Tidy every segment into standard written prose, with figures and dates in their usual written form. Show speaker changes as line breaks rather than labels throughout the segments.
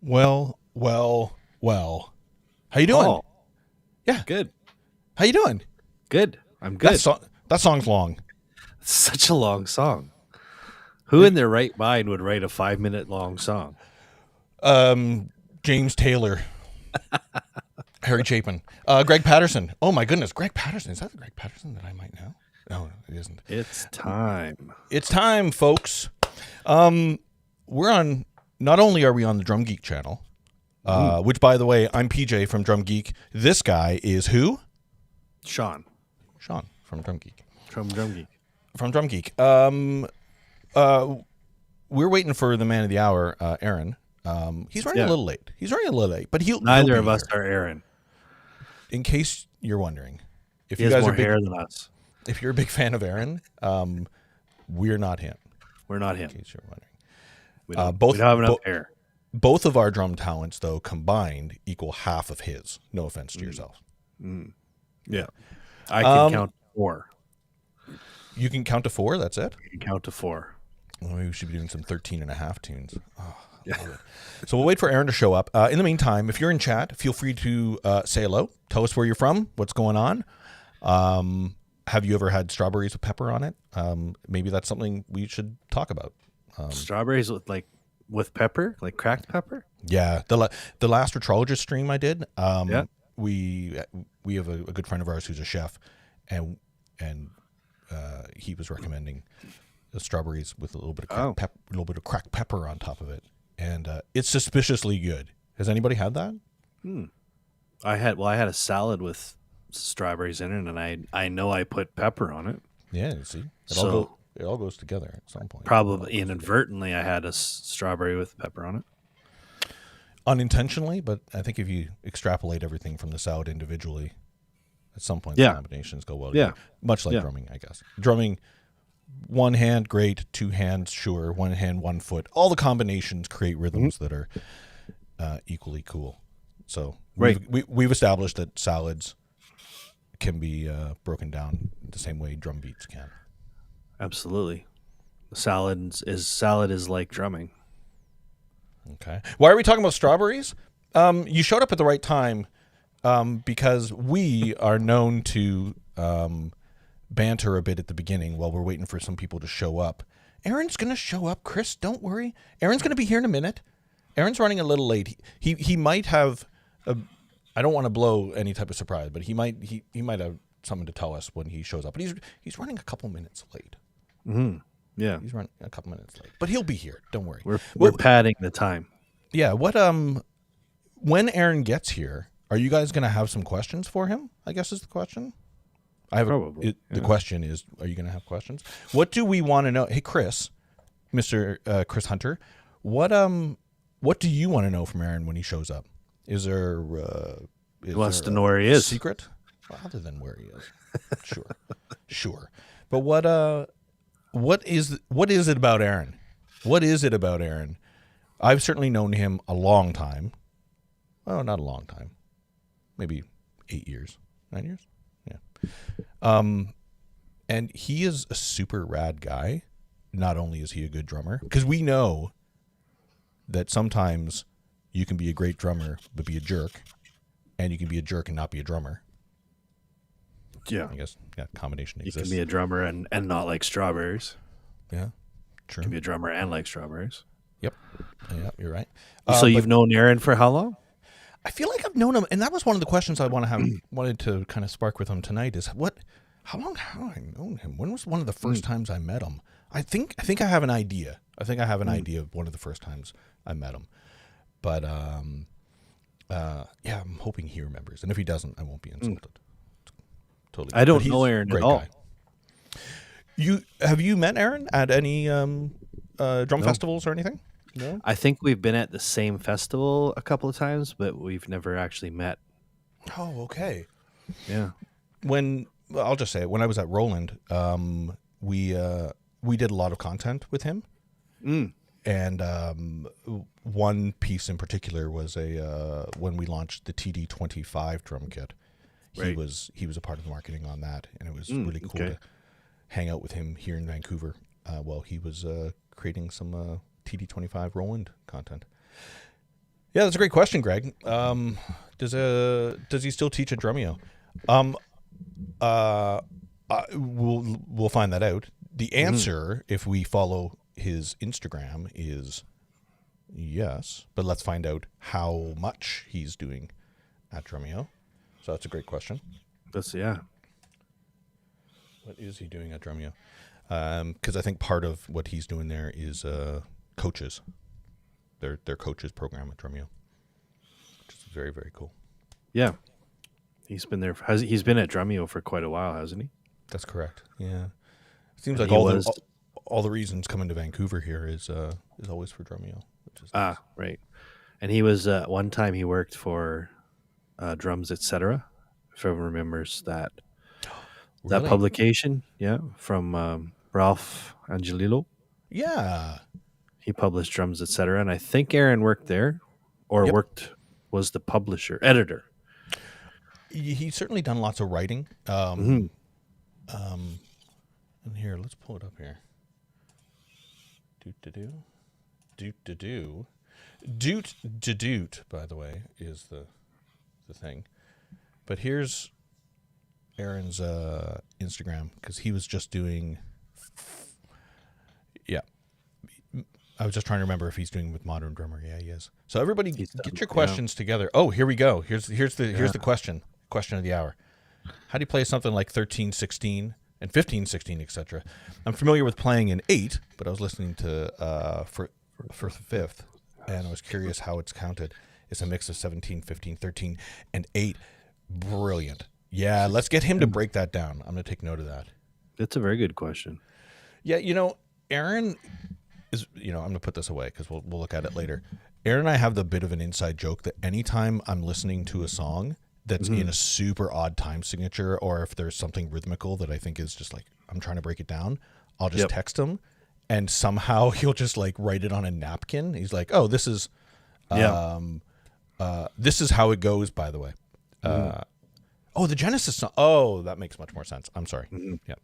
Well. How you doing?
Oh,
Yeah.
good.
How you doing?
Good. I'm good.
That song's long.
Such a long song. Who in their right mind would write a 5-minute long song?
James Taylor. Harry Chapin. Greg Patterson. Oh my goodness, Greg Patterson. Is that the Greg Patterson that I might know? No, it isn't.
It's time.
It's time, folks. We're on. Not only are we on the Drum Geek channel, which, by the way, I'm PJ from Drum Geek. This guy is who?
Sean
from Drum Geek.
from Drum Geek.
From Drum Geek. We're waiting for the man of the hour, Aaron. He's running a little late. But
Neither of us are Aaron.
In case you're wondering, if
He
you
has
guys
more
are big,
hair than us.
if you're a big fan of Aaron, we're not him.
We're not him.
In case you're wondering,
We don't,
both
we don't have enough hair.
both of our drum talents, though, combined equal half of his. No offense to yourself.
Yeah. I can count to 4.
You can count to 4. That's it.
I can count to 4.
Well, maybe we should be doing some 13 and a half tunes. Oh, I love it. So we'll wait for Aaron to show up. In the meantime, if you're in chat, feel free to say hello. Tell us where you're from, what's going on. Have you ever had strawberries with pepper on it? Maybe that's something we should talk about.
Strawberries with pepper, like cracked pepper.
Yeah, the last Retrologist stream I did.
Yeah.
We have a good friend of ours who's a chef, and he was recommending the strawberries with a little bit of cracked pepper on top of it, and it's suspiciously good. Has anybody had that?
I had a salad with strawberries in it, and I know I put pepper on it.
Yeah, you see, it all goes together at some point.
Probably inadvertently, I had a strawberry with pepper on it.
Unintentionally, but I think if you extrapolate everything from the salad individually, at some point the combinations go well together. Much like drumming, I guess. Drumming, one hand, great. 2 hands, sure. 1 hand, 1 foot. All the combinations create rhythms that are equally cool. So we've established that salads can be broken down the same way drum beats can.
Absolutely. Salad is like drumming.
Okay. Why are we talking about strawberries? You showed up at the right time because we are known to banter a bit at the beginning while we're waiting for some people to show up. Aaron's going to show up, Chris. Don't worry. Aaron's going to be here in a minute. Aaron's running a little late. He might have I don't want to blow any type of surprise, but he might have something to tell us when he shows up. But he's running a couple minutes late.
Mm-hmm. Yeah,
he's running a couple minutes late, but he'll be here. Don't worry.
We're padding the time.
Yeah. What when Aaron gets here, are you guys going to have some questions for him? I guess is the question.
Probably.
The question is, are you going to have questions? What do we want to know? Hey, Chris, Mr. Chris Hunter, what do you want to know from Aaron when he shows up? Is there
he wants to know where he is.
Secret? Well, other than where he is. Sure. But what is it about Aaron? What is it about Aaron? I've certainly known him a long time. Well, not a long time. Maybe 8 years. 9 years? Yeah. And he is a super rad guy. Not only is he a good drummer, because we know that sometimes you can be a great drummer but be a jerk, and you can be a jerk and not be a drummer.
Yeah.
I guess combination exists.
You can be a drummer and not like strawberries.
Yeah, true.
You can be a drummer and like strawberries.
Yep. Yeah, you're right.
So you've known Aaron for how long?
I feel like I've known him, and that was one of the questions I wanted to kind of spark with him tonight. Is how long have I known him? When was one of the first times I met him? I think I have an idea. I think I have an idea of one of the first times I met him. But yeah, I'm hoping he remembers, and if he doesn't, I won't be insulted. Totally.
I don't know Aaron at all.
Guy. Have you met Aaron at any drum festivals or anything? No.
I think we've been at the same festival a couple of times, but we've never actually met.
Oh, okay.
Yeah.
I'll just say it. When I was at Roland, we did a lot of content with him, and one piece in particular was when we launched the TD25 drum kit. He was a part of the marketing on that, and it was really cool to hang out with him here in Vancouver while he was creating some TD25 Roland content. Yeah, that's a great question, Greg. Does he still teach at Drumeo? Um, we'll find that out. The answer, if we follow his Instagram, is yes. But let's find out how much he's doing at Drumeo. So that's a great question.
Yeah.
What is he doing at Drumeo? Because I think part of what he's doing there is coaches. Their coaches program at Drumeo, which is very, very cool.
Yeah. He's been there. He's been at Drumeo for quite a while, hasn't he?
That's correct. Yeah. It seems like
And
all the reasons coming to Vancouver here is always for Drumeo, which is nice.
Right. And he was one time he worked for Drums Etc. If everyone remembers that
Really?
publication, from Ralph Angelillo.
Yeah.
He published Drums Etc. And I think Aaron worked there, or was the editor.
He's certainly done lots of writing.
Mm-hmm.
And here, let's pull it up here. Doot, by the way, is the thing. But here's Aaron's Instagram, because he was just doing. Yeah, I was just trying to remember if he's doing with Modern Drummer. Yeah, he is. So everybody, get your questions together. Oh, here we go. Here's the question. Question of the hour. How do you play something like 13/16 and 15/16, etc.? I'm familiar with playing in 8, but I was listening to for fifth, and I was curious how it's counted. It's a mix of 17, 15, 13, and 8. Brilliant. Yeah, let's get him to break that down. I'm going to take note of that.
That's a very good question.
Yeah, Aaron is, I'm going to put this away because we'll look at it later. Aaron and I have the bit of an inside joke that anytime I'm listening to a song that's in a super odd time signature, or if there's something rhythmical that I think is just like, I'm trying to break it down, I'll just text him, and somehow he'll just like write it on a napkin. He's like, oh, this is how it goes, by the way. Oh, the Genesis song. Oh, that makes much more sense. I'm sorry. Yeah.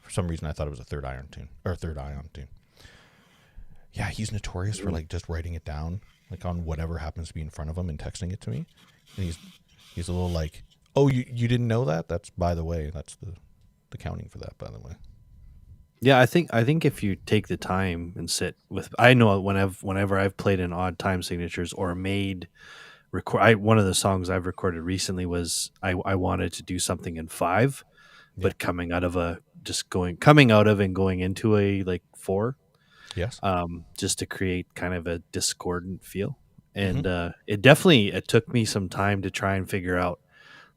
For some reason, I thought it was a third ion tune. Yeah, he's notorious for like just writing it down, like on whatever happens to be in front of him and texting it to me. And he's a little like, oh, you didn't know that? That's, by the way, that's the counting for that, by the way.
Yeah, I think if you take the time and sit with, I know whenever I've played in odd time signatures or made one of the songs I've recorded recently was I wanted to do something in 5, but coming out of and going into a like 4.
Yes.
Just to create kind of a discordant feel. And it took me some time to try and figure out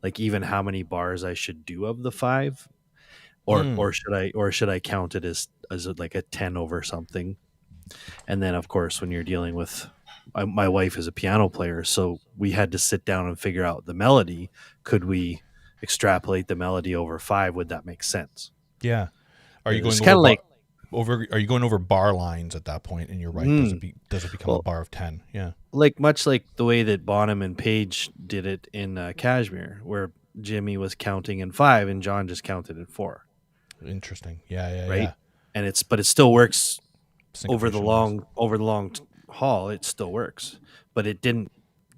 like even how many bars I should do of the 5, or should I count it as like a 10 over something. And then of course when you're dealing with my wife is a piano player, so we had to sit down and figure out the melody. Could we extrapolate the melody over 5? Would that make sense?
Yeah. Are you going Are you going over bar lines at that point? And you're right. Does it become a bar of 10? Yeah.
Much like the way that Bonham and Page did it in Kashmir, where Jimmy was counting in 5 and John just counted in 4.
Interesting. Yeah.
Right.
Yeah.
And it still works over the long haul. It still works, but it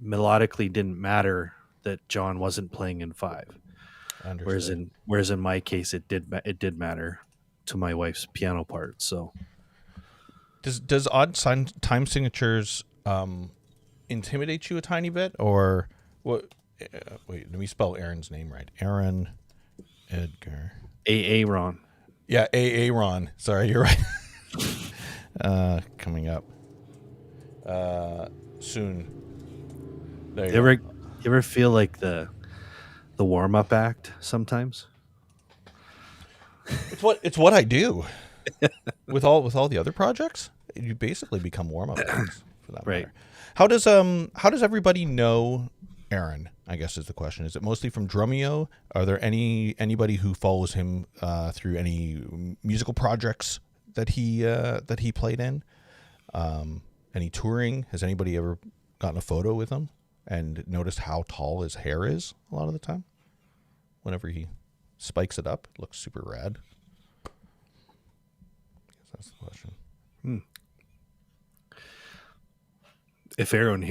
melodically didn't matter that John wasn't playing in 5. Whereas in my case, it did matter to my wife's piano part. So
does odd time signatures intimidate you a tiny bit, or what? Wait, let me spell Aaron's name right. Aaron Edgar.
Aaron.
Yeah, Aaron. Sorry, you're right. Coming up soon.
You ever feel like the warm up act sometimes?
It's what I do with all the other projects. You basically become warm up acts for that matter. How does everybody know Aaron? I guess is the question. Is it mostly from Drumeo? Are there anybody who follows him through any musical projects that he played in? Any touring? Has anybody ever gotten a photo with him and noticed how tall his hair is a lot of the time? Whenever he spikes it up, it looks super rad. I guess that's the question.
If Aaron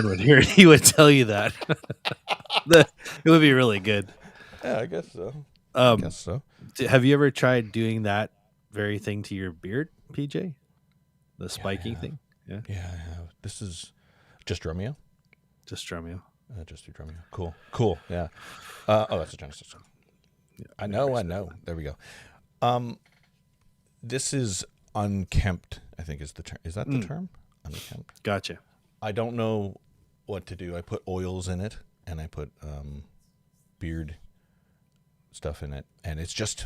would hear it, he would tell you that. It would be really good.
Yeah, I guess so.
Um, have you ever tried doing that very thing to your beard, PJ? The spiking thing? Yeah.
Yeah, I have. This is just Drumeo?
Just Drumeo.
Just do Drumeo. Cool. Yeah. That's a Genesis one. Yeah, I know. There we go. This is unkempt, I think is the term. Is that the term? Unkempt.
Gotcha.
I don't know what to do. I put oils in it, and I put beard stuff in it, and it's just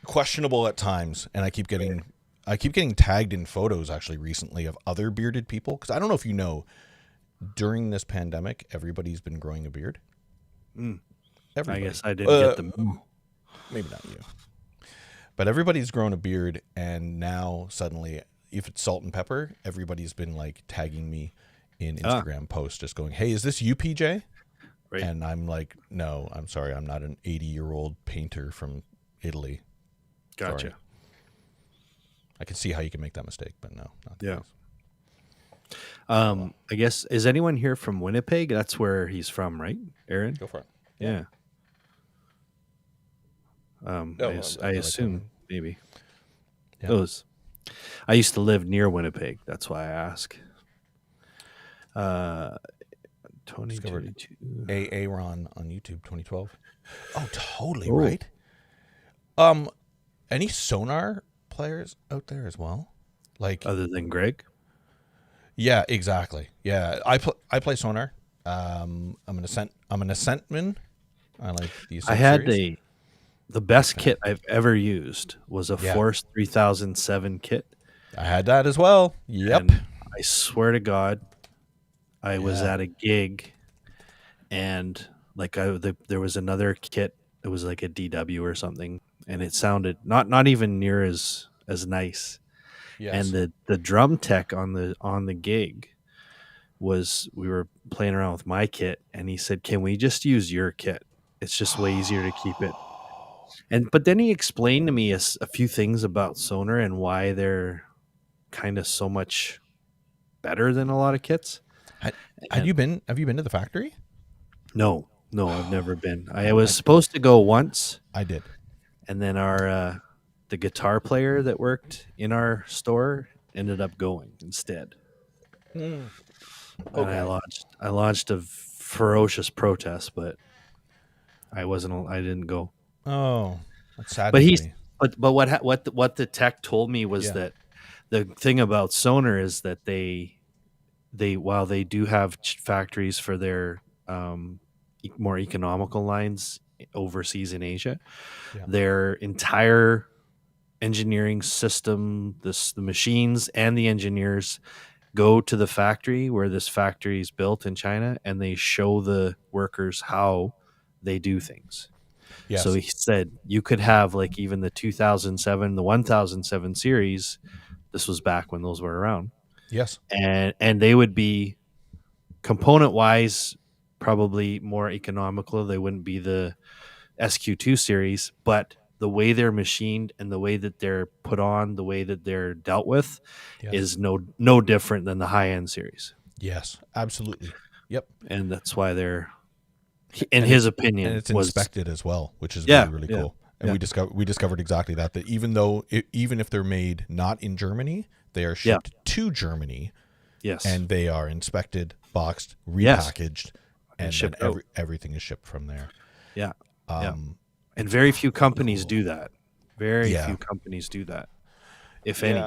questionable at times. And I keep getting tagged in photos actually recently of other bearded people, because I don't know if you know, during this pandemic, everybody's been growing a beard. Everybody.
I guess I didn't get them.
Maybe not you, but everybody's grown a beard, and now suddenly, if it's salt and pepper, everybody's been like tagging me in Instagram posts, just going, "Hey, is this you, PJ?" Right. And I'm like, "No, I'm sorry, I'm not an 80-year-old painter from Italy."
Gotcha.
Sorry. I can see how you can make that mistake, but no, not the case.
I guess, is anyone here from Winnipeg? That's where he's from, right, Aaron?
Go for it.
Yeah. I assume maybe. Yeah. I used to live near Winnipeg. That's why I ask. 2022.
Aaron on YouTube 2012. Oh, totally right. Any Sonar players out there as well? Like
other than Greg?
Yeah, exactly. Yeah, I play Sonar. I'm an Ascentman. I like the Ascent
I had
series.
The best kit I've ever used was a Force 3007 kit.
I had that as well. Yep.
And I swear to God, I was at a gig, and like there was another kit. It was like a DW or something, and it sounded not even near as nice. Yes. And the drum tech on the gig we were playing around with my kit, and he said, "Can we just use your kit? It's just way easier to keep it." But then he explained to me a few things about Sonar and why they're kind of so much better than a lot of kits.
Have you been to the factory?
No, I've never been. I was supposed to go once.
I did.
And then the guitar player that worked in our store ended up going instead. Okay. And I launched a ferocious protest, but I didn't go.
Oh, that's sad.
But what the tech told me was that the thing about Sonar is that they while they do have factories for their more economical lines overseas in Asia, their entire engineering system, the machines and the engineers go to the factory where this factory is built in China, and they show the workers how they do things. Yes. So he said you could have like even the 2007, the 1007 series. This was back when those were around.
Yes.
And they would be component wise probably more economical. They wouldn't be the SQ2 series, but the way they're machined and the way that they're put on, the way that they're dealt with is no different than the high-end series.
Yes, absolutely. Yep.
And that's why they're, in his opinion,
and it's inspected as well, which is really cool. And we discovered exactly that even if they're made not in Germany, they are shipped to Germany.
Yes.
And they are inspected, boxed, repackaged, and then everything is shipped from there.
Yeah. And very few companies do that. Very few companies do that, if any.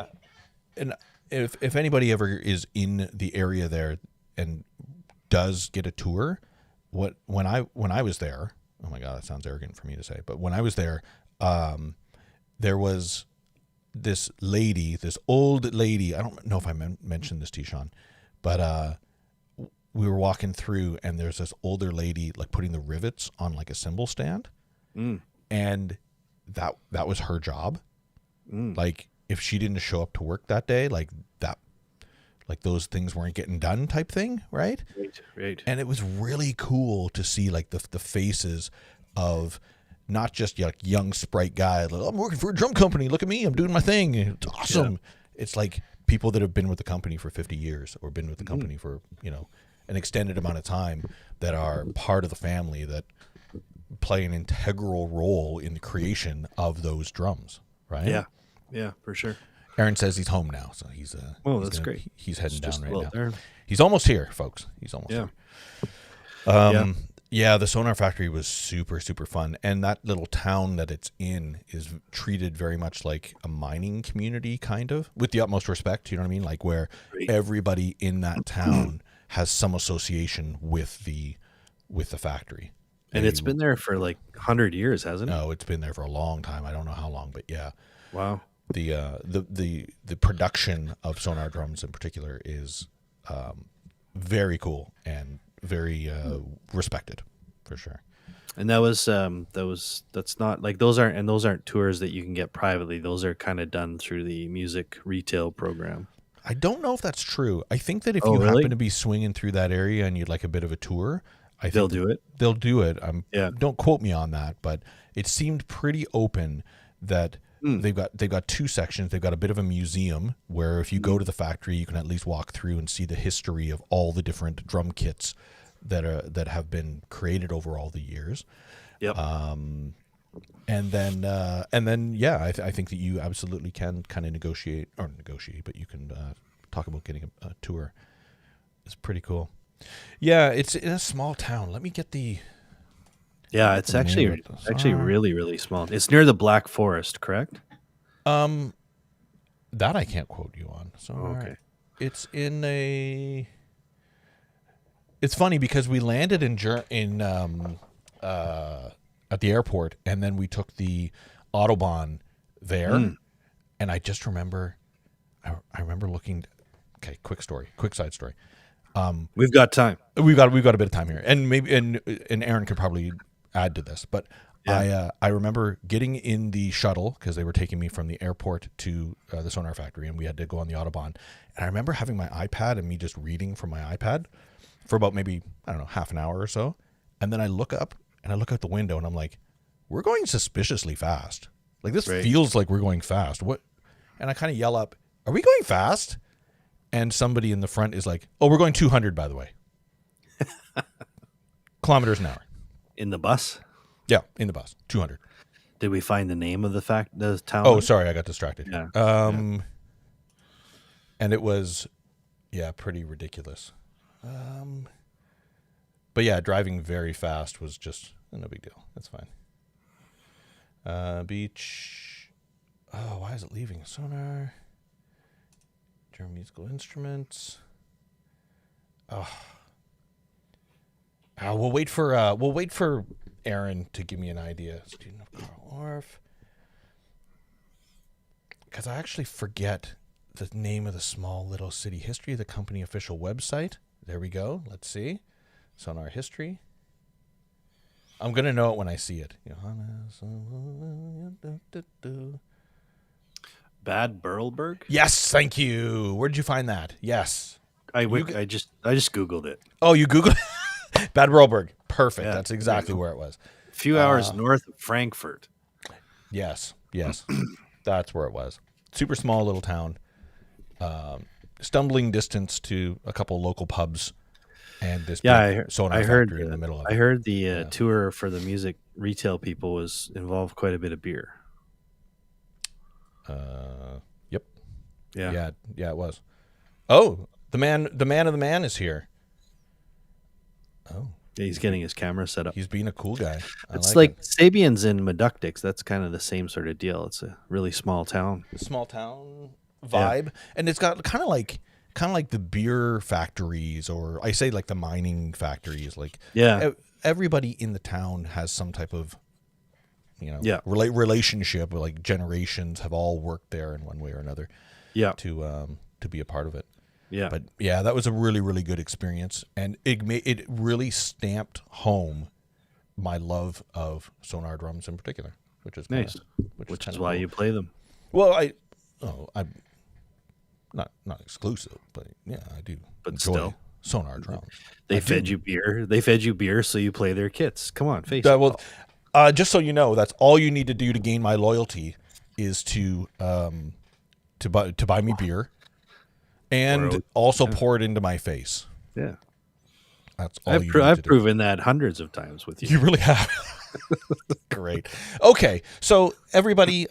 And if anybody ever is in the area there and does get a tour, when I was there, oh my God, that sounds arrogant for me to say, but when I was there, there was this old lady. I don't know if I mentioned this to you, Sean, but we were walking through, and there's this older lady like putting the rivets on like a cymbal stand. And that was her job. Like if she didn't show up to work that day, like those things weren't getting done type thing. Right. And it was really cool to see like the faces of not just like young sprite guy. Like, I'm working for a drum company. Look at me. I'm doing my thing. It's awesome. Yeah. It's like people that have been with the company for 50 years or been with the company for, an extended amount of time that are part of the family that play an integral role in the creation of those drums, right?
Yeah, for sure.
Aaron says he's home now, so he's
that's great.
He's heading down right now.
There.
He's almost here, folks. He's almost here. Yeah, the Sonar Factory was super, super fun. And that little town that it's in is treated very much like a mining community, kind of, with the utmost respect, you know what I mean? Like where everybody in that town has some association with the factory.
And it's been there for like 100 years, hasn't it?
No, it's been there for a long time. I don't know how long, but yeah.
Wow.
The production of Sonar drums in particular is very cool and very respected, for sure.
And that's not like those aren't tours that you can get privately. Those are kind of done through the music retail program.
I don't know if that's true. I think that if
Oh,
you
really?
happen to be swinging through that area and you'd like a bit of a tour, I
They'll
think
do it.
They'll do it.
Yeah.
Don't quote me on that, but it seemed pretty open that they've got two sections. They've got a bit of a museum where if you go to the factory, you can at least walk through and see the history of all the different drum kits that have been created over all the years.
Yep.
And then, yeah, I think that you absolutely can kind of negotiate, but you can talk about getting a tour. It's pretty cool. Yeah, it's in a small town. Let me get the.
Yeah, it's actually really, really small. It's near the Black Forest, correct?
That I can't quote you on. So
Okay.
It's in a. It's funny because we landed at the airport, and then we took the Autobahn there, and I just remember, I remember looking. Okay, quick side story.
We've got time.
We've got a bit of time here, and maybe and Aaron could probably add to this, but I remember getting in the shuttle because they were taking me from the airport to the Sonar Factory, and we had to go on the Autobahn. And I remember having my iPad and me just reading from my iPad for about maybe, I don't know, half an hour or so, and then I look up and I look out the window and I'm like, we're going suspiciously fast. Like this feels like we're going fast. What? And I kind of yell up, are we going fast? And somebody in the front is like, oh, we're going 200, by the way. Kilometers an hour.
In the bus?
Yeah, in the bus. 200.
Did we find the name of the town?
Oh, sorry, I got distracted.
Yeah.
And it was, pretty ridiculous. But yeah, driving very fast was just no big deal. That's fine. Beach. Oh, why is it leaving? Sonar. German musical instruments. Oh. We'll wait for Aaron to give me an idea. Student of Carl Orff. Because I actually forget the name of the small little city. History of the company official website. There we go. Let's see. Sonar history. I'm going to know it when I see it.
Bad Berlberg?
Yes, thank you. Where did you find that? Yes.
I just Googled it.
Oh, you Googled Bad Berlberg. Perfect.
Yeah,
That's exactly where it was.
A few hours north of Frankfurt.
Yes. That's where it was. Super small little town. Stumbling distance to a couple local pubs and this Sonar factory in the middle of it.
I heard the tour for the music retail people involved quite a bit of beer.
Yep.
Yeah,
it was. Oh, the man of the man is here. Oh,
yeah, he's getting his camera set up.
He's being a cool guy.
It's like Sabian's in Meductics. That's kind of the same sort of deal. It's a really small town.
Small town vibe, and it's got kind of like the beer factories, or I say like the mining factories. Like everybody in the town has some type of relationship. Like generations have all worked there in one way or another. Yeah, to be a part of it. Yeah, but that was a really, really good experience, and it really stamped home my love of Sonar drums in particular, which is
nice. Which is why you play them.
Well, I'm not exclusive, but yeah, I do.
But
enjoy
still,
Sonar drums.
They fed you beer, so you play their kits. Come on, face
it. Well, just so you know, that's all you need to do to gain my loyalty is to buy me beer. and also pour it into my face.
Yeah.
That's all you need
I've
to do.
proven that hundreds of times with you.
You really have. Great. Okay, so everybody,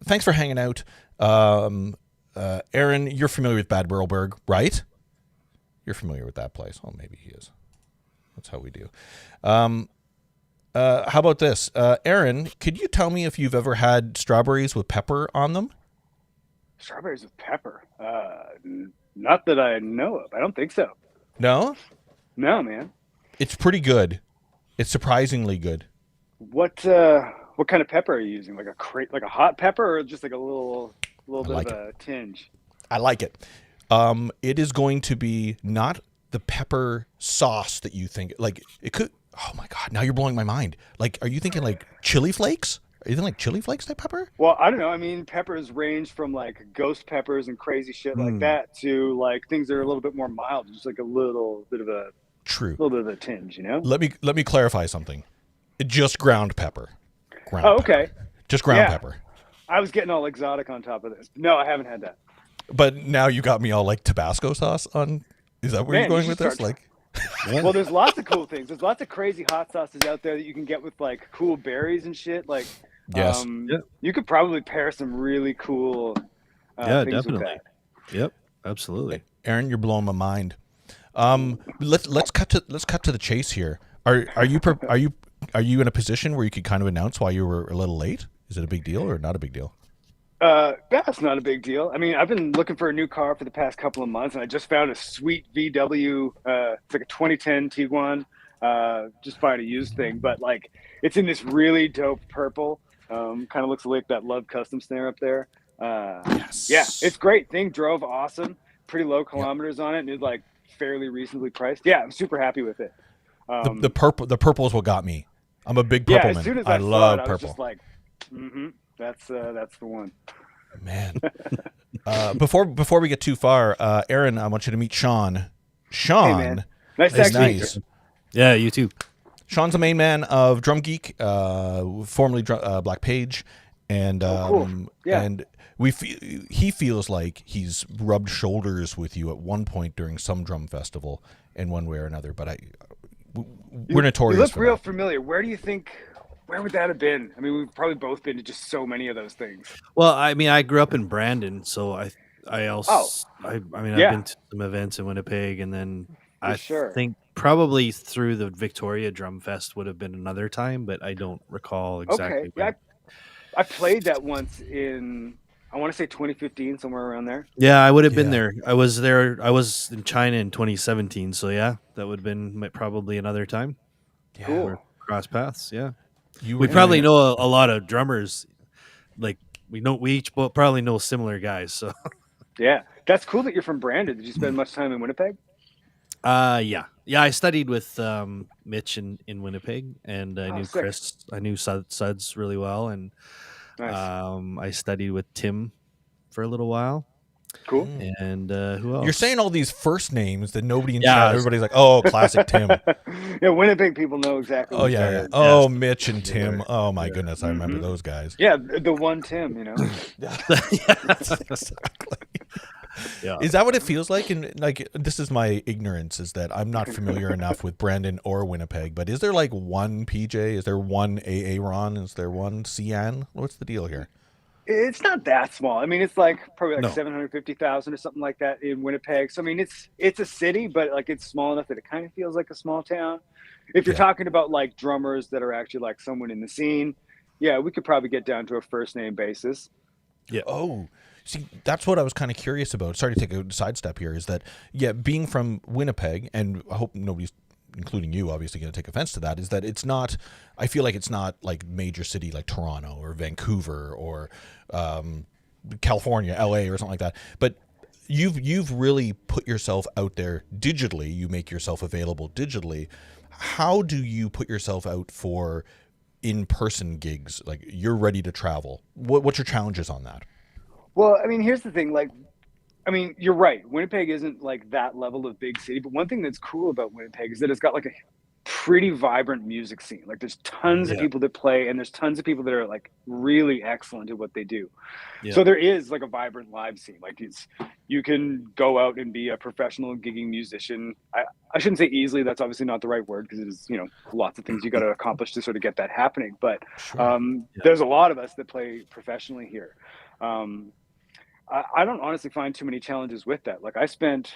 thanks for hanging out. Aaron, you're familiar with Bad Berlberg, right? You're familiar with that place. Oh, maybe he is. That's how we do. How about this? Aaron, could you tell me if you've ever had strawberries with pepper on them?
Strawberries with pepper? Not that I know of. I don't think so.
No?
No, man.
It's pretty good. It's surprisingly good.
What kind of pepper are you using? Like a hot pepper, or just like a little bit
like
of a tinge?
I like it. It is going to be not the pepper sauce that you think. Like it could. Oh my god! Now you're blowing my mind. Like, are you thinking like chili flakes? Are you thinking like chili flakes type pepper?
Well, I don't know. I mean, peppers range from like ghost peppers and crazy shit like that to like things that are a little bit more mild, just like a little bit of a tinge, you know.
Let me clarify something. Just ground pepper.
Okay.
Just ground pepper.
I was getting all exotic on top of this. No, I haven't had that.
But now you got me all like Tabasco sauce on. Is that where you're going with this? Like,
well, there's lots of cool things. There's lots of crazy hot sauces out there that you can get with like cool berries and shit. Like,
yes,
you could probably pair some really cool. Things
definitely.
with that.
Yep, absolutely.
Aaron, you're blowing my mind. Let's cut to the chase here. Are you in a position where you could kind of announce why you were a little late? Is it a big deal or not a big deal?
That's not a big deal. I mean, I've been looking for a new car for the past couple of months, and I just found a sweet VW. It's like a 2010 Tiguan. Just buying a used thing, but like it's in this really dope purple. Kind of looks like that Love Custom snare up there.
Yes.
Yeah, it's great. Thing drove awesome. Pretty low kilometers on it, and it's like fairly reasonably priced. Yeah, I'm super happy with it.
The purple is what got me. I'm a big purple man.
As soon as
I
saw
love
it, I
purple.
was just like, that's the one.
Man. Before we get too far, Aaron, I want you to meet Sean. Sean,
hey, man. Nice to actually meet you.
Yeah, you too.
Sean's the main man of Drum Geek, formerly Black Page, and
cool. Yeah.
and he feels like he's rubbed shoulders with you at one point during some drum festival in one way or another. But we're notorious.
You look
for
real
that.
familiar. Where would that have been? I mean, we've probably both been to just so many of those things.
Well, I mean, I grew up in Brandon, so I mean, I've been to some events in Winnipeg, and then think probably through the Victoria Drum Fest would have been another time, but I don't recall exactly.
Okay, yeah, I played that once in, I want to say 2015, somewhere around there.
Yeah, I would have been there. I was there. I was in China in 2017, so yeah, that would have been probably another time.
Yeah.
Cool.
Cross paths, yeah.
We
probably know a lot of drummers. Like we each probably know similar guys. So
yeah, that's cool that you're from Brandon. Did you spend much time in Winnipeg?
Yeah. I studied with Mitch in Winnipeg, and I knew
sick.
Chris. I knew Suds really well, and
Nice.
I studied with Tim for a little while.
Cool.
And who else?
You're saying all these first names that nobody in chat. Everybody's like, "Oh, classic Tim."
Yeah, Winnipeg people know exactly.
Oh yeah. Oh, Mitch and Tim. Oh my goodness, I remember those guys.
Yeah, the one Tim. You know.
Exactly.
Yeah.
Is that what it feels like? And like, this is my ignorance, is that I'm not familiar enough with Brandon or Winnipeg. But is there like one PJ? Is there one AA Ron? Is there one Cian? What's the deal here?
It's not that small. I mean, it's like probably like 750,000 or something like that in Winnipeg. So I mean, it's a city, but like it's small enough that it kind of feels like a small town. If you're talking about like drummers that are actually like someone in the scene, yeah, we could probably get down to a first name basis.
Yeah. Oh, see, that's what I was kind of curious about. Sorry to take a sidestep here. Is that being from Winnipeg, and I hope nobody's, including you, obviously going to take offense to that, is that it's not, I feel like it's not like major city like Toronto or Vancouver or California, LA or something like that. But you've really put yourself out there digitally. You make yourself available digitally. How do you put yourself out for in-person gigs? Like, you're ready to travel. What's your challenges on that?
Well, I mean, here's the thing. Like, I mean, you're right. Winnipeg isn't like that level of big city. But one thing that's cool about Winnipeg is that it's got like a pretty vibrant music scene. Like there's tons of people that play, and there's tons of people that are like really excellent at what they do. So there is like a vibrant live scene. Like you can go out and be a professional gigging musician. I shouldn't say easily. That's obviously not the right word, because there's, you know, lots of things you got to accomplish to sort of get that happening. But there's a lot of us that play professionally here. I don't honestly find too many challenges with that. Like I spent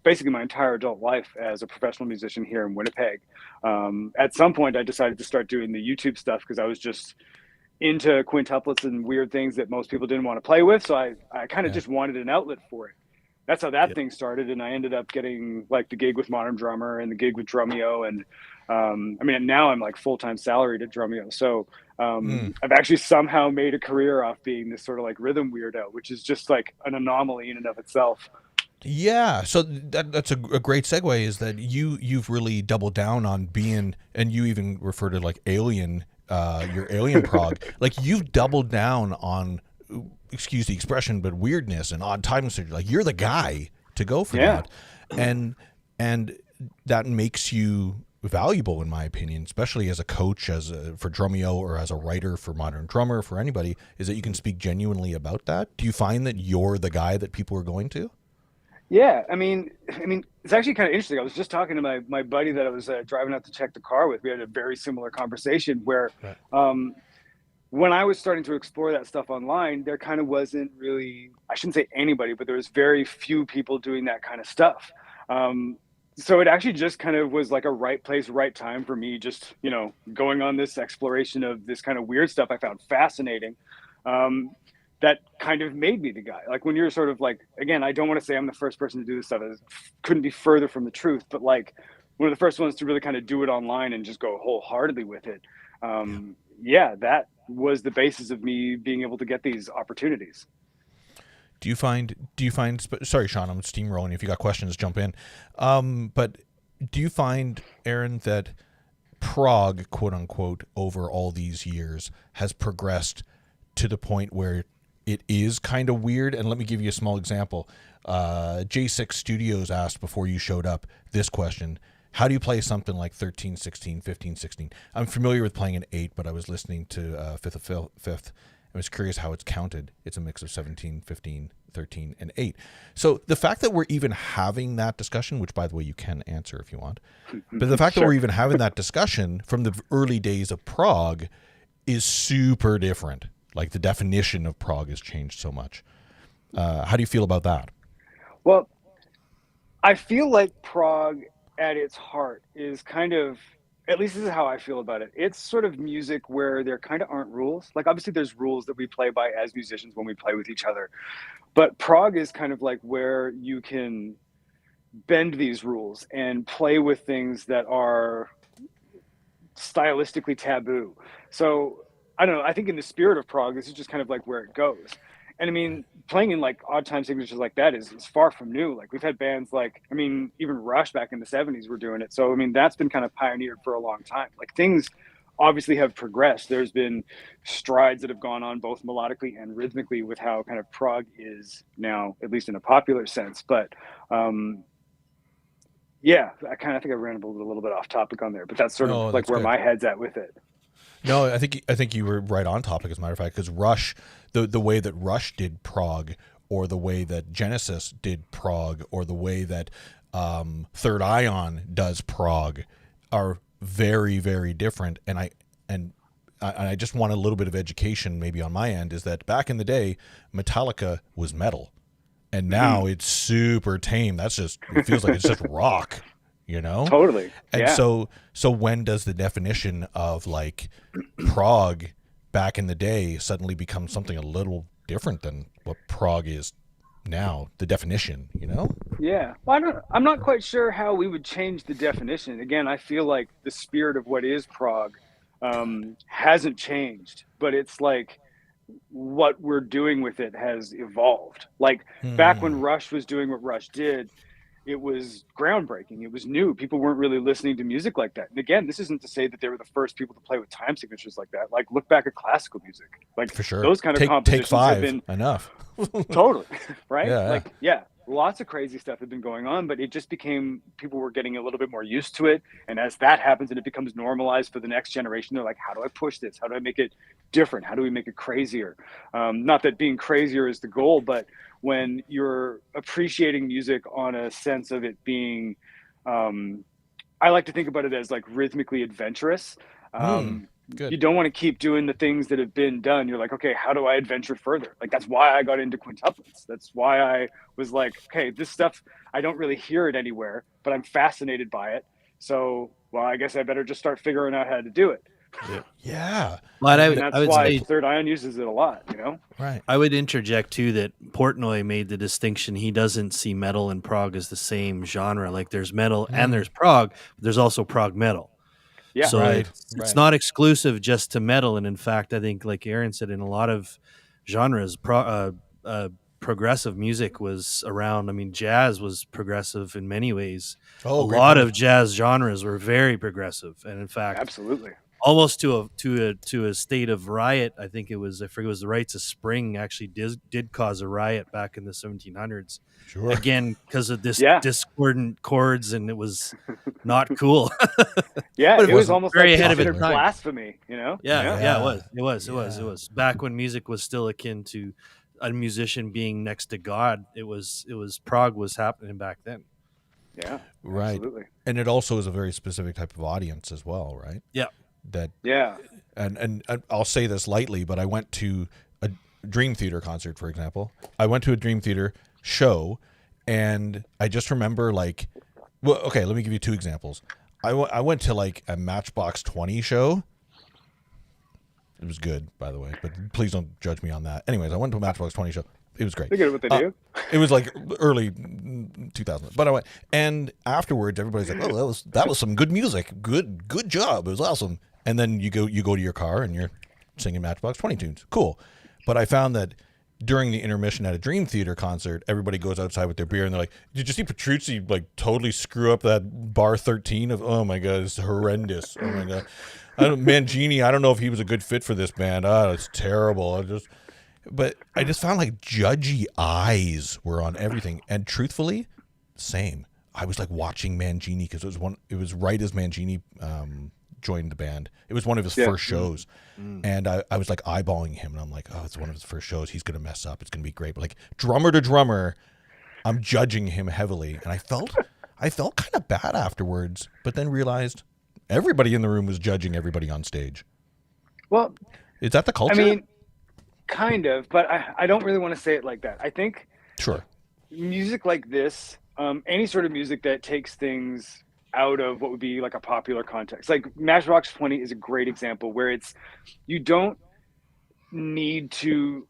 basically my entire adult life as a professional musician here in Winnipeg. At some point, I decided to start doing the YouTube stuff because I was just into quintuplets and weird things that most people didn't want to play with. So I kind of just wanted an outlet for it. That's how that thing started. And I ended up getting like the gig with Modern Drummer and the gig with Drumeo. And I mean, now I'm like full-time salaried at Drumeo. So I've actually somehow made a career off being this sort of like rhythm weirdo, which is just like an anomaly in and of itself.
Yeah, so that's a great segue, is that you've really doubled down on being, and you even refer to like alien, your alien prog. Like you've doubled down on, excuse the expression, but weirdness and odd time signature. Like you're the guy to go for that, and that makes you valuable in my opinion, especially as a coach, for Drumeo, or as a writer for Modern Drummer, for anybody, is that you can speak genuinely about that. Do you find that you're the guy that people are going to?
Yeah, I mean, it's actually kind of interesting. I was just talking to my buddy that I was driving out to check the car with. We had a very similar conversation where when I was starting to explore that stuff online, there kind of wasn't really, I shouldn't say anybody, but there was very few people doing that kind of stuff. So it actually just kind of was like a right place, right time for me, just, you know, going on this exploration of this kind of weird stuff I found fascinating. That kind of made me the guy. Like when you're sort of like, again, I don't want to say I'm the first person to do this stuff. It couldn't be further from the truth, but like one of the first ones to really kind of do it online and just go wholeheartedly with it. That was the basis of me being able to get these opportunities.
Do you find, sorry, Sean, I'm steamrolling. If you got questions, jump in. But do you find, Aaron, that Prog, quote unquote, over all these years has progressed to the point where it is kind of weird? And let me give you a small example. J6 Studios asked before you showed up this question: how do you play something like 13, 16, 15, 16? I'm familiar with playing an 8, but I was listening to Fifth. I was curious how it's counted. It's a mix of 17, 15, 13, and 8. So the fact that we're even having that discussion, which by the way you can answer if you want, but the fact that we're even having that discussion from the early days of Prog is super different. Like the definition of Prog has changed so much. How do you feel about that?
Well, I feel like Prog at its heart is kind of, at least this is how I feel about it, it's sort of music where there kind of aren't rules. Like obviously there's rules that we play by as musicians when we play with each other, but Prog is kind of like where you can bend these rules and play with things that are stylistically taboo. So I don't know, I think in the spirit of Prog, this is just kind of like where it goes. And I mean, playing in like odd time signatures like that is far from new. Like we've had bands like, I mean, even Rush back in the 70s were doing it. So, I mean, that's been kind of pioneered for a long time. Like things obviously have progressed. There's been strides that have gone on both melodically and rhythmically with how kind of Prog is now, at least in a popular sense. But yeah, I kind of think I rambled a little bit off topic on there, but that's sort of like where my head's at with it.
No, I think you were right on topic, as a matter of fact, because Rush, the way that Rush did Prog, or the way that Genesis did Prog, or the way that Third Ion does Prog are very, very different. And I just want a little bit of education maybe on my end, is that back in the day, Metallica was metal, and now it's super tame. That's just, it feels like it's just rock. You know?
Totally.
And so when does the definition of like Prog back in the day suddenly become something a little different than what Prog is now, the definition, you know?
Yeah. Well, I'm not quite sure how we would change the definition. Again, I feel like the spirit of what is Prog hasn't changed, but it's like what we're doing with it has evolved. Like back when Rush was doing what Rush did, it was groundbreaking. It was new. People weren't really listening to music like that. And again, this isn't to say that they were the first people to play with time signatures like that. Like look back at classical music. Like
for sure,
those kind of compositions
take 5
have been
enough.
Totally. Right?
Yeah.
Like, yeah, lots of crazy stuff had been going on, but it just became, people were getting a little bit more used to it. And as that happens and it becomes normalized for the next generation, they're like, how do I push this? How do I make it different? How do we make it crazier? Not that being crazier is the goal, but when you're appreciating music on a sense of it being, I like to think about it as like rhythmically adventurous.
Good.
You don't want to keep doing the things that have been done. You're like, okay, how do I adventure further? Like, that's why I got into quintuplets. That's why I was like, okay, this stuff, I don't really hear it anywhere, but I'm fascinated by it. So, well, I guess I better just start figuring out how to do it.
Yeah.
But
And that's
I would
why
say,
Third Ion uses it a lot, you know?
Right.
I would interject too that Portnoy made the distinction. He doesn't see metal and prog as the same genre. Like there's metal and there's prog, but there's also prog metal.
Yeah.
So
Right,
it's not exclusive just to metal. And in fact, I think, like Aaron said, in a lot of genres, progressive music was around. I mean, jazz was progressive in many ways. A lot of jazz genres were very progressive, and in fact,
Absolutely.
almost to a state of riot. I think it was, I forget, it was the Rites of Spring actually did cause a riot back in the 1700s.
Sure.
Again, because of this
Yeah.
discordant chords, and it was not cool.
Yeah,
But
it was almost
very
like
ahead of its
considered
time.
blasphemy, you know?
Yeah, it was. It
Yeah.
was back when music was still akin to a musician being next to God. It was Prague was happening back then.
Yeah.
Right.
Absolutely.
And it also is a very specific type of audience as well, right?
Yeah.
That
Yeah.
and I'll say this lightly, but I went to a Dream Theater concert, for example. I went to a Dream Theater show, and I just remember, like, well, okay, let me give you two examples. I went to like a Matchbox 20 show. It was good, by the way, but please don't judge me on that. Anyways, I went to a Matchbox 20 show. It was great.
They're good at what they do.
It was like early 2000s, but I went, and afterwards, everybody's like, "Oh, that was some good music. Good job. It was awesome." And then you go to your car and you're singing Matchbox 20 tunes. Cool. But I found that during the intermission at a Dream Theater concert, everybody goes outside with their beer and they're like, "Did you see Petrucci like totally screw up that bar 13 of? Oh my god, it's horrendous. Oh my god, Mangini. I don't know if he was a good fit for this band. It's terrible. But I just found like judgy eyes were on everything, and truthfully, same. I was like watching Mangini because it was right as Mangini joined the band. It was one of his first shows, and I was like eyeballing him, and I'm like, oh, it's one of his first shows. He's gonna mess up. It's gonna be great. But like drummer to drummer, I'm judging him heavily, and I felt kind of bad afterwards, but then realized everybody in the room was judging everybody on stage.
Well,
Is that the culture?
I mean, kind of, but I don't really want to say it like that. I think
sure.
music like this, any sort of music that takes things out of what would be like a popular context, like Matchbox 20 is a great example where you don't need to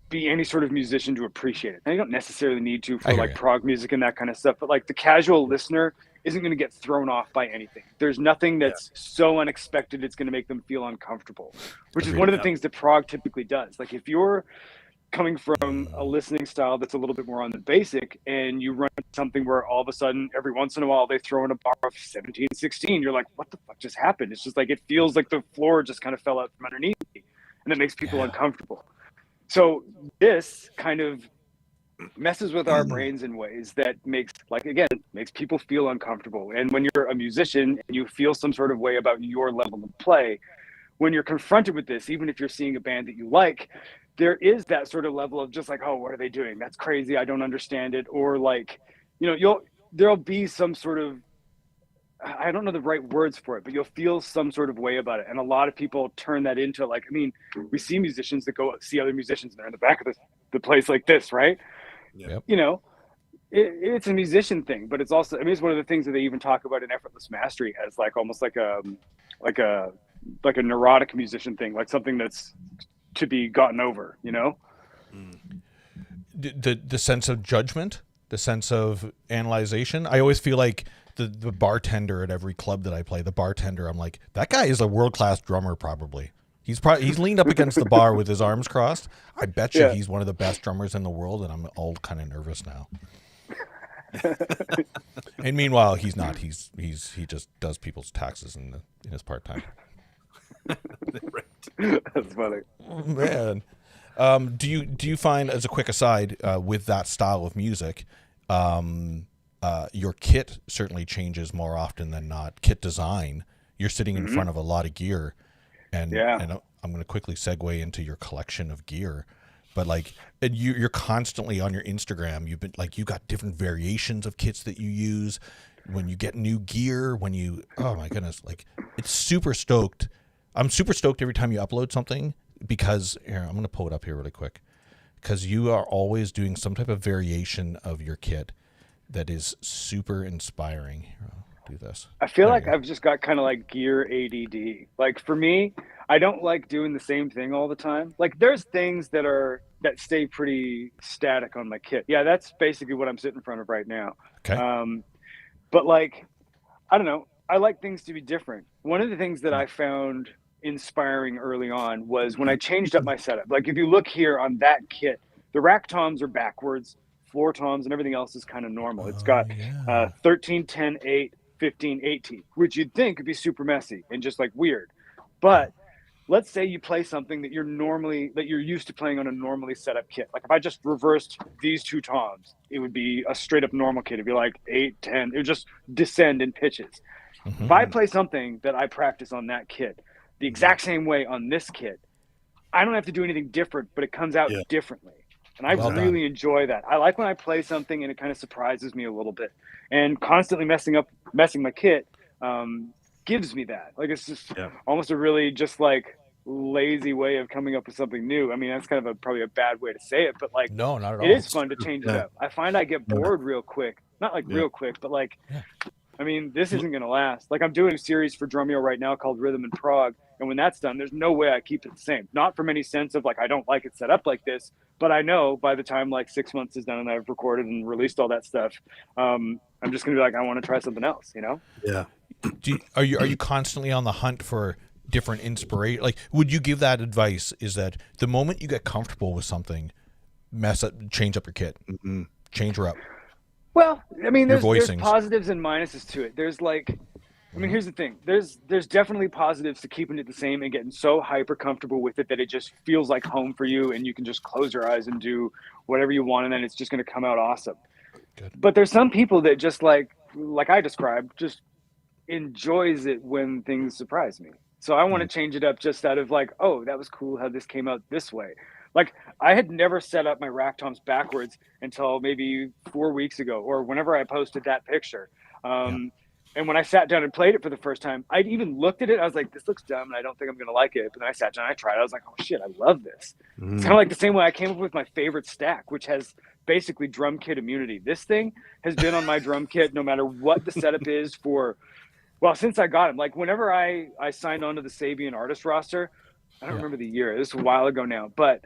be any sort of musician to appreciate it. And you don't necessarily need to for like prog music and that kind of stuff, but like the casual listener isn't going to get thrown off by anything. There's nothing that's so unexpected it's going to make them feel uncomfortable, which is one of the things that prog typically does. Like if you're coming from a listening style that's a little bit more on the basic, and you run something where all of a sudden every once in a while they throw in a bar of 17, 16, you're like, what the fuck just happened? It's just like, it feels like the floor just kind of fell out from underneath me, and it makes people uncomfortable. So this kind of messes with our brains in ways that makes people feel uncomfortable. And when you're a musician and you feel some sort of way about your level of play, when you're confronted with this, even if you're seeing a band that you like, there is that sort of level of just like, oh, what are they doing? That's crazy. I don't understand it. Or like, there'll be some sort of, I don't know the right words for it, but you'll feel some sort of way about it. And a lot of people turn that into like, I mean, we see musicians that go see other musicians and they're in the back of the place like this, right?
Yep.
It's a musician thing, but it's also, I mean, it's one of the things that they even talk about in Effortless Mastery as like almost like a neurotic musician thing, like something that's to be gotten over,
The sense of judgment, the sense of analyzation. I always feel like the bartender at every club that I play, I'm like, that guy is a world-class drummer probably. He's leaned up against the bar with his arms crossed. I bet you he's one of the best drummers in the world, and I'm all kind of nervous now. And meanwhile, he's not. He just does people's taxes in his part-time.
That's funny.
Oh, man. Do you find, as a quick aside, with that style of music, Your kit certainly changes more often than not. Kit design. You're sitting in front of a lot of gear, and I'm going to quickly segue into your collection of gear. But like, and you're constantly on your Instagram. You've been like, you got different variations of kits that you use when you get new gear. When you, oh my goodness, like it's super stoked. I'm super stoked every time you upload something because here, I'm going to pull it up here really quick because you are always doing some type of variation of your kit that is super inspiring. Here, I'll do this.
I feel like I've just got kind of like gear ADD. Like for me, I don't like doing the same thing all the time. Like there's things that stay pretty static on my kit. Yeah, that's basically what I'm sitting in front of right now.
Okay.
But like, I don't know. I like things to be different. One of the things that I found inspiring early on was when I changed up my setup. Like if you look here on that kit, the rack toms are backwards, floor toms and everything else is kind of normal. It's got 13, 10, 8, 15, 18, which you'd think would be super messy and just like weird. But let's say you play something that you're used to playing on a normally set up kit. Like if I just reversed these two toms, it would be a straight up normal kit. It'd be like 8, 10. It would just descend in pitches. Mm-hmm. If I play something that I practice on that kit the exact same way on this kit, I don't have to do anything different, but it comes out differently. And I really enjoy that. I like when I play something and it kind of surprises me a little bit. And constantly messing my kit gives me that. Like it's just almost a really just like lazy way of coming up with something new. I mean, that's kind of probably a bad way to say it, but like
no, not at all.
It is fun to change it up. I find I get bored real quick. Not like real quick, but like I mean, this isn't going to last. Like I'm doing a series for Drumeo right now called Rhythm in Prague. And when that's done, there's no way I keep it the same. Not from any sense of like, I don't like it set up like this, but I know by the time like 6 months is done and I've recorded and released all that stuff, I'm just going to be like, I want to try something else, you know?
Yeah.
Are you constantly on the hunt for different inspiration? Like, would you give that advice is that the moment you get comfortable with something, change up your kit, change her up.
Well, I mean, there's positives and minuses to it. There's like, I mean, here's the thing. There's definitely positives to keeping it the same and getting so hyper comfortable with it that it just feels like home for you and you can just close your eyes and do whatever you want and then it's just going to come out awesome. Good. But there's some people that just like I described, just enjoys it when things surprise me. So I want to change it up just out of like, oh, that was cool how this came out this way. Like I had never set up my rack toms backwards until maybe 4 weeks ago or whenever I posted that picture. And when I sat down and played it for the first time, I even looked at it. I was like, this looks dumb and I don't think I'm going to like it. But then I sat down and I tried it. I was like, oh shit, I love this. It's kind of like the same way I came up with my favorite stack, which has basically drum kit immunity. This thing has been on my drum kit no matter what the setup is since I got him. Like whenever I signed on to the Sabian artist roster, I don't remember the year. This is a while ago now. But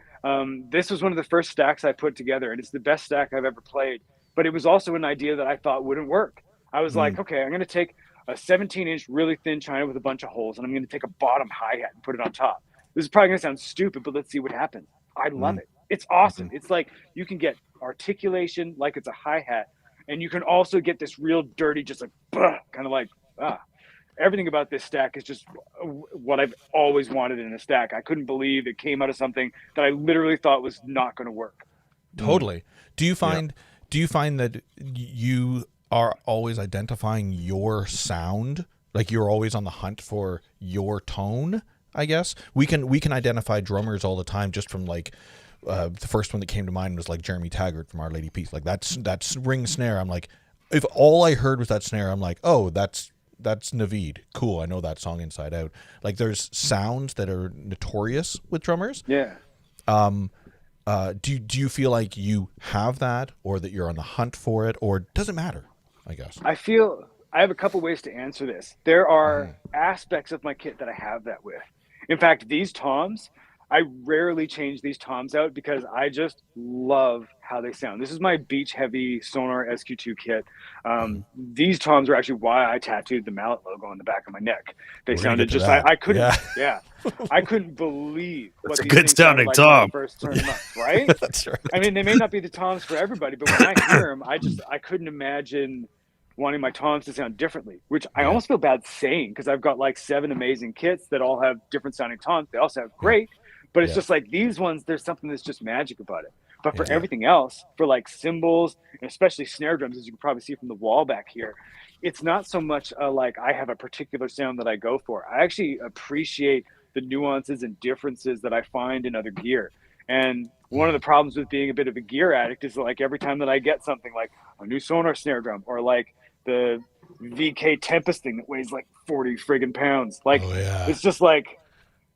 this was one of the first stacks I put together. And it's the best stack I've ever played. But it was also an idea that I thought wouldn't work. I was like, okay, I'm going to take a 17-inch really thin china with a bunch of holes, and I'm going to take a bottom hi-hat and put it on top. This is probably going to sound stupid, but let's see what happens. I love it. It's awesome. It's like you can get articulation like it's a hi-hat, and you can also get this real dirty, just like, kind of like, everything about this stack is just what I've always wanted in a stack. I couldn't believe it came out of something that I literally thought was not going to work.
Totally. Do you find that you are always identifying your sound? Like you're always on the hunt for your tone, I guess. We can identify drummers all the time just from like the first one that came to mind was like Jeremy Taggart from Our Lady Peace. Like that's ring snare. I'm like, if all I heard was that snare, I'm like, oh, that's Naveed. Cool. I know that song inside out. Like there's sounds that are notorious with drummers.
Yeah.
Do you feel like you have that or that you're on the hunt for it, or does it matter? I guess.
I have a couple ways to answer this. There are aspects of my kit that I have that with. In fact, these toms, I rarely change these toms out because I just love how they sound. This is my beach heavy Sonar SQ2 kit. These toms are actually why I tattooed the mallet logo on the back of my neck. They sounded just I couldn't I couldn't believe what
these good sounding like tom.
First turned them up, right?
That's right.
I mean, they may not be the toms for everybody, but when I hear them, I couldn't imagine wanting my toms to sound differently, which I almost feel bad saying because I've got like 7 amazing kits that all have different sounding toms. They all sound great, but it's just like these ones, there's something that's just magic about it. But for everything else, for like cymbals, and especially snare drums, as you can probably see from the wall back here, it's not so much like I have a particular sound that I go for. I actually appreciate the nuances and differences that I find in other gear. And one of the problems with being a bit of a gear addict is like every time that I get something like a new Sonar snare drum or like the VK Tempest thing that weighs like 40 friggin' pounds, like it's just like,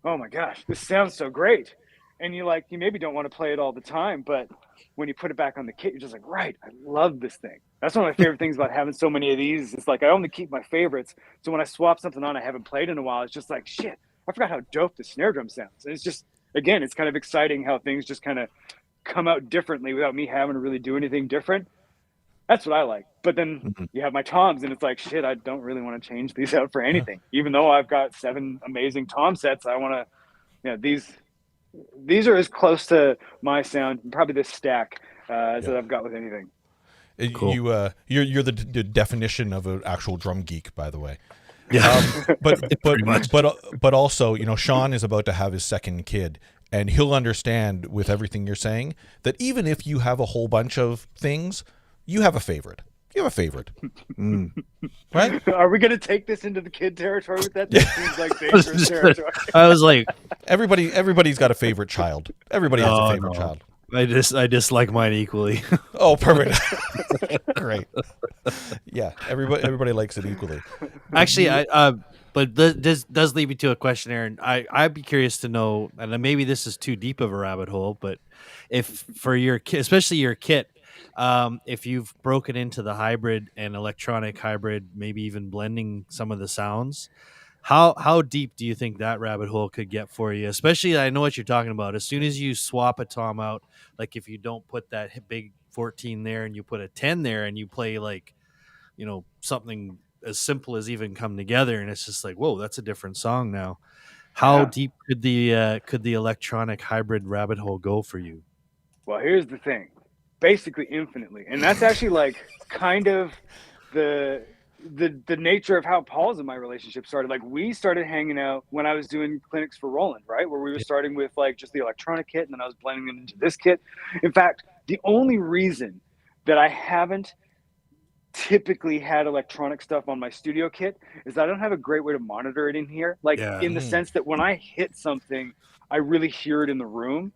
oh my gosh, this sounds so great. And you maybe don't want to play it all the time, but when you put it back on the kit, you're just like, right, I love this thing. That's one of my favorite things about having so many of these. It's like I only keep my favorites. So when I swap something on I haven't played in a while, it's just like, shit, I forgot how dope the snare drum sounds. And it's just, again, it's kind of exciting how things just kind of come out differently without me having to really do anything different. That's what I like. But then you have my toms, and it's like, shit, I don't really want to change these out for anything. Even though I've got 7 amazing tom sets, I want to, these are as close to my sound, probably this stack, as I've got with anything.
Cool. You're the definition of an actual drum geek, by the way.
Yeah,
but also, Sean is about to have his second kid, and he'll understand with everything you're saying that even if you have a whole bunch of things, you have a favorite. You have a favorite, right?
Are we going to take this into the kid territory with that? That seems like dangerous territory.
I was like,
everybody's got a favorite child. Everybody has a favorite child.
I dislike mine equally.
Oh, perfect. Great. Yeah, everybody likes it equally.
Actually, but this does lead me to a question, Aaron. I'd be curious to know, and maybe this is too deep of a rabbit hole, but if for your kit, especially your kit, if you've broken into the hybrid and electronic hybrid, maybe even blending some of the sounds, how deep do you think that rabbit hole could get for you? Especially, I know what you're talking about. As soon as you swap a tom out, like if you don't put that big 14 there and you put a 10 there and you play like, something as simple as even come together, and it's just like, whoa, that's a different song now. How deep could the electronic hybrid rabbit hole go for you?
Well, here's the thing. Basically infinitely. And that's actually like kind of the nature of how Paul's and my relationship started. Like we started hanging out when I was doing clinics for Roland, right? Where we were starting with like just the electronic kit, and then I was blending it into this kit. In fact, the only reason that I haven't typically had electronic stuff on my studio kit is I don't have a great way to monitor it in here. Like in the sense that when I hit something, I really hear it in the room.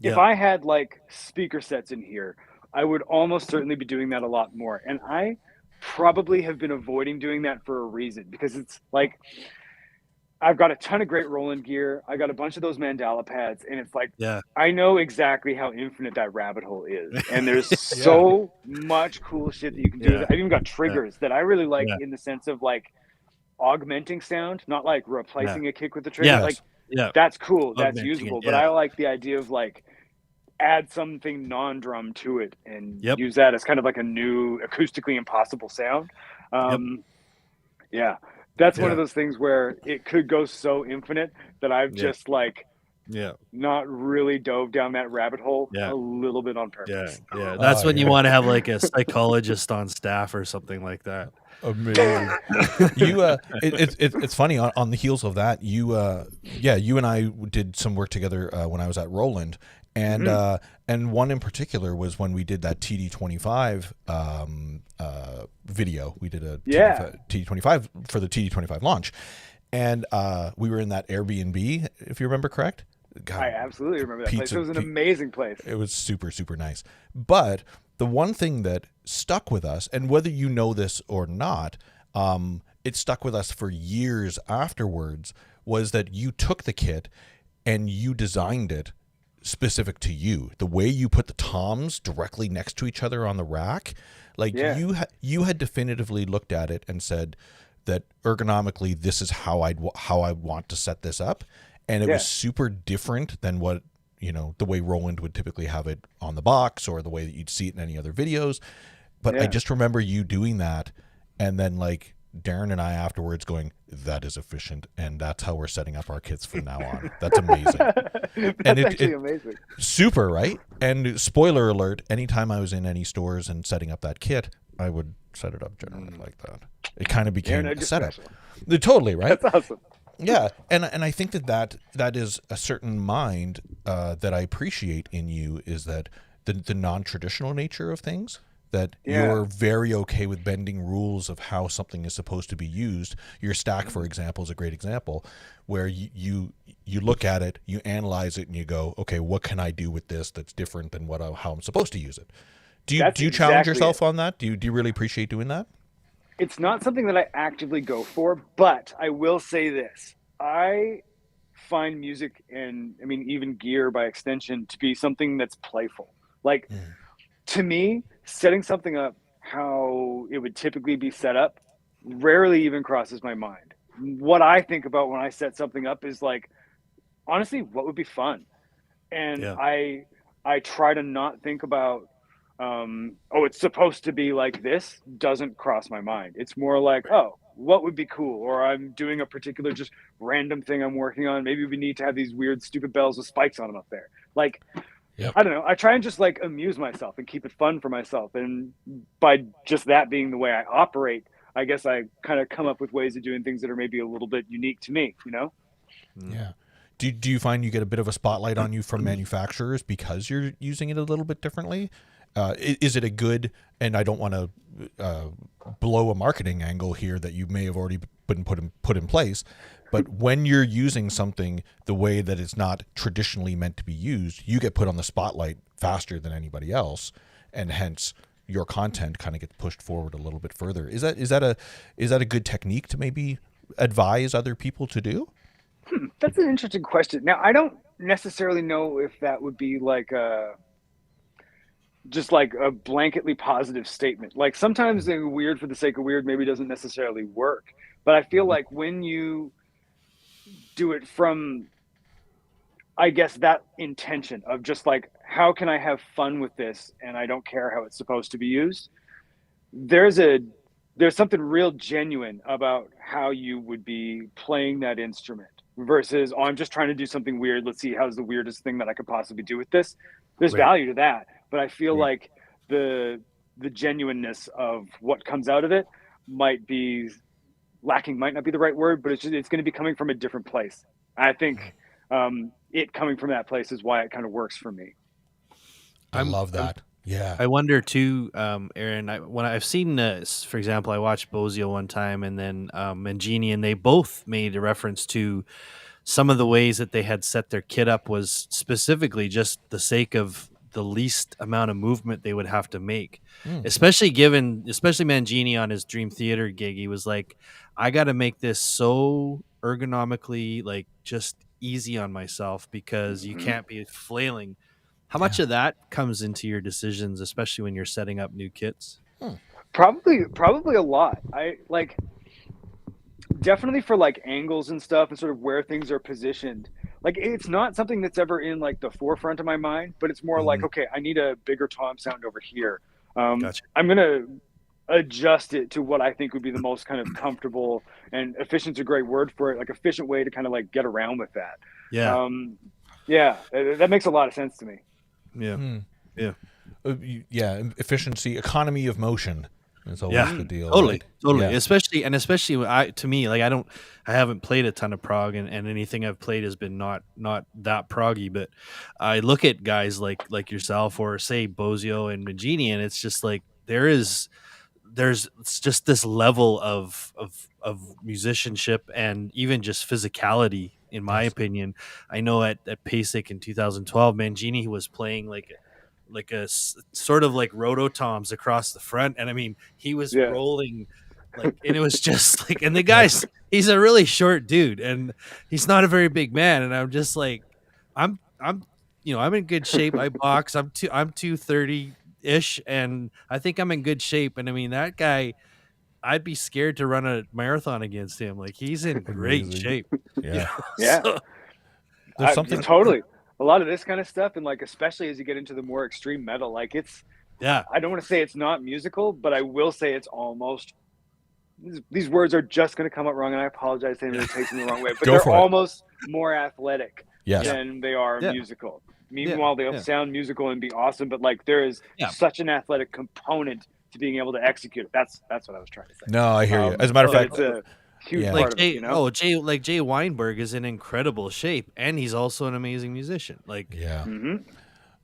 If I had like speaker sets in here, I would almost certainly be doing that a lot more. And I probably have been avoiding doing that for a reason, because it's like, I've got a ton of great Roland gear. I got a bunch of those mandala pads, and it's like, I know exactly how infinite that rabbit hole is. And there's so much cool shit that you can do. I've even got triggers that I really like in the sense of like augmenting sound, not like replacing a kick with the trigger. Like, that's cool. That's usable. But I like the idea of like, add something non-drum to it and use that as kind of like a new acoustically impossible sound. That's one of those things where it could go so infinite that I've just like not really dove down that rabbit hole a little bit on purpose.
That's when you want to have like a psychologist on staff or something like that.
Amazing. It's funny on the heels of that, you and I did some work together when I was at Roland, and one in particular was when we did that TD25 video. We did a TD25 for the TD25 launch, and we were in that Airbnb, if you remember correct. God,
I absolutely remember that place. It was an amazing place.
It was super, super nice. But the one thing that stuck with us, and whether you know this or not, it stuck with us for years afterwards, was that you took the kit and you designed it specific to you. The way you put the toms directly next to each other on the rack, like you had definitively looked at it and said that ergonomically, this is how I want to set this up. And it was super different than what, the way Roland would typically have it on the box or the way that you'd see it in any other videos. But I just remember you doing that, and then like Darren and I afterwards going, that is efficient, and that's how we're setting up our kits from now on. That's amazing.
That's actually amazing.
Super, right? And spoiler alert, anytime I was in any stores and setting up that kit, I would set it up generally like that. It kind of became a setup. Totally, right?
That's awesome.
Yeah, and I think that is a certain mind that I appreciate in you, is that the non-traditional nature of things, that
Yeah.
you're very okay with bending rules of how something is supposed to be used. Your stack, for example, is a great example, where you look at it, you analyze it, and you go, okay, what can I do with this that's different than how I'm supposed to use it? Do you
That's
challenge
exactly
yourself
it.
on that? Do you really appreciate doing that?
It's not something that I actively go for, but I will say this. I find music, and I mean even gear by extension, to be something that's playful. Like, to me, setting something up how it would typically be set up rarely even crosses my mind. What I think about when I set something up is like, honestly, what would be fun? And
Yeah.
I try to not think about oh, it's supposed to be like this. Doesn't cross my mind. It's more like, oh, what would be cool? Or I'm doing a particular just random thing I'm working on. Maybe we need to have these weird stupid bells with spikes on them up there. Like,
Yep.
I don't know. I try and just like amuse myself and keep it fun for myself. And by just that being the way I operate, I guess I kind of come up with ways of doing things that are maybe a little bit unique to me, you know?
Yeah. Do you find you get a bit of a spotlight on you from manufacturers because you're using it a little bit differently? Is it a good, and I don't want to blow a marketing angle here that you may have already been put in place, but when you're using something the way that it's not traditionally meant to be used, you get put on the spotlight faster than anybody else, and hence your content kind of gets pushed forward a little bit further. Is that a good technique to maybe advise other people to do?
That's an interesting question. Now, I don't necessarily know if that would be like just like a blanketly positive statement. Like sometimes the weird for the sake of weird maybe doesn't necessarily work. But I feel like when you do it from, I guess, that intention of just like, how can I have fun with this and I don't care how it's supposed to be used, there's something real genuine about how you would be playing that instrument versus, oh, I'm just trying to do something weird. Let's see how's the weirdest thing that I could possibly do with this. There's
Right.
value to that, but I feel like the genuineness of what comes out of it might be lacking, might not be the right word, but it's going to be coming from a different place. I think it coming from that place is why it kind of works for me.
I love that. Yeah.
I wonder too, Aaron. When I've seen, for example, I watched Bozio one time, and then Mangini, and they both made a reference to some of the ways that they had set their kit up was specifically just the sake of the least amount of movement they would have to make. Especially Mangini on his Dream Theater gig, he was like, I got to make this so ergonomically, like, just easy on myself because you can't be flailing. How much of that comes into your decisions, especially when you're setting up new kits?
Probably a lot. I like definitely for like angles and stuff and sort of where things are positioned. Like it's not something that's ever in like the forefront of my mind, but it's more like, okay, I need a bigger tom sound over here.
Gotcha.
I'm gonna adjust it to what I think would be the most kind of comfortable, and efficient's a great word for it, like efficient way to kind of like get around with that.
Yeah.
Yeah, that makes a lot of sense to me.
Yeah. Yeah.
Yeah. Efficiency, economy of motion is always the deal.
Totally.
Right? Yeah.
Especially to me, like I haven't played a ton of prog, and anything I've played has been not that proggy, but I look at guys like yourself or say Bozio and Mangini, and it's just like there's just this level of musicianship and even just physicality, in my opinion. I know at PASIC in 2012, Mangini was playing like a sort of like rototoms across the front, and I mean he was rolling like, and it was just like, and the guy's he's a really short dude and he's not a very big man, and I'm just like, I'm I'm in good shape. I box. I'm 230 ish, and I think I'm in good shape. And I mean, that guy, I'd be scared to run a marathon against him. Like, he's in great shape.
Yeah.
Yeah.
So,
There's something
totally. A lot of this kind of stuff, and like especially as you get into the more extreme metal, like it's I don't want to say it's not musical, but I will say it's almost, these words are just going to come out wrong, and I apologize to anyone who takes them the wrong way, but they're almost more athletic than they are musical. Meanwhile, they'll sound musical and be awesome, but like there is such an athletic component to being able to execute it. That's what I was trying to say.
No, I hear you. As a matter of fact,
it's a huge
like
part of it, you know?
Jay Weinberg is in incredible shape, and he's also an amazing musician. Like,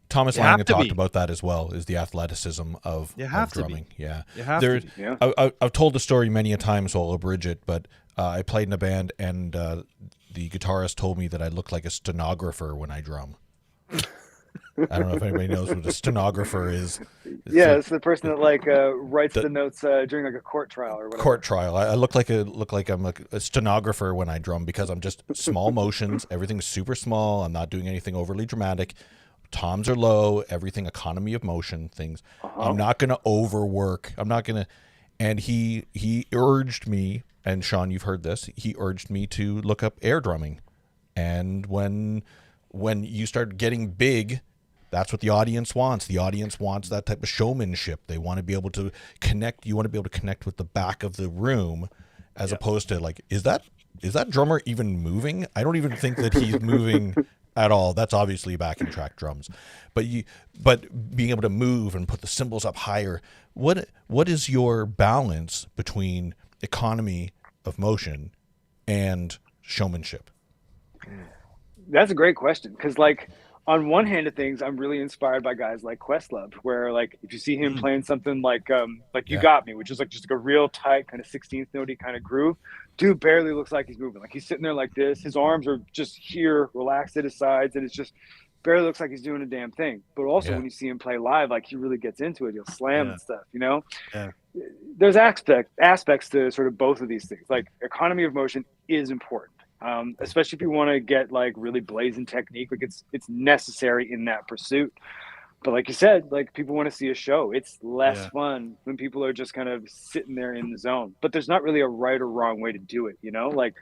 Thomas
You have
Lang
to
talked
be.
about that as well, is the athleticism of drumming. Yeah.
You have to be.
Yeah.
I've told the story many a time, so I'll abridge it, but I played in a band, and the guitarist told me that I look like a stenographer when I drum. I don't know if anybody knows what a stenographer is.
It's the person that like writes the notes during like a court trial or whatever.
Court trial. I look like I'm a stenographer when I drum, because I'm just small motions. Everything's super small. I'm not doing anything overly dramatic. Toms are low. Everything economy of motion things. I'm not going to overwork. I'm not going to. And he urged me, and Sean, you've heard this. He urged me to look up air drumming, and when you start getting big, that's what the audience wants. The audience wants that type of showmanship. They want to be able to connect. You want to be able to connect with the back of the room, as opposed to like, is that drummer even moving? I don't even think that he's moving at all. That's obviously backing track drums, but being able to move and put the cymbals up higher. What is your balance between economy of motion and showmanship?
That's a great question, because like on one hand of things, I'm really inspired by guys like Questlove, where like if you see him playing something like You Got Me, which is like just like a real tight kind of 16th notey kind of groove, dude barely looks like he's moving. Like he's sitting there like this, his arms are just here, relaxed at his sides, and it's just barely looks like he's doing a damn thing. But also when you see him play live, like he really gets into it. He'll slam and stuff, you know?
Yeah.
There's aspects to sort of both of these things. Like economy of motion is important. Especially if you want to get like really blazing technique, like it's necessary in that pursuit. But like you said, like people want to see a show. It's less fun when people are just kind of sitting there in the zone. But there's not really a right or wrong way to do it, you know? Like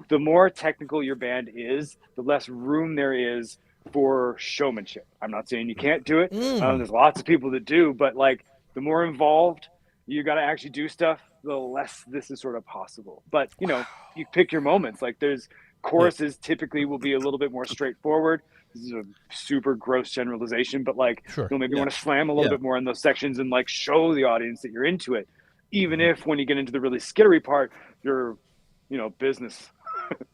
the more technical your band is, the less room there is for showmanship. I'm not saying you can't do it. There's lots of people that do, but like the more involved you got to actually do stuff, the less this is sort of possible. But you know, you pick your moments. Like there's choruses typically will be a little bit more straightforward. This is a super gross generalization, but like you'll maybe want to slam a little bit more in those sections and like show the audience that you're into it, even if when you get into the really skittery part, you're, you know, business.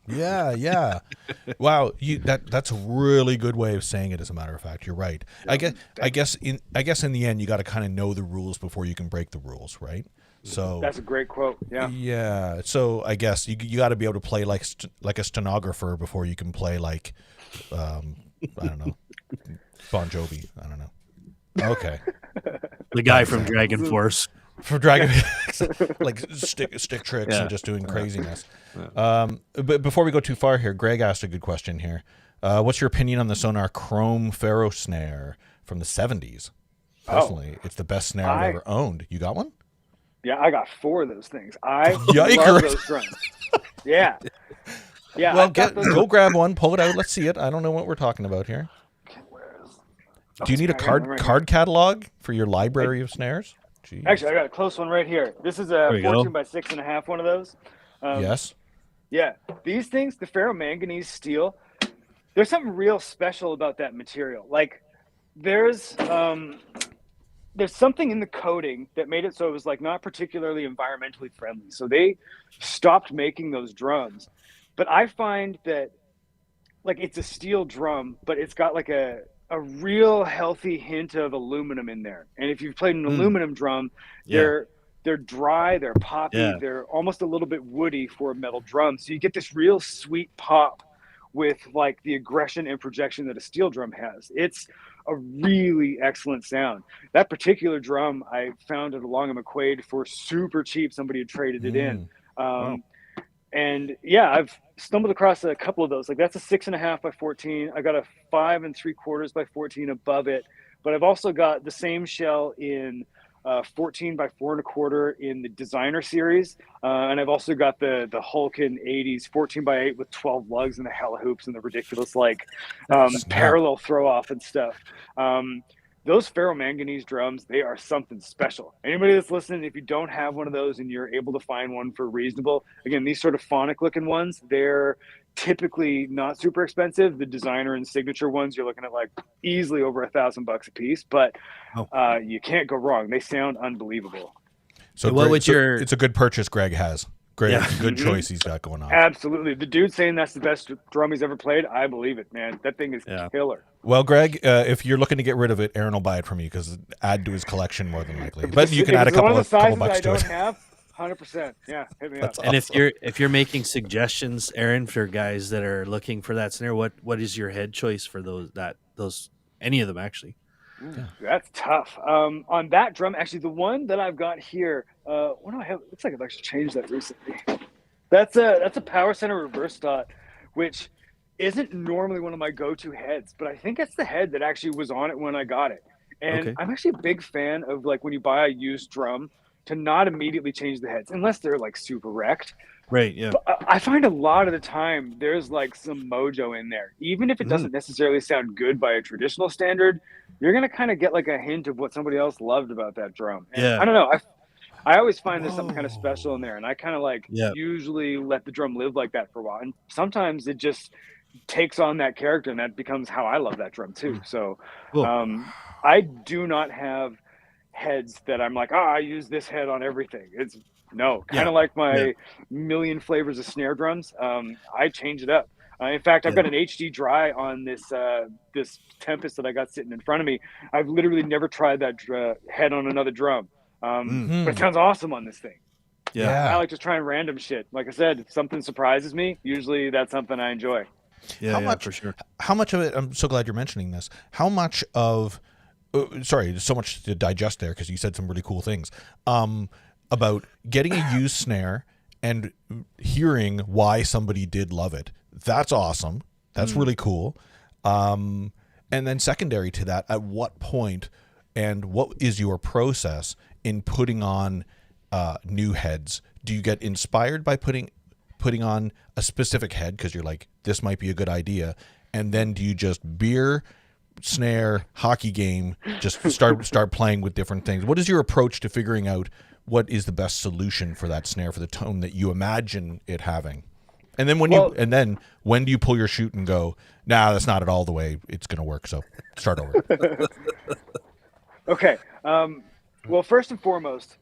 Yeah. Wow, that's a really good way of saying it. As a matter of fact, you're right. I guess in the end, you got to kind of know the rules before you can break the rules, right? So
that's a great quote.
Yeah. So I guess you got to be able to play like a stenographer before you can play like, I don't know, Bon Jovi. I don't know. Okay.
The guy from Dragon Force.
For Dragon, like stick tricks and just doing craziness. But before we go too far here, Greg asked a good question here. What's your opinion on the Sonar Chrome Pharaoh snare from the 70s? Personally, it's the best snare I've ever owned. You got one?
Yeah, I got 4 of those things. I
Yikers.
love those drums. Yeah.
Well, go grab one, pull it out. Let's see it. I don't know what we're talking about here. Do you need a card catalog for your library of snares? Jeez.
Actually, I got a close one right here. This is a 14 by 6.5 one of those.
Yes.
Yeah, these things, the ferromanganese steel, there's something real special about that material. Like, there's something in the coating that made it so it was like not particularly environmentally friendly. So they stopped making those drums. But I find that like it's a steel drum, but it's got like a real healthy hint of aluminum in there. And if you've played an aluminum drum, they're dry, they're poppy, they're almost a little bit woody for a metal drum. So you get this real sweet pop with like the aggression and projection that a steel drum has. It's a really excellent sound. That particular drum, I found it along a McQuaid for super cheap. Somebody had traded it in. And yeah, I've stumbled across a couple of those. Like that's a 6.5 by 14. I got a 5 3/4 by 14 above it, but I've also got the same shell in 14 by 4 1/4 in the designer series. And I've also got the Hulkin 80s 14 by 8 with 12 lugs and the hella hoops and the ridiculous like parallel throw off and stuff. Those ferromanganese drums, they are something special. Anybody that's listening, if you don't have one of those and you're able to find one for reasonable, again, these sort of phonic looking ones, they're typically not super expensive. The designer and signature ones, you're looking at like easily over $1,000 a piece, but you can't go wrong. They sound unbelievable.
So, it's a good purchase Greg has. Great,
Yeah.
good choice he's got going on.
Absolutely. The dude saying that's the best drum he's ever played, I believe it, man. That thing is killer.
Well, Greg, if you're looking to get rid of it, Aaron will buy it from you because add to his collection more than likely. But you can add a couple
bucks to it.
I don't
have 100%. Yeah, hit me up.
And if you're making suggestions, Aaron, for guys that are looking for that snare, what is your head choice for those any of them actually?
Ooh, that's tough. On that drum, actually, the one that I've got here, what do I have? Looks like I've actually changed that recently. That's a Power Center reverse dot, which isn't normally one of my go-to heads, but I think it's the head that actually was on it when I got it. And I'm actually a big fan of, like, when you buy a used drum, to not immediately change the heads unless they're like super wrecked.
Right. Yeah.
But I find a lot of the time there's like some mojo in there, even if it doesn't necessarily sound good by a traditional standard. You're gonna kind of get like a hint of what somebody else loved about that drum. And I don't know. I always find there's something kind of special in there, and I kind of like usually let the drum live like that for a while. And sometimes it just takes on that character, and that becomes how I love that drum too. So I do not have heads that I'm like, I use this head on everything. It's kind of like my million flavors of snare drums. I change it up. In fact, I've got an HD dry on this this Tempest that I got sitting in front of me. I've literally never tried that head on another drum, but it sounds awesome on this thing. I like to try and random shit. Like I said, if something surprises me, usually that's something I enjoy.
For sure.
How much of it? I'm so glad you're mentioning this. How much of sorry, there's so much to digest there because you said some really cool things about getting a used snare and hearing why somebody did love it. That's awesome. That's really cool. And then secondary to that, at what point and what is your process in putting on new heads? Do you get inspired by putting on a specific head because you're like, this might be a good idea, and then do you just beer, snare, hockey game, just start playing with different things? What is your approach to figuring out what is the best solution for that snare for the tone that you imagine it having? And then when do you pull your chute and go, nah, that's not at all the way it's going to work, so start over?
Okay. Well, first and foremost,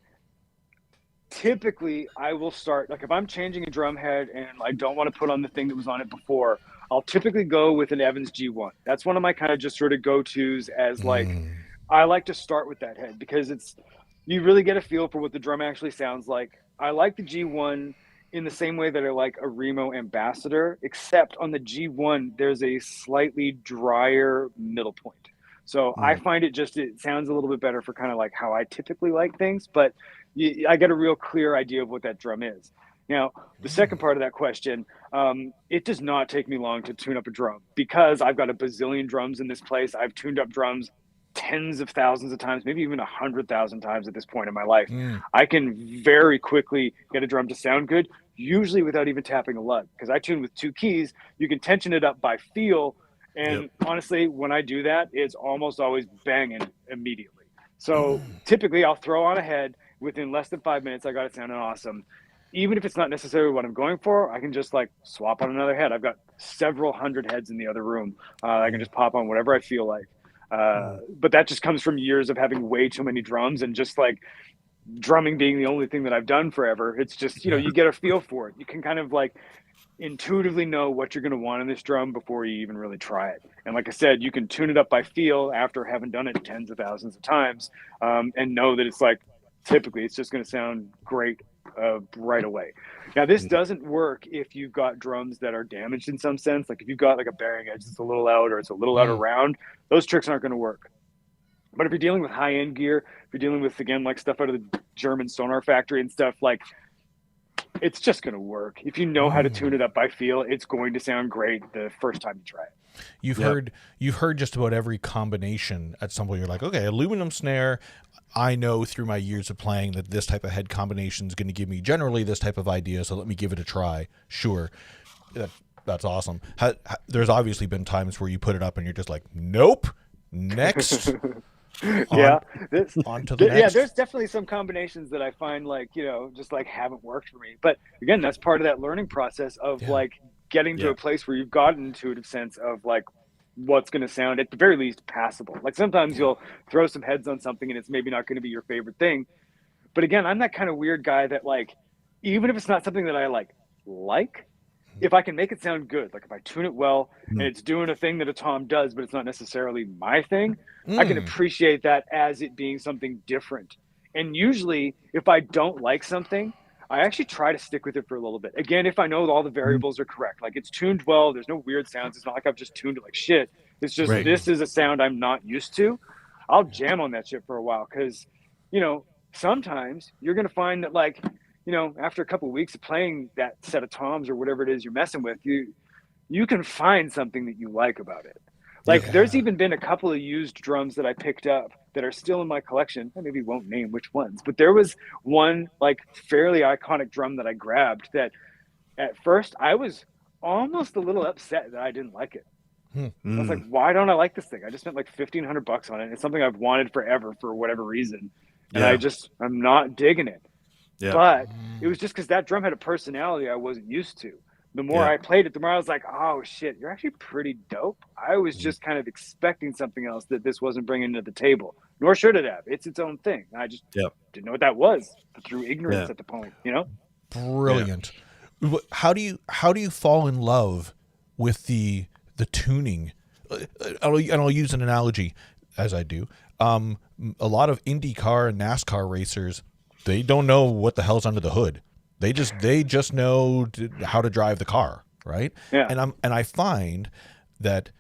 typically I will start, like if I'm changing a drum head and I don't want to put on the thing that was on it before, I'll typically go with an Evans G1. That's one of my kind of just sort of go-tos as like, I like to start with that head because you really get a feel for what the drum actually sounds like. I like the G1 in the same way that I like a Remo Ambassador, except on the G1, there's a slightly drier middle point. So I find it sounds a little bit better for kind of like how I typically like things, but I get a real clear idea of what that drum is. Now, the second part of that question, it does not take me long to tune up a drum because I've got a bazillion drums in this place. I've tuned up drums tens of thousands of times, maybe even 100,000 times at this point in my life. I can very quickly get a drum to sound good, usually without even tapping a lug, because I tune with 2 keys. You can tension it up by feel. And honestly, when I do that, it's almost always banging immediately. So typically I'll throw on a head within less than 5 minutes. I got it sounding awesome. Even if it's not necessarily what I'm going for, I can just like swap on another head. I've got several hundred heads in the other room. I can just pop on whatever I feel like. But that just comes from years of having way too many drums and just like drumming being the only thing that I've done forever. It's just, you get a feel for it. You can kind of like intuitively know what you're going to want in this drum before you even really try it. And like I said, you can tune it up by feel after having done it tens of thousands of times, and know that it's like, typically it's just going to sound great right away. Now, this doesn't work if you've got drums that are damaged in some sense. Like if you've got like a bearing edge that's a little out or it's a little out of round, those tricks aren't going to work. But if you're dealing with high-end gear, if you're dealing with, again, like stuff out of the German Sonar factory and stuff, like it's just going to work. If you know how to tune it up by feel, it's going to sound great the first time you try it. You've heard just about every combination at some point. You're like, okay, aluminum snare. I know through my years of playing that this type of head combination is going to give me generally this type of idea. So let me give it a try. Sure. That's awesome. There's obviously been times where you put it up and you're just like, nope, next. On to the next. There's definitely some combinations that I find like, just like haven't worked for me. But again, that's part of that learning process of like getting to a place where you've got an intuitive sense of like what's going to sound at the very least passable. Like sometimes you'll throw some heads on something and it's maybe not going to be your favorite thing. But again, I'm that kind of weird guy that like, even if it's not something that I like, if I can make it sound good, like if I tune it well and it's doing a thing that a tom does, but it's not necessarily my thing, I can appreciate that as it being something different. And usually if I don't like something, I actually try to stick with it for a little bit. Again, if I know all the variables are correct, like it's tuned well, there's no weird sounds. It's not like I've just tuned it like shit. It's just, this is a sound I'm not used to. I'll jam on that shit for a while. Cause you know, sometimes you're going to find that like, you know, after a couple of weeks of playing that set of toms or whatever it is you're messing with, you can find something that you like about it. Like there's even been a couple of used drums that I picked up that are still in my collection. I maybe won't name which ones, but there was one like fairly iconic drum that I grabbed that at first I was almost a little upset that I didn't like it. I was like, why don't I like this thing? I just spent like $1,500 on it. It's something I've wanted forever for whatever reason. And I'm not digging it. Yeah. But it was just because that drum had a personality I wasn't used to. The more I played it, the more I was like, oh shit, you're actually pretty dope. I was just kind of expecting something else that this wasn't bringing to the table, nor should it have. It's its own thing. I just didn't know what that was through ignorance at the point, you know?
Brilliant. Yeah. How do you fall in love with the tuning? I'll use an analogy as I do. A lot of IndyCar and NASCAR racers, they don't know what the hell's under the hood. They just know how to drive the car, right? Yeah. And I find that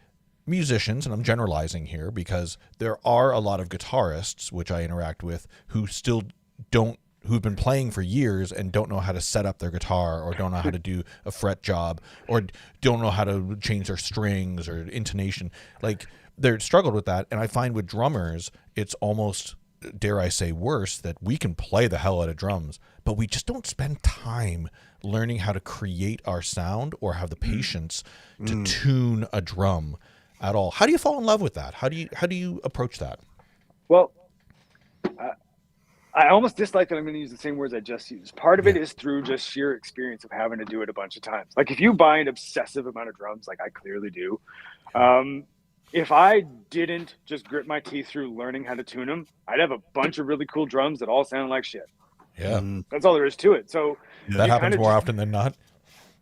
musicians, and I'm generalizing here because there are a lot of guitarists which I interact with who've been playing for years and don't know how to set up their guitar, or don't know how to do a fret job, or don't know how to change their strings or intonation. Like they're struggled with that. And I find with drummers, it's almost, dare I say, worse, that we can play the hell out of drums, but we just don't spend time learning how to create our sound or have the patience to tune a drum at all. How do you fall in love with that? How do you approach that?
Well, I almost dislike that I'm going to use the same words I just used. Part of it is through just sheer experience of having to do it a bunch of times. Like if you buy an obsessive amount of drums, like I clearly do, if I didn't just grit my teeth through learning how to tune them, I'd have a bunch of really cool drums that all sound like shit.
Yeah.
That's all there is to it. So
that happens more often than not.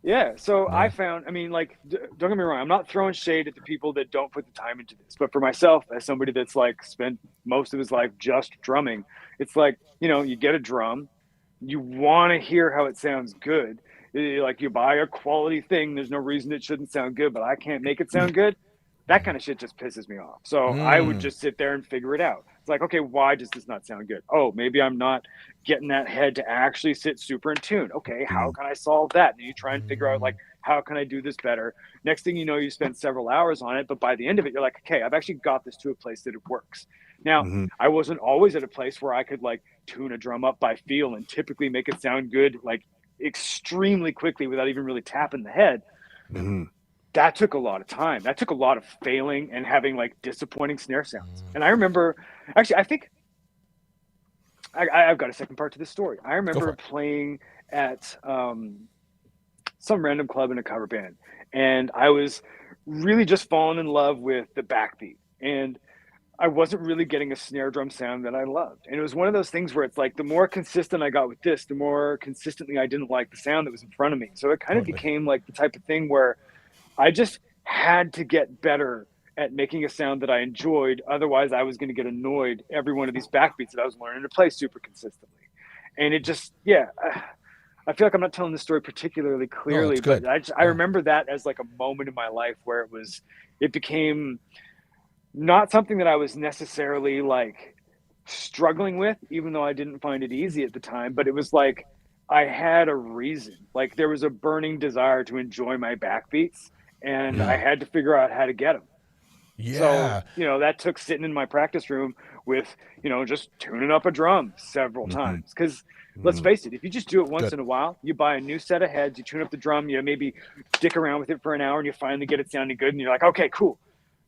Yeah. So I found, I mean, like, don't get me wrong, I'm not throwing shade at the people that don't put the time into this, but for myself, as somebody that's like spent most of his life just drumming, it's like, you know, you get a drum, you want to hear how it sounds good. Like you buy a quality thing, there's no reason it shouldn't sound good, but I can't make it sound good. That kind of shit just pisses me off. So I would just sit there and figure it out. It's like, okay, why does this not sound good? Oh, maybe I'm not getting that head to actually sit super in tune. Okay, how can I solve that? And you try and figure out, like, how can I do this better? Next thing you know, you spend several hours on it, but by the end of it, you're like, okay, I've actually got this to a place that it works. Now, I wasn't always at a place where I could like tune a drum up by feel and typically make it sound good, like extremely quickly without even really tapping the head. That took a lot of time. That took a lot of failing and having like disappointing snare sounds. And I remember, actually, I think I've got a second part to this story. I remember playing at some random club in a cover band, and I was really just falling in love with the backbeat. And I wasn't really getting a snare drum sound that I loved. And it was one of those things where it's like, the more consistent I got with this, the more consistently I didn't like the sound that was in front of me. So it kind of became like the type of thing where I just had to get better at making a sound that I enjoyed. Otherwise, I was going to get annoyed every one of these backbeats that I was learning to play super consistently. And it just, I feel like I'm not telling this story particularly clearly, but I remember that as like a moment in my life where it became not something that I was necessarily like struggling with, even though I didn't find it easy at the time, but it was like I had a reason. Like there was a burning desire to enjoy my backbeats, and I had to figure out how to get them. So, you know, that took sitting in my practice room with, you know, just tuning up a drum several times. Because let's face it, if you just do it once in a while, you buy a new set of heads, you tune up the drum, you maybe dick around with it for an hour, and you finally get it sounding good, and you're like, okay, cool.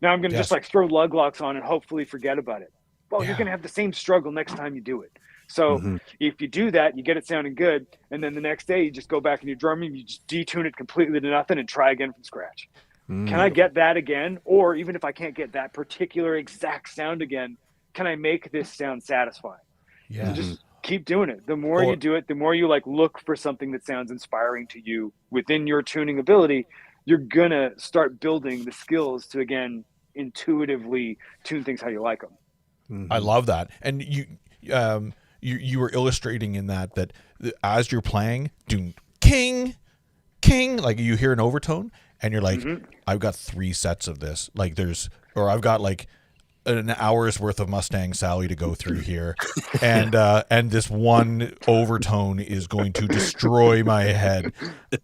Now I'm going to just like throw lug locks on and hopefully forget about it. Well, you're going to have the same struggle next time you do it. So if you do that, you get it sounding good, and then the next day you just go back and you drum and you just detune it completely to nothing and try again from scratch. Can I get that again? Or even if I can't get that particular exact sound again, can I make this sound satisfying? Yeah. keep doing it. The more you do it, the more you like look for something that sounds inspiring to you within your tuning ability, you're going to start building the skills to, again, intuitively tune things how you like them.
Mm-hmm. I love that. And you were illustrating in that as you're playing, doing king, like you hear an overtone and you're like, I've got 3 sets of this. Like I've got like an hour's worth of Mustang Sally to go through here, and this one overtone is going to destroy my head.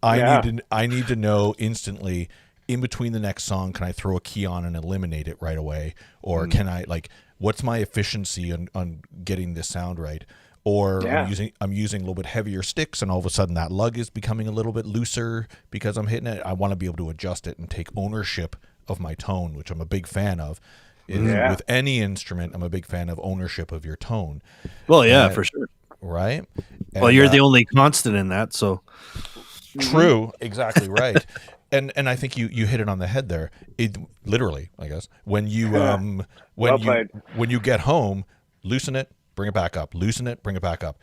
I need to know instantly, in between the next song, can I throw a key on and eliminate it right away, or can I, like, what's my efficiency on getting this sound right? Or I'm using a little bit heavier sticks, and all of a sudden that lug is becoming a little bit looser because I'm hitting it. I want to be able to adjust it and take ownership of my tone, which I'm a big fan of. With any instrument, I'm a big fan of ownership of your tone.
Well, yeah, for sure.
Right?
Well, you're the only constant in that, so.
True, exactly right. And I think you hit it on the head there. It literally, I guess, when you when you get home, loosen it, bring it back up. Loosen it, bring it back up.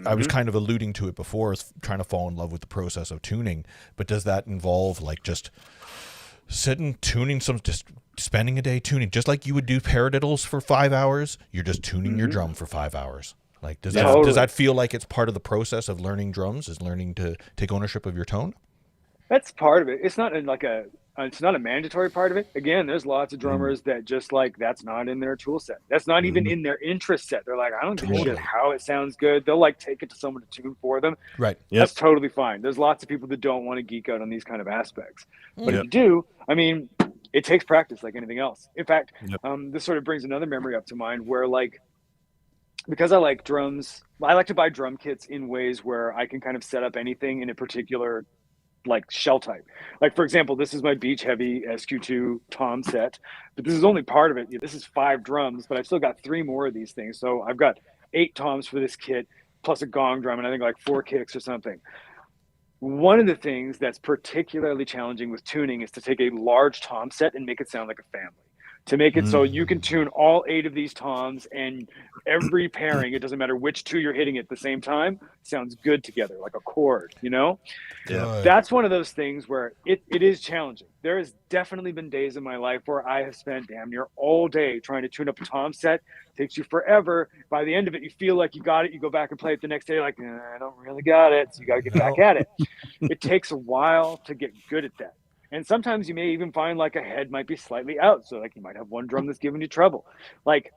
I was kind of alluding to it before, trying to fall in love with the process of tuning, but does that involve like just sitting tuning just spending a day tuning, just like you would do paradiddles for 5 hours? You're just tuning your drum for 5 hours. Like, does that feel like it's part of the process of learning drums, is learning to take ownership of your tone?
That's part of it. It's not it's not a mandatory part of it. Again, there's lots of drummers that just like, that's not in their tool set. That's not even in their interest set. They're like, I don't give a shit how it sounds good. They'll like take it to someone to tune for them.
Right.
That's totally fine. There's lots of people that don't want to geek out on these kind of aspects. But if you do, I mean, it takes practice like anything else. In fact, this sort of brings another memory up to mind where, like, because I like drums, I like to buy drum kits in ways where I can kind of set up anything in a particular like shell type. Like, for example, this is my Beach Heavy SQ2 tom set, but this is only part of it. This is 5 drums, but I've still got 3 more of these things. So I've got 8 toms for this kit, plus a gong drum, and I think like 4 kicks or something. One of the things that's particularly challenging with tuning is to take a large tom set and make it sound like a family. To make it so you can tune all 8 of these toms, and every pairing, it doesn't matter which 2 you're hitting at the same time, sounds good together, like a chord, you know?
Yeah.
That's one of those things where it is challenging. There has definitely been days in my life where I have spent damn near all day trying to tune up a tom set. It takes you forever. By the end of it, you feel like you got it. You go back and play it the next day, like, I don't really got it. So you got to get back at it. It takes a while to get good at that. And sometimes you may even find like a head might be slightly out. So like you might have one drum that's giving you trouble. Like,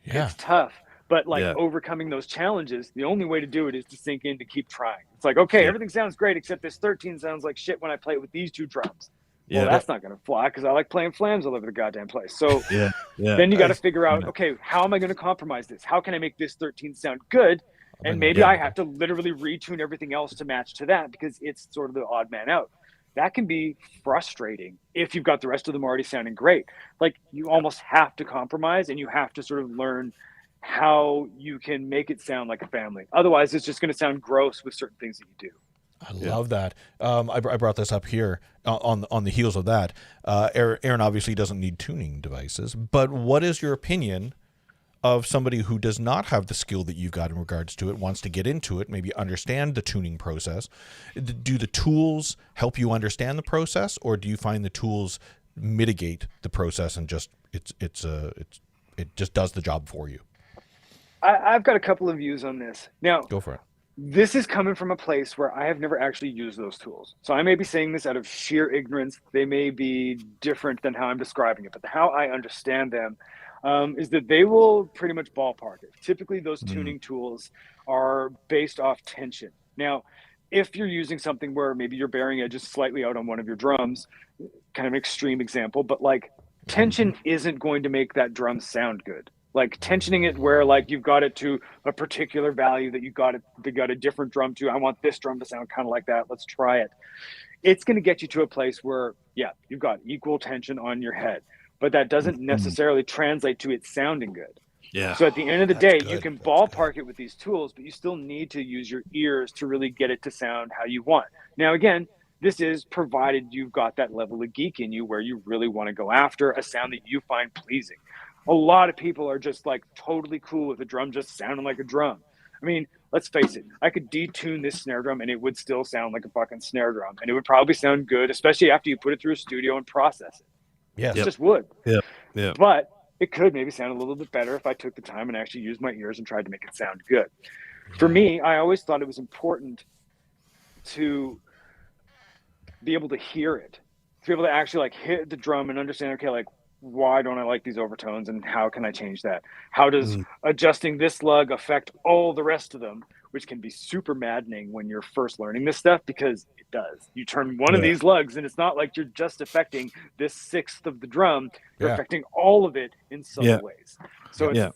it's tough. But like overcoming those challenges, the only way to do it is to sink in, to keep trying. It's like, okay, everything sounds great, except this 13 sounds like shit when I play it with these 2 drums. Well, that's not going to fly because I like playing flams all over the goddamn place. So then you got to figure out, okay, how am I going to compromise this? How can I make this 13 sound good? And maybe I have to literally retune everything else to match to that because it's sort of the odd man out. That can be frustrating if you've got the rest of them already sounding great. Like, you almost have to compromise, and you have to sort of learn how you can make it sound like a family. Otherwise, it's just going to sound gross with certain things that you do.
I love that. I brought this up here on the heels of that. Aaron obviously doesn't need tuning devices, but what is your opinion of somebody who does not have the skill that you've got in regards to it, wants to get into it, maybe understand the tuning process? Do the tools help you understand the process, or do you find the tools mitigate the process and just it just does the job for you?
I've got a couple of views on this. Now,
go for it.
This is coming from a place where I have never actually used those tools. So I may be saying this out of sheer ignorance. They may be different than how I'm describing it, but how I understand them is that they will pretty much ballpark it. Typically, those tuning tools are based off tension. Now, if you're using something where maybe your bearing edge is slightly out on one of your drums, kind of an extreme example, but like tension isn't going to make that drum sound good. Like tensioning it where like you've got it to a particular value that they got a different drum to. I want this drum to sound kind of like that. Let's try it. It's going to get you to a place where, you've got equal tension on your head, but that doesn't necessarily translate to it sounding good.
Yeah.
So at the end of the day, you can ballpark it with these tools, but you still need to use your ears to really get it to sound how you want. Now, again, this is provided you've got that level of geek in you where you really want to go after a sound that you find pleasing. A lot of people are just like totally cool with a drum just sounding like a drum. I mean, let's face it, I could detune this snare drum and it would still sound like a fucking snare drum, and it would probably sound good, especially after you put it through a studio and process it.
Yes.
It just would.
Yeah.
But it could maybe sound a little bit better if I took the time and actually used my ears and tried to make it sound good. For me, I always thought it was important to be able to hear it, to be able to actually like hit the drum and understand, okay, like, why don't I like these overtones and how can I change that? How does adjusting this lug affect all the rest of them, which can be super maddening when you're first learning this stuff, because it does. You turn one of these lugs and it's not like you're just affecting this sixth of the drum, you're affecting all of it in some ways. So it's,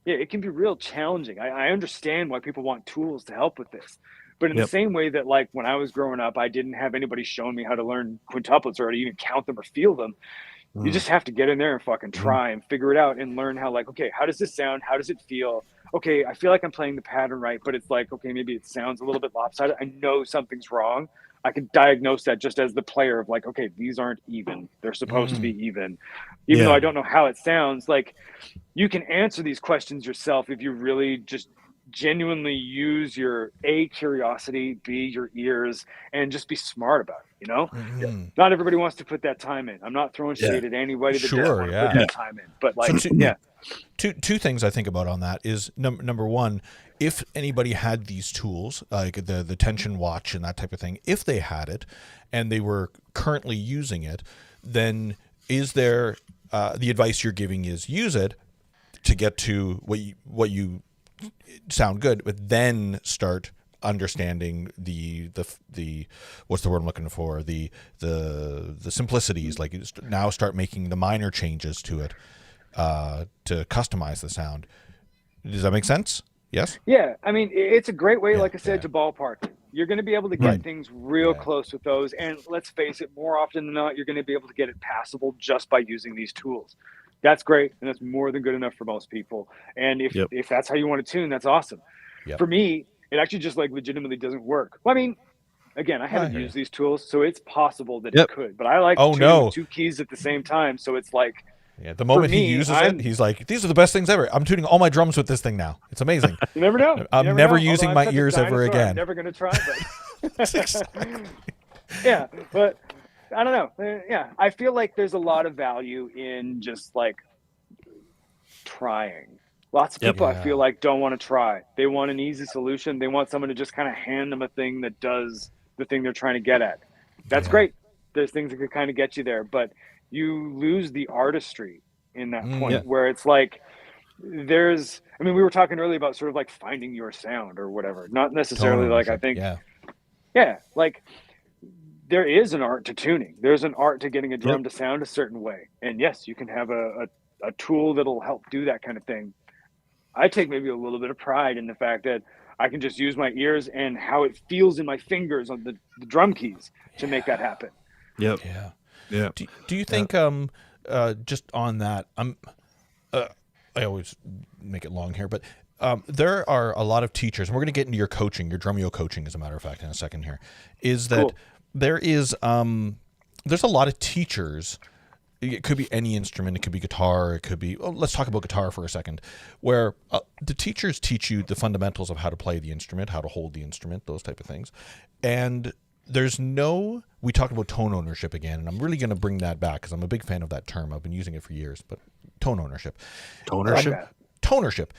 it can be real challenging. I understand why people want tools to help with this. But in the same way that, like, when I was growing up, I didn't have anybody showing me how to learn quintuplets or to even count them or feel them. You just have to get in there and fucking try and figure it out and learn how, like, okay, how does this sound? How does it feel? Okay, I feel like I'm playing the pattern right, but it's like, okay, maybe it sounds a little bit lopsided. I know something's wrong. I can diagnose that just as the player of like, okay, these aren't even. They're supposed to be even. Even though I don't know how it sounds, like, you can answer these questions yourself if you really just genuinely use your A, curiosity, B, your ears, and just be smart about it, you know? Not everybody wants to put that time in. I'm not throwing shade at anybody that doesn't want to put that time in. But like,
so two things I think about on that is number one, if anybody had these tools, like the tension watch and that type of thing, if they had it and they were currently using it, then is there the advice you're giving is use it to get to what you sound good, but then start understanding the what's the word I'm looking for, the simplicities, like now start making the minor changes to it to customize the sound. Does that make sense? Yes.
Yeah, I mean, it's a great way, like I said, to ballpark it. You're going to be able to get things real close with those, and let's face it, more often than not, you're going to be able to get it passable just by using these tools. That's great, and that's more than good enough for most people. And if that's how you want to tune, that's awesome. For me, it actually just like legitimately doesn't work. Well, I mean, again, I haven't used these tools, so it's possible that it could. But I like tuning with two keys at the same time, so it's like,
the moment he uses it, he's like, these are the best things ever. I'm tuning all my drums with this thing now. It's amazing.
You never know.
I'm never using my ears ever again.
I'm never going to try, but yeah, but I don't know. Yeah, I feel like there's a lot of value in just like trying. Lots of people I feel like don't want to try. They want an easy solution. They want someone to just kind of hand them a thing that does the thing they're trying to get at. That's great. There's things that could kind of get you there, but you lose the artistry in that point where it's like we were talking earlier about sort of like finding your sound or whatever. Not necessarily like, I think, like there is an art to tuning. There's an art to getting a drum to sound a certain way. And yes, you can have a tool that'll help do that kind of thing. I take maybe a little bit of pride in the fact that I can just use my ears and how it feels in my fingers on the drum keys to make that happen.
Yep.
Yeah.
Yeah.
Do you think just on that, I always make it long here, but there are a lot of teachers, and we're going to get into your coaching, your Drumeo coaching, as a matter of fact, in a second here, is that there is there's a lot of teachers. It could be any instrument. It could be guitar. It could be, let's talk about guitar for a second, where the teachers teach you the fundamentals of how to play the instrument, how to hold the instrument, those type of things. And we talked about tone ownership again, and I'm really going to bring that back because I'm a big fan of that term. I've been using it for years, but tone ownership. Tonership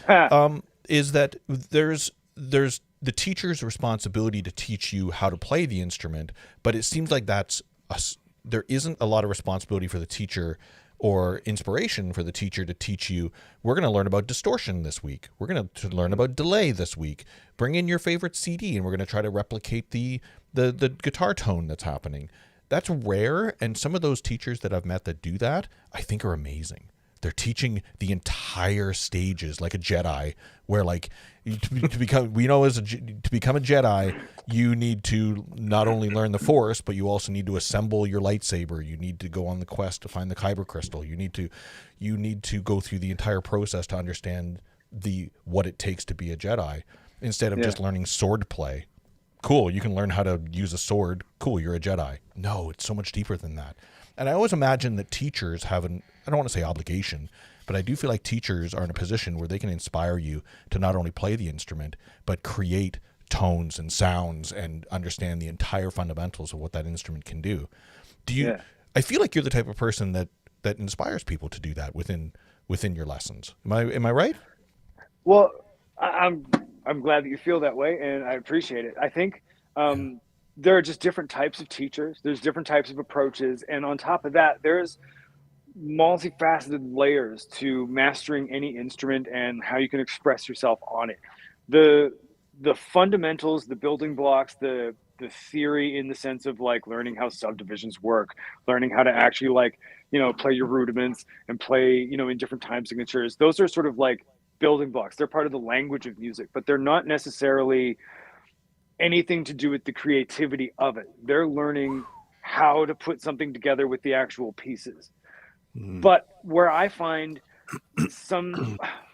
is that there's the teacher's responsibility to teach you how to play the instrument, but it seems like there isn't a lot of responsibility for the teacher or inspiration for the teacher to teach you, we're going to learn about distortion this week. We're going to learn about delay this week. Bring in your favorite CD, and we're going to try to replicate the guitar tone that's happening. That's rare, and some of those teachers that I've met that do that, I think are amazing. They're teaching the entire stages like a Jedi, where like to become a Jedi, you need to not only learn the Force, but you also need to assemble your lightsaber. You need to go on the quest to find the kyber crystal. You need to go through the entire process to understand what it takes to be a Jedi, instead of just learning sword play. Cool, you can learn how to use a sword. Cool, you're a Jedi. No, it's so much deeper than that. And I always imagine that teachers have I don't want to say obligation, but I do feel like teachers are in a position where they can inspire you to not only play the instrument, but create tones and sounds and understand the entire fundamentals of what that instrument can do. Do you?
Yeah.
I feel like you're the type of person that inspires people to do that within your lessons. Am I right?
Well, I'm glad that you feel that way, and I appreciate it. I think there are just different types of teachers. There's different types of approaches, and on top of that, there's multifaceted layers to mastering any instrument and how you can express yourself on it. The fundamentals, the building blocks, the theory in the sense of like learning how subdivisions work, learning how to actually like, play your rudiments and play, in different time signatures. Those are sort of like building blocks. They're part of the language of music, but they're not necessarily anything to do with the creativity of it. They're learning how to put something together with the actual pieces. But where I find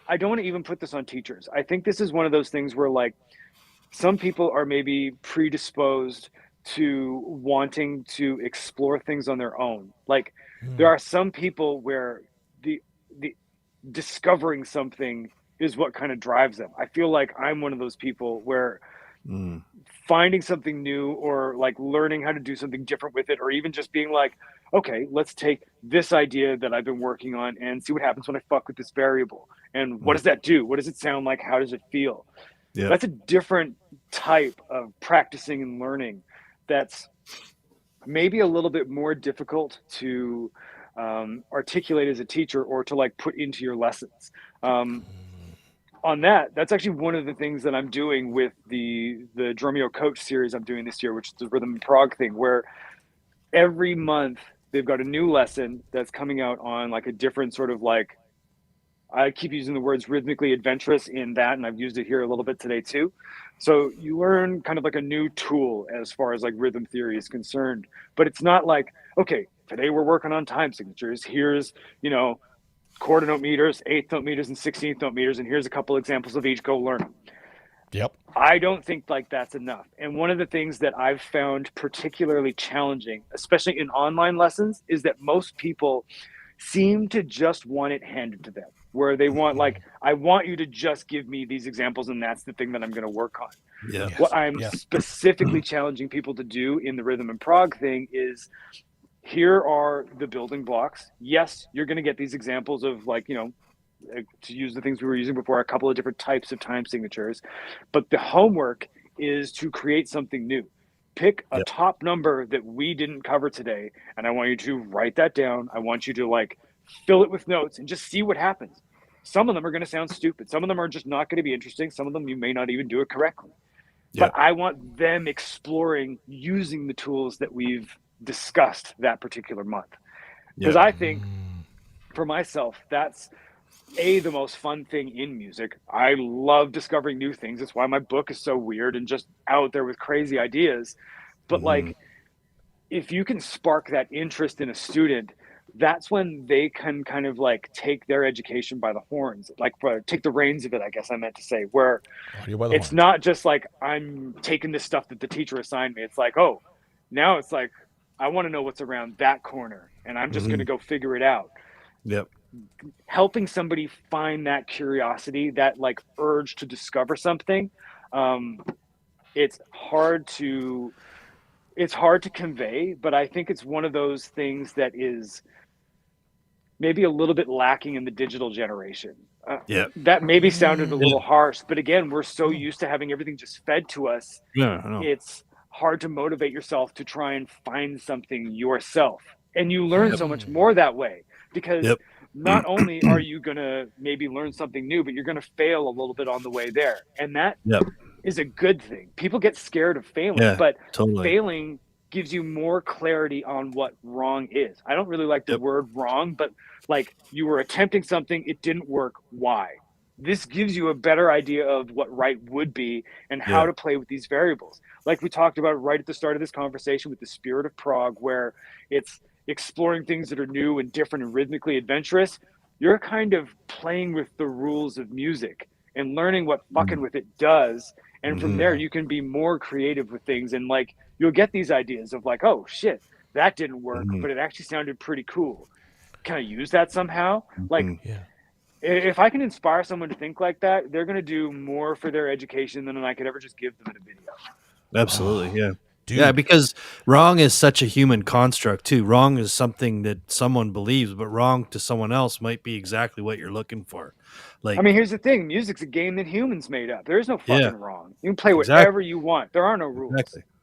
I don't want to even put this on teachers. I think this is one of those things where like some people are maybe predisposed to wanting to explore things on their own. Like there are some people where the discovering something is what kind of drives them. I feel like I'm one of those people where finding something new or like learning how to do something different with it, or even just being like, okay, let's take this idea that I've been working on and see what happens when I fuck with this variable. And what does that do? What does it sound like? How does it feel? Yeah. That's a different type of practicing and learning that's maybe a little bit more difficult to articulate as a teacher or to like put into your lessons. On that's actually one of the things that I'm doing with the Drumeo coach series I'm doing this year, which is the Rhythm and Prog thing, where every month they've got a new lesson that's coming out on like a different sort of like, I keep using the words rhythmically adventurous in that, and I've used it here a little bit today too. So you learn kind of like a new tool as far as like rhythm theory is concerned, but it's not like, okay, today we're working on time signatures. Here's, quarter note meters, eighth note meters, and 16th note meters, and here's a couple examples of each, go learn them.
Yep.
I don't think like that's enough. And one of the things that I've found particularly challenging, especially in online lessons, is that most people seem to just want it handed to them, where they want like, I want you to just give me these examples and that's the thing that I'm going to work on. Yeah. What I'm specifically challenging people to do in the Rhythm and Prog thing is, here are the building blocks. Yes, you're going to get these examples of like, to use the things we were using before, a couple of different types of time signatures. But the homework is to create something new. Pick a top number that we didn't cover today, and I want you to write that down. I want you to like fill it with notes and just see what happens. Some of them are going to sound stupid. Some of them are just not going to be interesting. Some of them you may not even do it correctly. But I want them exploring using the tools that we've discussed that particular month, because I think for myself that's the most fun thing in music. I love discovering new things. That's why my book is so weird and just out there with crazy ideas. But like, if you can spark that interest in a student, that's when they can kind of like take their education by the horns, like take the reins of it, I guess I meant to say, where it's not just like I'm taking this stuff that the teacher assigned me. It's like, oh, now it's like, I want to know what's around that corner, and I'm just going to go figure it out. Yep. Helping somebody find that curiosity, that like urge to discover something, it's hard to convey, but I think it's one of those things that is maybe a little bit lacking in the digital generation. That maybe sounded a little harsh, but again, we're so used to having everything just fed to us. It's hard to motivate yourself to try and find something yourself. And you learn so much more that way, because not only are you going to maybe learn something new, but you're going to fail a little bit on the way there. And that is a good thing. People get scared of failing, but failing gives you more clarity on what wrong is. I don't really like the word wrong, but like, you were attempting something, it didn't work. Why? This gives you a better idea of what right would be and how to play with these variables. Like we talked about right at the start of this conversation with the spirit of Prog, where it's exploring things that are new and different and rhythmically adventurous. You're kind of playing with the rules of music and learning what fucking with it does. And from there, you can be more creative with things. And like, you'll get these ideas of like, oh shit, that didn't work, but it actually sounded pretty cool. Can I use that somehow? Like, if I can inspire someone to think like that, they're going to do more for their education than I could ever just give them in a video.
Absolutely. Yeah.
Dude.
Yeah, because wrong is such a human construct too. Wrong is something that someone believes, but wrong to someone else might be exactly what you're looking for. Like,
I mean, here's the thing: music's a game that humans made up. There is no fucking
Yeah.
wrong. You can play
Exactly.
whatever you want. There are no rules.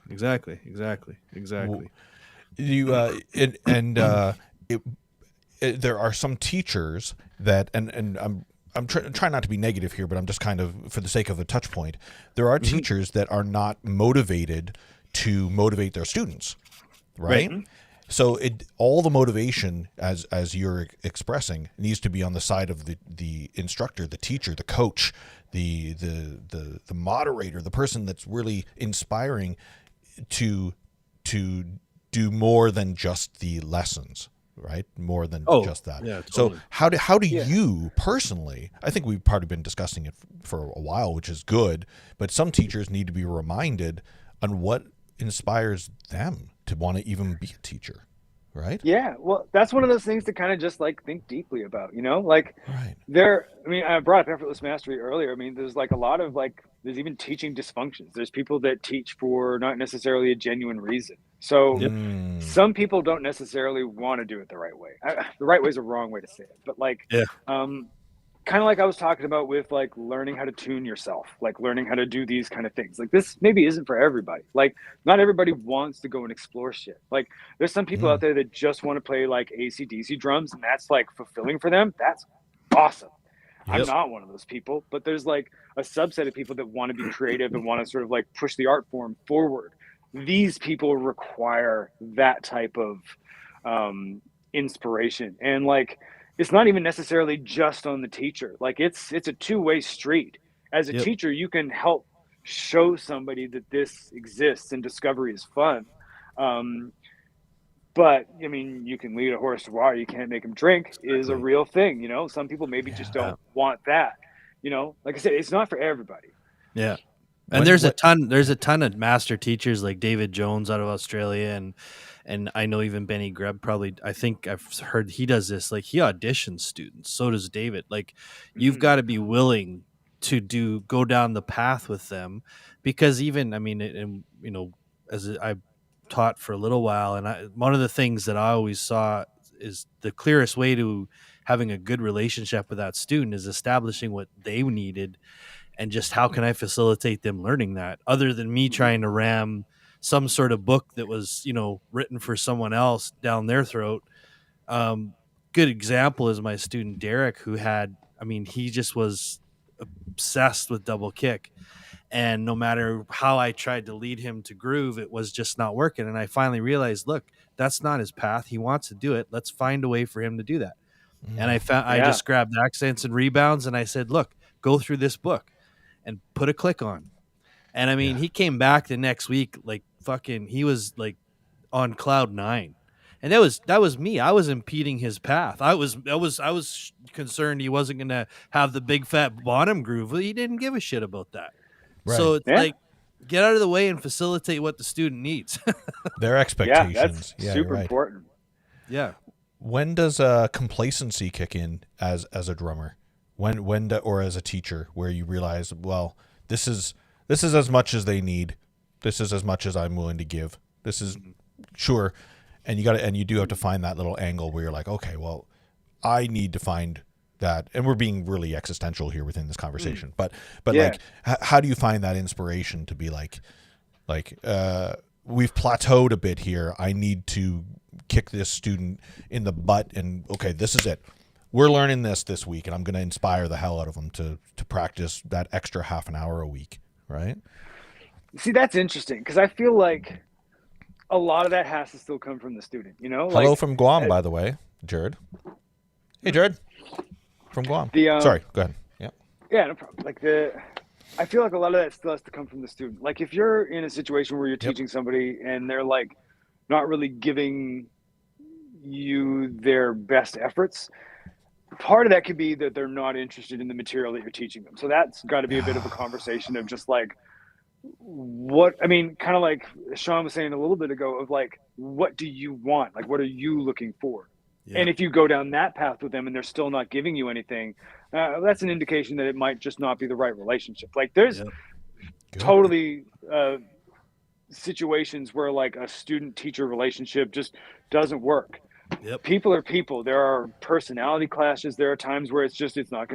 Exactly.
You there are some teachers that, and I'm trying not to be negative here, but I'm just kind of, for the sake of a touch point, there are teachers that are not motivated to motivate their students, right? So all the motivation, as you're expressing, needs to be on the side of the instructor, the teacher, the coach, the moderator, the person that's really inspiring to do more than just the lessons, right? More than just that.
Yeah, totally.
So how do you personally, I think we've probably been discussing it for a while, which is good, but some teachers need to be reminded on what inspires them to want to even be a teacher, right?
Yeah, well, that's one of those things to kind of just like think deeply about, you know, like
Right.
I mean, I brought up effortless mastery earlier. I mean, there's like a lot of like, there's even teaching dysfunctions. There's people that teach for not necessarily a genuine reason. So some people don't necessarily want to do it the right way. The right way is a wrong way to say it, but like, kind of like I was talking about with like learning how to tune yourself, like learning how to do these kind of things. Like this maybe isn't for everybody. Like not everybody wants to go and explore shit. Like there's some people out there that just want to play like AC/DC drums and that's like fulfilling for them. That's awesome. I'm not one of those people, but there's like a subset of people that want to be creative and want to sort of like push the art form forward. These people require that type of inspiration. And like, it's not even necessarily just on the teacher. Like it's a two-way street. As a teacher, you can help show somebody that this exists and discovery is fun. But I mean, you can lead a horse to water, you can't make him drink is a real thing. You know, some people maybe just don't want that. You know, like I said, it's not for everybody.
Yeah. And there's a ton of master teachers like David Jones out of Australia, and I know even Benny Greb probably, I think I've heard he does this, like he auditions students. So does David. Like you've got to be willing to go down the path with them, because even, I mean, and you know, as I've taught for a little while, and one of the things that I always saw is the clearest way to having a good relationship with that student is establishing what they needed. And just how can I facilitate them learning that, other than me trying to ram some sort of book that was, you know, written for someone else down their throat. Good example is my student Derek, who had, I mean, he just was obsessed with double kick. And no matter how I tried to lead him to groove, it was just not working. And I finally realized, look, that's not his path. He wants to do it. Let's find a way for him to do that. And I just grabbed accents and rebounds and I said, look, go through this book and put a click on. And I mean, he came back the next week, like fucking, he was like on cloud 9. And that was me. I was impeding his path. I was concerned he wasn't going to have the big fat bottom groove. He didn't give a shit about that. Right. So it's like, get out of the way and facilitate what the student needs.
Their expectations.
Yeah, that's super important.
Yeah.
When does complacency kick in as a drummer? Or as a teacher, where you realize, well, this is as much as they need. This is as much as I'm willing to give. This is sure. And you do have to find that little angle where you're like, okay, well, I need to find that. And we're being really existential here within this conversation, but like, how do you find that inspiration to be like, we've plateaued a bit here. I need to kick this student in the butt and okay, this is it. We're learning this week, and I'm going to inspire the hell out of them to practice that extra half an hour a week, right?
See, that's interesting, because I feel like a lot of that has to still come from the student, you know?
Hello
like,
from Guam, by the way, Jared. Hey, Jared. From Guam. Sorry, go ahead. Yeah.
Yeah, no problem. Like I feel like a lot of that still has to come from the student. Like if you're in a situation where you're teaching somebody and they're like not really giving you their best efforts, part of that could be that they're not interested in the material that you're teaching them. So that's got to be a bit of a conversation of just like, kind of like Sean was saying a little bit ago, of like, what do you want? Like, what are you looking for? Yeah. And if you go down that path with them and they're still not giving you anything, that's an indication that it might just not be the right relationship. Like there's
Yep.
totally situations where like a student teacher relationship just doesn't work.
Yep.
People are people. There are personality clashes. There are times where it's just not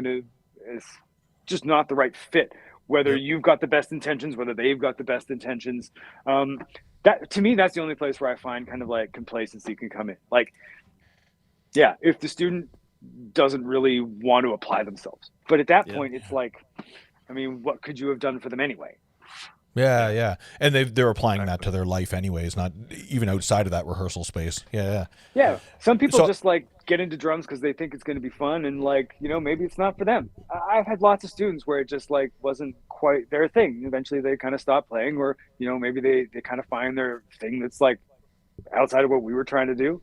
the right fit, whether
Yep.
you've got the best intentions, whether they've got the best intentions. That to me, that's the only place where I find kind of like complacency can come in. Like, yeah, if the student doesn't really want to apply themselves, but at that point, it's like, I mean, what could you have done for them anyway?
Yeah. And they're applying that to their life anyways, not even outside of that rehearsal space. Yeah.
Some people
So-
just like get into drums because they think it's going to be fun, and like, you know, maybe it's not for them. I've had lots of students where it just like wasn't quite their thing. Eventually they kind of stopped playing, or, you know, maybe they kind of find their thing that's like outside of what we were trying to do.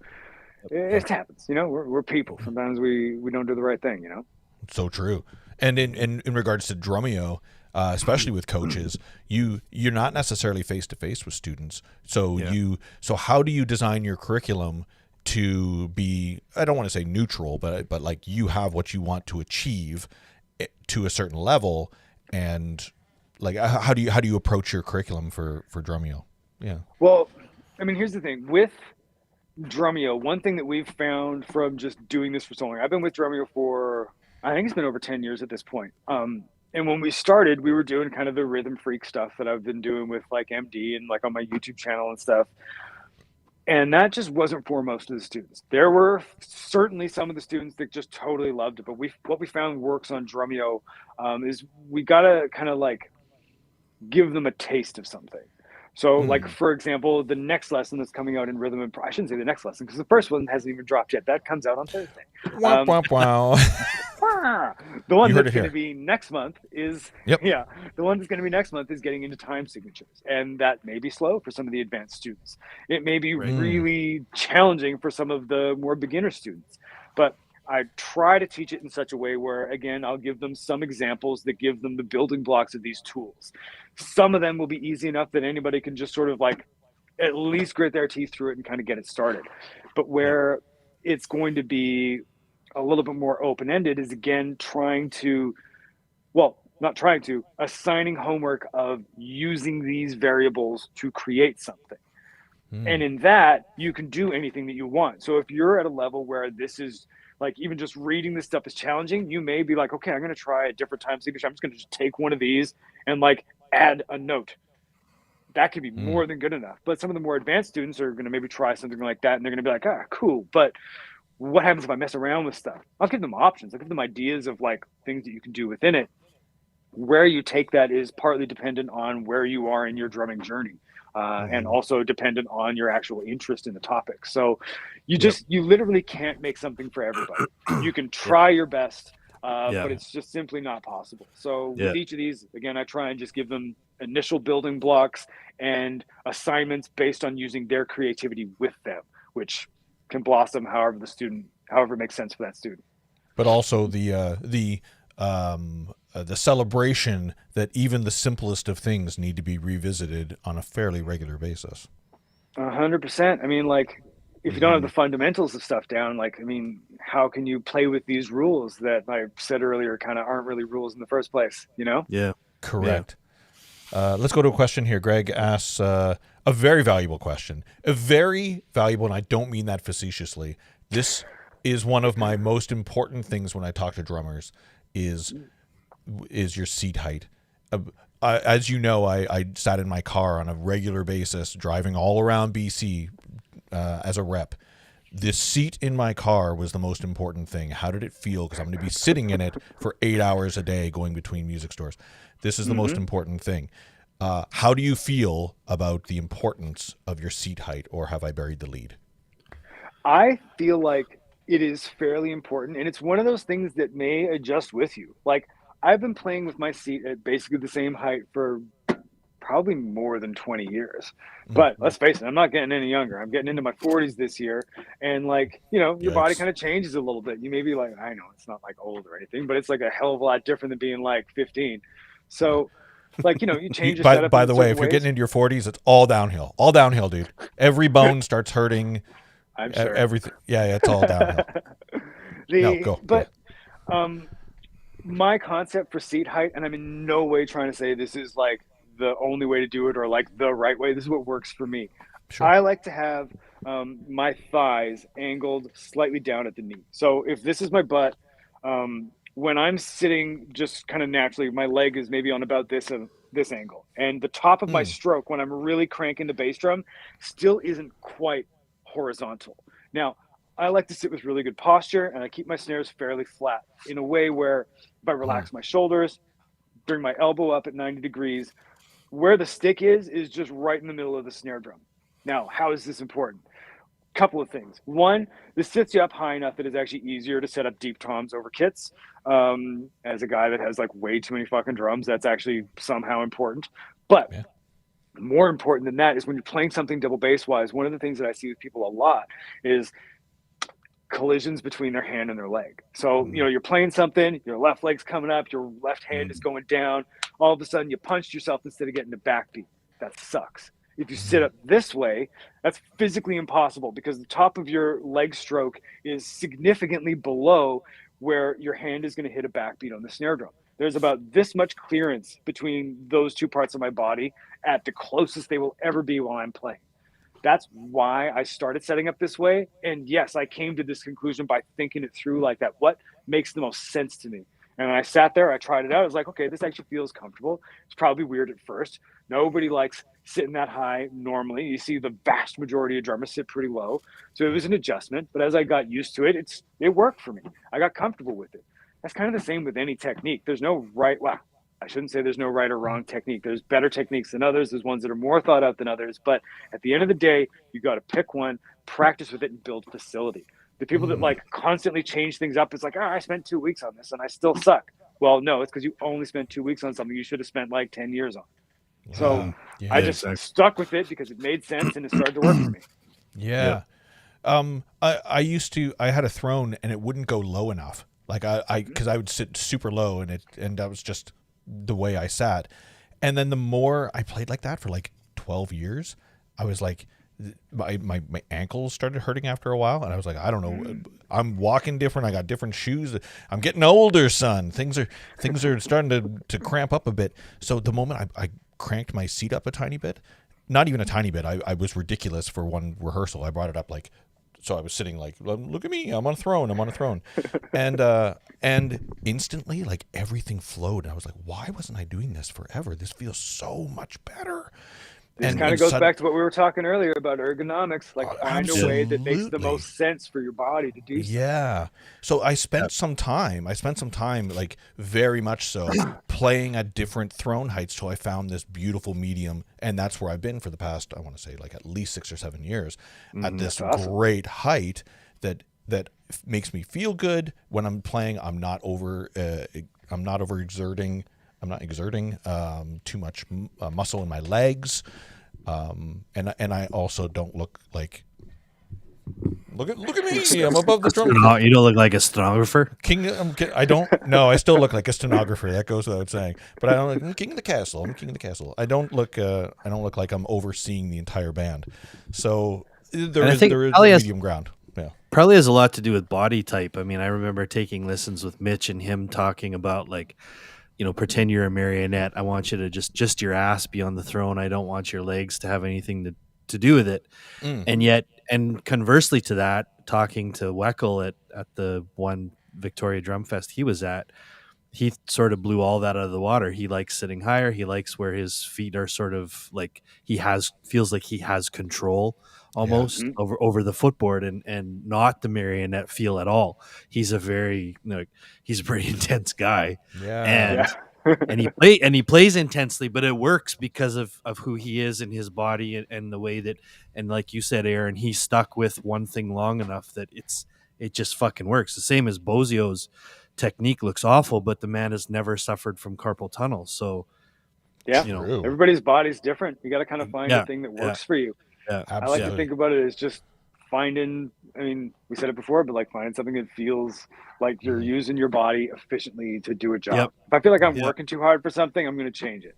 It happens, you know, we're people. Sometimes we don't do the right thing, you know?
So true. And in regards to Drumeo, especially with coaches, you're not necessarily face to face with students. So so how do you design your curriculum to be, I don't want to say neutral, but like you have what you want to achieve to a certain level, and like how do you approach your curriculum for Drumeo? Yeah.
Well, I mean, here's the thing with Drumeo. One thing that we've found from just doing this for so long, I've been with Drumeo for, I think it's been over 10 years at this point. And when we started, we were doing kind of the rhythm freak stuff that I've been doing with like MD and like on my YouTube channel and stuff. And that just wasn't for most of the students. There were certainly some of the students that just totally loved it. But what we found works on Drumeo is we got to kind of like give them a taste of something. So like, for example, the next lesson that's coming out in Rhythm and I shouldn't say the next lesson because the first one hasn't even dropped yet. That comes out on Thursday.
Wow.
The one that's going to be next month is, the one that's going to be next month is getting into time signatures. And that may be slow for some of the advanced students. It may be really challenging for some of the more beginner students. But I try to teach it in such a way where, again, I'll give them some examples that give them the building blocks of these tools. Some of them will be easy enough that anybody can just sort of like at least grit their teeth through it and kind of get it started. But where it's going to be a little bit more open-ended is, again, assigning homework of using these variables to create something. And in that, you can do anything that you want. So if you're at a level where this is like, even just reading this stuff is challenging, you may be like, okay, I'm going to try a different time signature. I'm just going to take one of these and like add a note. That could be more than good enough. But some of the more advanced students are going to maybe try something like that, and they're going to be like, cool. But what happens if I mess around with stuff? I'll give them options. I'll give them ideas of like things that you can do within it. Where you take that is partly dependent on where you are in your drumming journey. And also dependent on your actual interest in the topic. So you literally can't make something for everybody. You can try your best, but it's just simply not possible. So with each of these, again, I try and just give them initial building blocks and assignments based on using their creativity with them, which can blossom however it makes sense for that student.
But also the celebration that even the simplest of things need to be revisited on a fairly regular basis.
100%. I mean, like, if you don't have the fundamentals of stuff down, like, I mean, how can you play with these rules that I said earlier kind of aren't really rules in the first place, you know?
Yeah.
Correct. Yeah. Let's go to a question here. Greg asks a very valuable question. A very valuable, and I don't mean that facetiously. This is one of my most important things when I talk to drummers is your seat height. As you know, I sat in my car on a regular basis, driving all around BC as a rep. The seat in my car was the most important thing. How did it feel? Because I'm going to be sitting in it for 8 hours a day going between music stores. This is the most important thing. How do you feel about the importance of your seat height, or have I buried the lead?
I feel like it is fairly important, and it's one of those things that may adjust with you. Like, I've been playing with my seat at basically the same height for probably more than 20 years. But let's face it, I'm not getting any younger. I'm getting into my 40s this year. And like, you know, your body kind of changes a little bit. You may be like, I know it's not like old or anything, but it's like a hell of a lot different than being like 15. So like, you know, you change your setup.
By the way, if you're getting into your 40s, it's all downhill. All downhill, dude. Every bone starts hurting.
I'm sure.
Everything. Yeah, it's all downhill.
Go. my concept for seat height, and I'm in no way trying to say this is like the only way to do it or like the right way. This is what works for me.
Sure.
I like to have my thighs angled slightly down at the knee. So if this is my butt, when I'm sitting just kind of naturally, my leg is maybe on about this angle, and the top of my stroke when I'm really cranking the bass drum still isn't quite horizontal. Now, I like to sit with really good posture, and I keep my snares fairly flat in a way where if I relax my shoulders, bring my elbow up at 90 degrees, where the stick is just right in the middle of the snare drum. Now, how is this important? Couple of things. One, this sets you up high enough that it's actually easier to set up deep toms over kits. As a guy that has like way too many fucking drums, that's actually somehow important. But more important than that is when you're playing something double bass wise, one of the things that I see with people a lot is collisions between their hand and their leg. So, you know, you're playing something, your left leg's coming up, your left hand is going down. All of a sudden you punched yourself instead of getting a backbeat. That sucks. If you sit up this way, that's physically impossible because the top of your leg stroke is significantly below where your hand is going to hit a backbeat on the snare drum. There's about this much clearance between those two parts of my body at the closest they will ever be while I'm playing. That's why I started setting up this way. And yes, I came to this conclusion by thinking it through like that. What makes the most sense to me? And when I sat there, I tried it out. I was like, okay, this actually feels comfortable. It's probably weird at first. Nobody likes sitting that high normally. You see the vast majority of drummers sit pretty low. So it was an adjustment. But as I got used to it, it worked for me. I got comfortable with it. That's kind of the same with any technique. There's no right, well, I shouldn't say there's no right or wrong technique. There's better techniques than others. There's ones that are more thought out than others. But at the end of the day, you got to pick one, practice with it, and build facility. The people that like constantly change things up, it's like, I spent 2 weeks on this and I still suck. Well, no, it's because you only spent 2 weeks on something you should have spent like 10 years on. So I just stuck with it because it made sense and it started to work for me.
Yeah. I had a throne and it wouldn't go low enough. Like because I would sit super low and that was just the way I sat. And then the more I played like that for like 12 years, I was like, my ankles started hurting after a while. And I was like, I don't know, I'm walking different. I got different shoes. I'm getting older, son. Things are starting to cramp up a bit. So the moment I cranked my seat up a tiny bit, not even a tiny bit, I was ridiculous for one rehearsal. I brought it up like, so I was sitting like, look at me, I'm on a throne. And instantly, like, everything flowed. And I was like, why wasn't I doing this forever? This feels so much better.
This kind of goes back to what we were talking earlier about ergonomics. Like, find a way that makes the most sense for your body to do so.
Yeah. So I spent some time, like very much so, playing at different throne heights till I found this beautiful medium. And that's where I've been for the past, I want to say, like at least 6 or 7 years at this great height that makes me feel good when I'm playing. I'm not exerting too much muscle in my legs, and I also don't look like. Look at me! I'm above the drum.
You don't look like a stenographer.
I don't. No, I still look like a stenographer. That goes without saying. But I don't. I'm king of the castle. I don't look. I don't look like I'm overseeing the entire band. So there is medium ground. Yeah.
Probably has a lot to do with body type. I mean, I remember taking lessons with Mitch and him talking about like, you know, pretend you're a marionette. I want you to just your ass be on the throne. I don't want your legs to have anything to do with it. And conversely to that, talking to Weckel at the one Victoria Drum Fest he was at, he sort of blew all that out of the water. He likes sitting higher. He likes where his feet are sort of like feels like he has control almost over the footboard and not the marionette feel at all. He's a very, he's a pretty intense guy. And he plays intensely, but it works because of who he is and his body and the way that, and like you said, Aaron, he's stuck with one thing long enough that it just fucking works. The same as Bozio's technique looks awful, but the man has never suffered from carpal tunnel. So
everybody's body's different. You got to kind of find the thing that works for you.
Yeah,
I like to think about it as just finding, I mean, we said it before, but like finding something that feels like you're using your body efficiently to do a job. If I feel like I'm working too hard for something, I'm going to change it.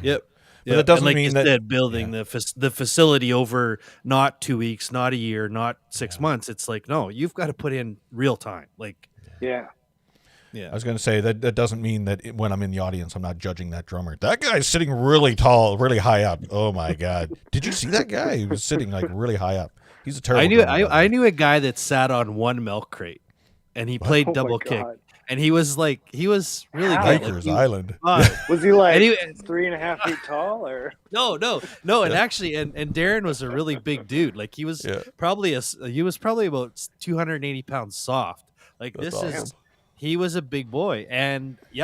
But that doesn't mean that
said, building the facility over not 2 weeks, not a year, not 6 months. It's like, no, you've got to put in real time. Like, Yeah.
I was going to say that doesn't mean that when I'm in the audience, I'm not judging that drummer. That guy's sitting really tall, really high up. Oh my God. Did you see that guy? He was sitting like really high up. He's a terrible drummer.
I knew a guy that sat on one milk crate and he played
Oh my
double kick.
God.
And he was really
How?
good.
Rikers Island.
Was he like
And he-
3.5 feet tall or?
No. And actually, and Darren was a really big dude. Like he was probably about 280 pounds soft. Like
That's
this
awesome.
is, he was a big boy. And he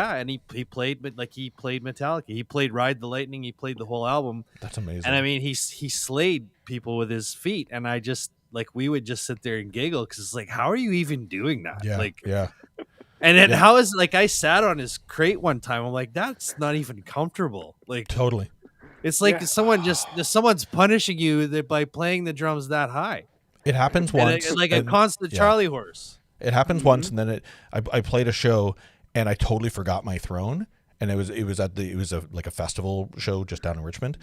played Metallica. He played Ride the Lightning. He played the whole album.
That's amazing.
And I mean, he slayed people with his feet. And I just, like, we would just sit there and giggle because it's like, how are you even doing that?
Yeah.
Like,
yeah.
and then how is, like, I sat on his crate one time. I'm like, that's not even comfortable. Like,
Totally.
it's like someone's punishing you by playing the drums that high.
It happens once.
And, like a constant Charlie horse.
It happens once, and then I played a show, and I totally forgot my throne, and it was like a festival show just down in Richmond,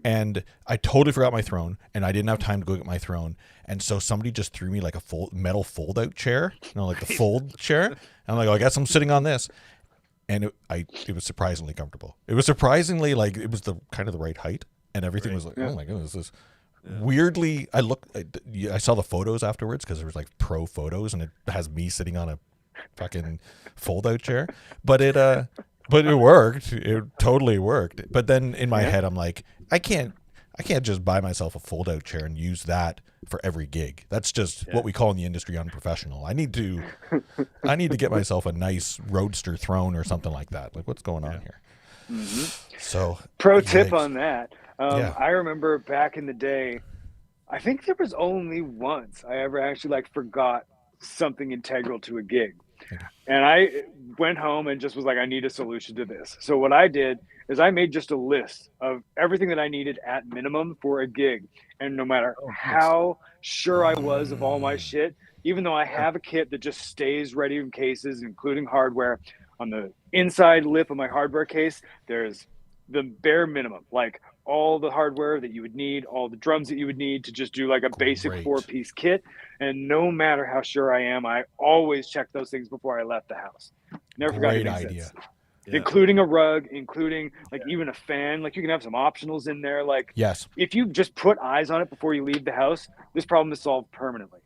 and I totally forgot my throne, and I didn't have time to go get my throne, and so somebody just threw me like a metal fold out chair, like the fold chair, and I'm like, oh, I guess I'm sitting on this, and it was surprisingly comfortable. It was surprisingly like it was the kind of the right height, and everything was like, oh my goodness, this. Weirdly, I saw the photos afterwards because there was like pro photos, and it has me sitting on a fucking fold-out chair. But it worked. It totally worked. But then in my head, I'm like, I can't just buy myself a fold-out chair and use that for every gig. That's just what we call in the industry unprofessional. I need to get myself a nice roadster throne or something like that. Like, what's going on here?
Mm-hmm.
So,
pro tip on that.
Yeah.
I remember back in the day, I think there was only once I ever actually like forgot something integral to a gig. And I went home and just was like, I need a solution to this. So what I did is I made just a list of everything that I needed at minimum for a gig. And no matter how sure I was of all my shit, even though I have a kit that just stays ready in cases, including hardware, on the inside lip of my hardware case, there's the bare minimum, like all the hardware that you would need, all the drums that you would need to just do like a basic 4-piece kit. And no matter how sure I am, I always check those things before I left the house. Never forgot
Great
anything
idea.
since. Including a rug, including like even a fan. Like you can have some optionals in there. Like
Yes.
if you just put eyes on it before you leave the house, this problem is solved permanently.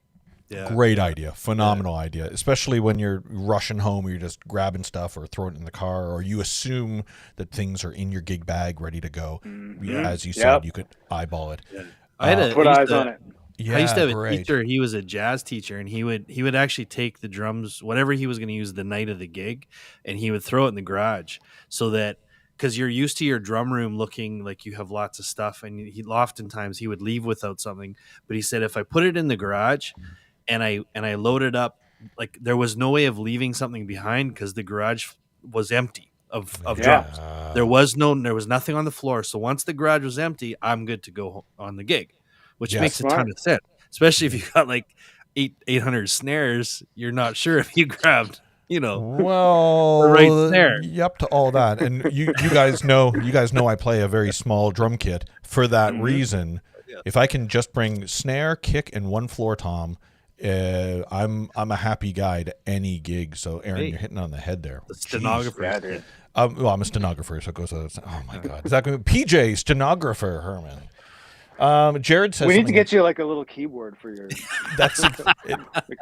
Yeah.
Great idea. Phenomenal idea. Especially when you're rushing home or you're just grabbing stuff or throwing it in the car, or you assume that things are in your gig bag ready to go. As you said, you could eyeball it.
Yeah. I had
Put eyes on it.
Yeah,
I used to have
great.
a teacher. He was a jazz teacher, and he would actually take the drums, whatever he was going to use the night of the gig, and he would throw it in the garage so that, because you're used to your drum room looking like you have lots of stuff, and oftentimes he would leave without something. But he said, if I put it in the garage and I loaded up, like there was no way of leaving something behind because the garage was empty of drums. There was nothing on the floor. So once the garage was empty, I'm good to go on the gig, which makes a ton of sense, especially if you got like 800 snares. You're not sure if you grabbed,
well,
the right snare.
Yep, to all that. And you guys know I play a very small drum kit for that reason. Yeah. If I can just bring snare, kick, and one floor tom, I'm a happy guy to any gig. So Aaron, you're hitting on the head there.
The stenographer.
Yeah, dude.
Well, I'm a stenographer, so it goes. Oh my God, is that going to PJ stenographer Herman? Jared says
we need to get you like a little keyboard for your.
That's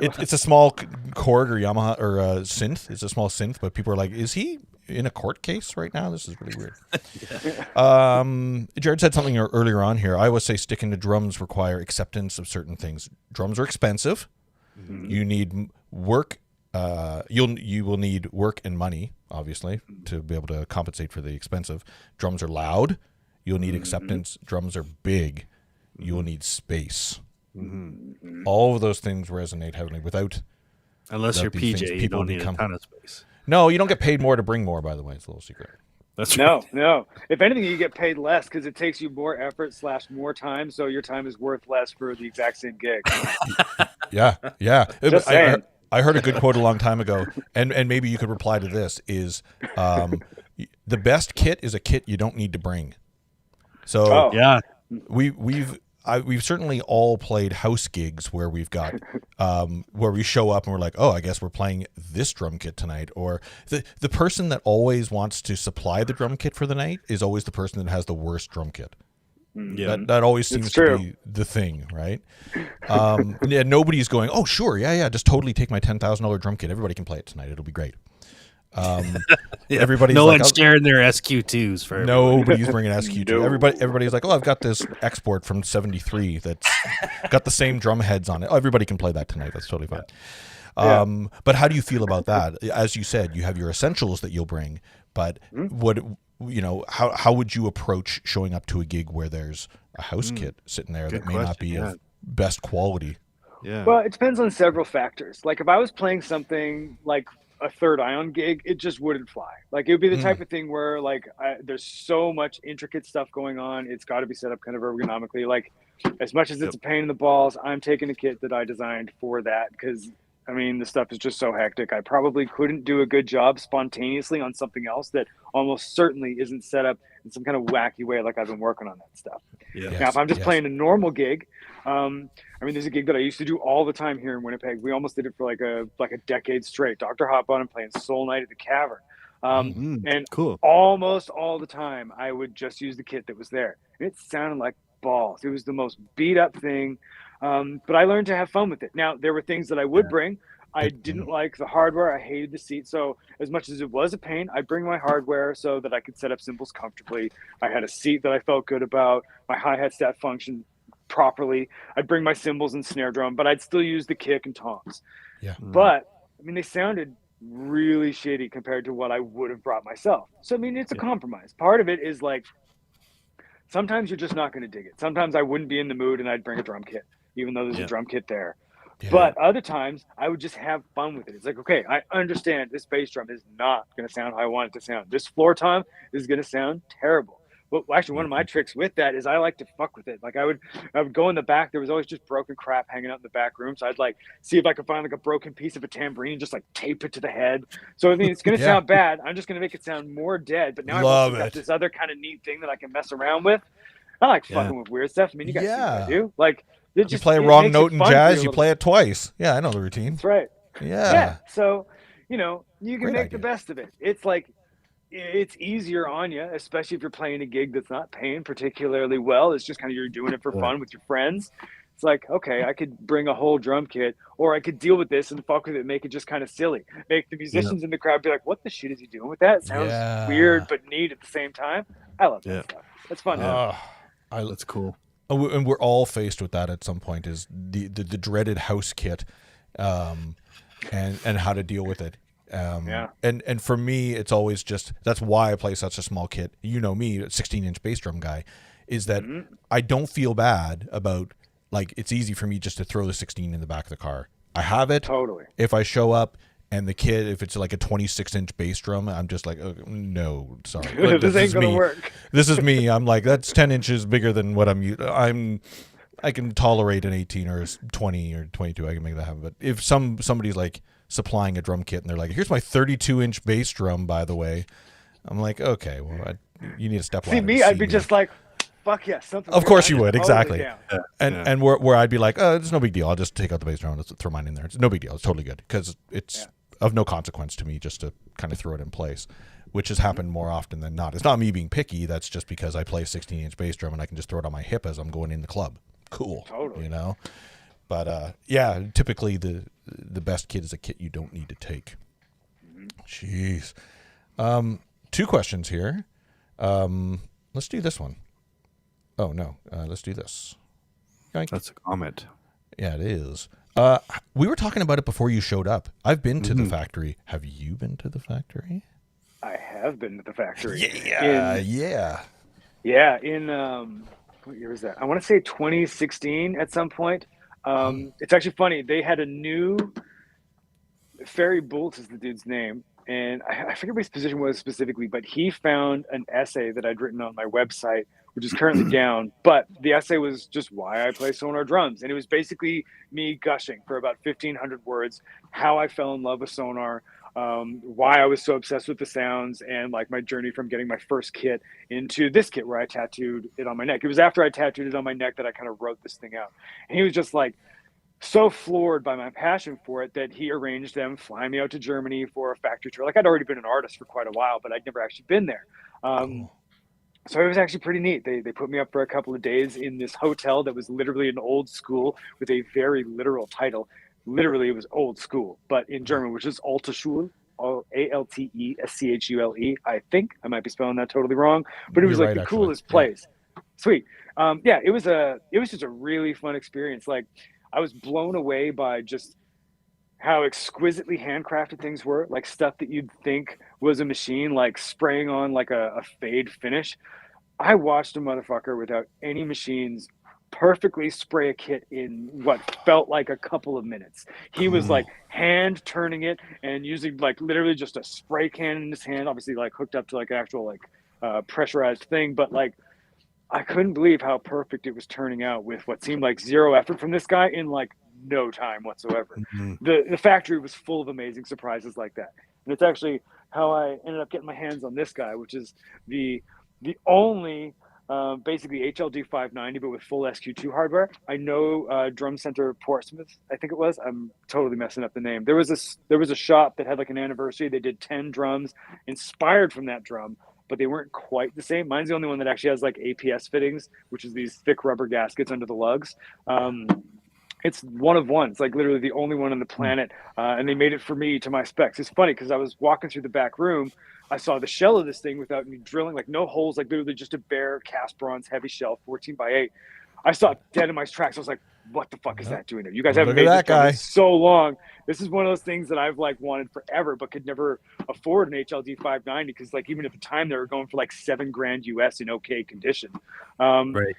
it's a small Korg or Yamaha or synth. It's a small synth, but people are like, "Is he in a court case right now?" This is really weird. Jared said something earlier on here. I always say sticking to drums require acceptance of certain things. Drums are expensive. Mm-hmm. You need work. You will need work and money, obviously, to be able to compensate for the expensive. Drums are loud. You'll need acceptance. Drums are big. You will need space. Mm-hmm. All of those things resonate heavily.
Unless you're PJ, you don't need a ton of space.
No, you don't get paid more to bring more, by the way. It's a little secret.
That's right.
No. If anything, you get paid less because it takes you more effort / more time. So your time is worth less for the exact same gig.
Yeah.
Just saying.
I heard a good quote a long time ago, and maybe you could reply to this, is the best kit is a kit you don't need to bring. So
yeah,
we've certainly all played house gigs where we've got where we show up and we're like, oh, I guess we're playing this drum kit tonight. Or the person that always wants to supply the drum kit for the night is always the person that has the worst drum kit.
Yeah.
That always seems to be the thing, right? Yeah, nobody's going, oh, sure, yeah, just totally take my $10,000 drum kit. Everybody can play it tonight. It'll be great. Everybody's
no
like,
one's sharing their SQ2s for
nobody's bringing SQ2. Everybody's like, oh, I've got this export from '73 that's got the same drum heads on it. Oh, everybody can play that tonight. That's totally fine. But how do you feel about that? As you said, you have your essentials that you'll bring, but how would you approach showing up to a gig where there's a house kit sitting there that may not be of best quality?
Yeah.
Well, it depends on several factors. Like if I was playing something like a third ion gig, it just wouldn't fly. Like it would be the type of thing where like there's so much intricate stuff going on. It's got to be set up kind of ergonomically. Like as much as it's a pain in the balls, I'm taking a kit that I designed for that because I mean, the stuff is just so hectic. I probably couldn't do a good job spontaneously on something else that almost certainly isn't set up in some kind of wacky way like I've been working on that stuff.
Yeah.
Now, if I'm just playing a normal gig, I mean, there's a gig that I used to do all the time here in Winnipeg. We almost did it for like a decade straight. Dr. Hotbottom and playing Soul Night at the Cavern. And
cool.
Almost all the time, I would just use the kit that was there. And it sounded like balls. It was the most beat up thing. But I learned to have fun with it. Now, there were things that I would bring. I didn't like the hardware. I hated the seat. So as much as it was a pain, I'd bring my hardware so that I could set up cymbals comfortably. I had a seat that I felt good about. My hi-hat stat functioned properly. I'd bring my cymbals and snare drum, but I'd still use the kick and toms.
Yeah.
But, I mean, they sounded really shitty compared to what I would have brought myself. So, I mean, it's a compromise. Part of it is like, sometimes you're just not going to dig it. Sometimes I wouldn't be in the mood and I'd bring a drum kit, even though there's a drum kit there. Yeah. But other times I would just have fun with it. It's like, okay, I understand this bass drum is not going to sound how I want it to sound. This floor tom is going to sound terrible. But actually, one of my tricks with that is I like to fuck with it. Like I would go in the back. There was always just broken crap hanging out in the back room. So I'd like see if I could find like a broken piece of a tambourine and just like tape it to the head. So I mean, it's going to sound bad. I'm just going to make it sound more dead. But now I've got this other kind of neat thing that I can mess around with. I like fucking with weird stuff. I mean, you guys see what I do. Like,
you play a wrong note in jazz, you play it twice. Yeah, I know the routine.
That's right.
Yeah.
So, you can make the best of it. It's like, it's easier on you, especially if you're playing a gig that's not paying particularly well. It's just kind of, you're doing it for fun with your friends. It's like, okay, I could bring a whole drum kit, or I could deal with this and fuck with it, make it just kind of silly. Make the musicians in the crowd be like, what the shit is he doing with that? It sounds weird, but neat at the same time. I love that stuff. That's fun.
That's cool.
And we're all faced with that at some point, is the dreaded house kit, and how to deal with it. And for me, it's always just, that's why I play such a small kit. You know me, 16-inch bass drum guy, is that I don't feel bad about, like, it's easy for me just to throw the 16 in the back of the car. I have it.
Totally.
If I show up and the kit, if it's like a 26-inch bass drum, I'm just like, oh, no, sorry.
This ain't going to work.
This is me. I'm like, that's 10 inches bigger than what I can tolerate an 18 or 20 or 22. I can make that happen. But if somebody's like supplying a drum kit and they're like, here's my 32-inch bass drum, by the way, I'm like, okay, well, you need to step
See, me, I'd be just like, fuck yeah, something.
Of course you would, exactly.
Totally
and where I'd be like, oh, it's no big deal. I'll just take out the bass drum and throw mine in there. It's no big deal. It's totally good because it's of no consequence to me just to kind of throw it in place, which has happened more often than not. It's not me being picky. That's just because I play a 16-inch bass drum and I can just throw it on my hip as I'm going in the club. Cool.
Totally.
But typically the best kit is a kit you don't need to take. Jeez. 2 questions here. Let's do this one. Oh, no. Let's do this.
That's a comment.
Yeah, it is. We were talking about it before you showed up. I've been to the factory. Have you been to the factory?
I have been to the factory.
Yeah.
In what year was that? I want to say 2016 at some point. It's actually funny. They had a new Ferry Bolt is the dude's name. And I forget what his position was specifically, but he found an essay that I'd written on my website, which is currently down. But the essay was just why I play Sonar drums. And it was basically me gushing for about 1,500 words, how I fell in love with Sonar, why I was so obsessed with the sounds, and like my journey from getting my first kit into this kit where I tattooed it on my neck. It was after I tattooed it on my neck that I kind of wrote this thing out. And he was just like so floored by my passion for it that he arranged them flying me out to Germany for a factory tour. Like, I'd already been an artist for quite a while, but I'd never actually been there.
Cool.
So it was actually pretty neat. They put me up for a couple of days in this hotel that was literally an old school with a very literal title. Literally, it was old school, but in German, which is Alte Schule, Altesschule. I think I might be spelling that totally wrong, but it was
You're
like
right,
the
actually.
coolest place. Sweet. Yeah, it was just a really fun experience. Like, I was blown away by just how exquisitely handcrafted things were, like stuff that you'd think was a machine, like spraying on like a fade finish. I watched a motherfucker without any machines perfectly spray a kit in what felt like a couple of minutes. He was like hand turning it and using like literally just a spray can in his hand, obviously like hooked up to like an actual like pressurized thing, but like I couldn't believe how perfect it was turning out with what seemed like zero effort from this guy in like no time whatsoever. The factory was full of amazing surprises like that. And it's actually how I ended up getting my hands on this guy, which is the only basically HLD 590, but with full SQ2 hardware. I know Drum Center Portsmouth, I think it was. I'm totally messing up the name. There was a shop that had like an anniversary. They did 10 drums inspired from that drum, but they weren't quite the same. Mine's the only one that actually has like APS fittings, which is these thick rubber gaskets under the lugs. It's one of one. It's like literally the only one on the planet. And they made it for me to my specs. It's funny because I was walking through the back room. I saw the shell of this thing without me drilling, like no holes, like literally just a bare cast bronze heavy shell, 14x8. I saw it dead in my tracks. I was like, what the fuck is that doing there? You guys haven't made this drum in so long. This is one of those things that I've like wanted forever, but could never afford an HLD 590 because like even at the time they were going for like $7,000 US in okay condition.
Right.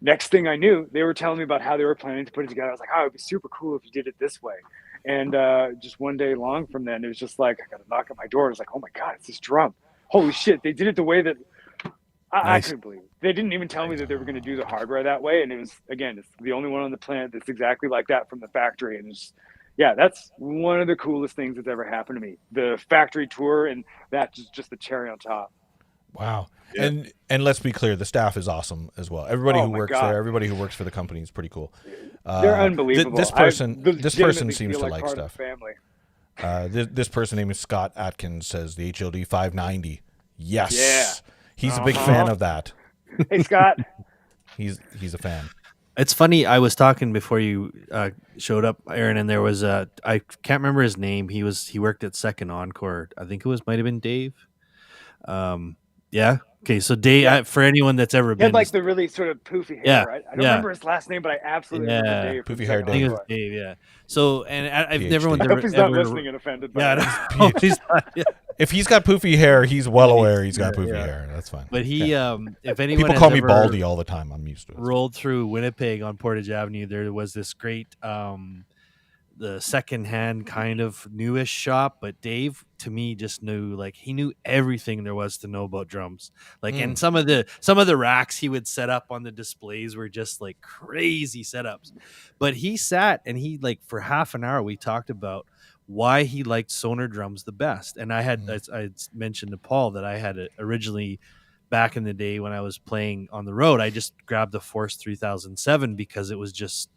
Next thing I knew, they were telling me about how they were planning to put it together. I was like, oh, it'd be super cool if you did it this way. And just one day long from then, it was just like, I got a knock at my door. It was like, oh my God, it's this drum. Holy shit. They did it the way that I couldn't believe it. They didn't even tell me that they were going to do the hardware that way. And it was, again, it's the only one on the planet that's exactly like that from the factory. And it's, yeah, that's one of the coolest things that's ever happened to me. The factory tour, and that's just the cherry on top.
Wow. Yeah. And let's be clear, the staff is awesome as well. Everybody who works there, everybody who works for the company is pretty cool.
They're unbelievable.
This person seems to like stuff. This person named Scott Atkins says the HLD 590. Yes. Yeah. He's a big fan of that.
Hey, Scott.
He's a fan.
It's funny. I was talking before you showed up, Aaron, and there was I can't remember his name. He worked at Second Encore. I think might have been Dave. Yeah. Okay. So Dave, for anyone that's ever been,
he had like the really sort of poofy hair, right? I don't remember his last name, but I absolutely remember Dave.
Poofy hair,
Dave. I think it was Dave. Yeah. So, and I've never.
I hope he's not listening and offended.
Yeah. He's not, yeah.
If he's got poofy hair, he's well aware he's got poofy hair. That's fine.
But he, if anyone,
people call me Baldy all the time. I'm used to it.
Rolled through Winnipeg on Portage Avenue, there was this great, the secondhand kind of newish shop. But Dave, to me, just knew, like, he knew everything there was to know about drums. Like, and some of the racks he would set up on the displays were just like crazy setups. But he sat and he, like, for half an hour we talked about why he liked Sonar drums the best. And I had I mentioned to Paul that I had originally back in the day when I was playing on the road, I just grabbed the Force 3007 because it was just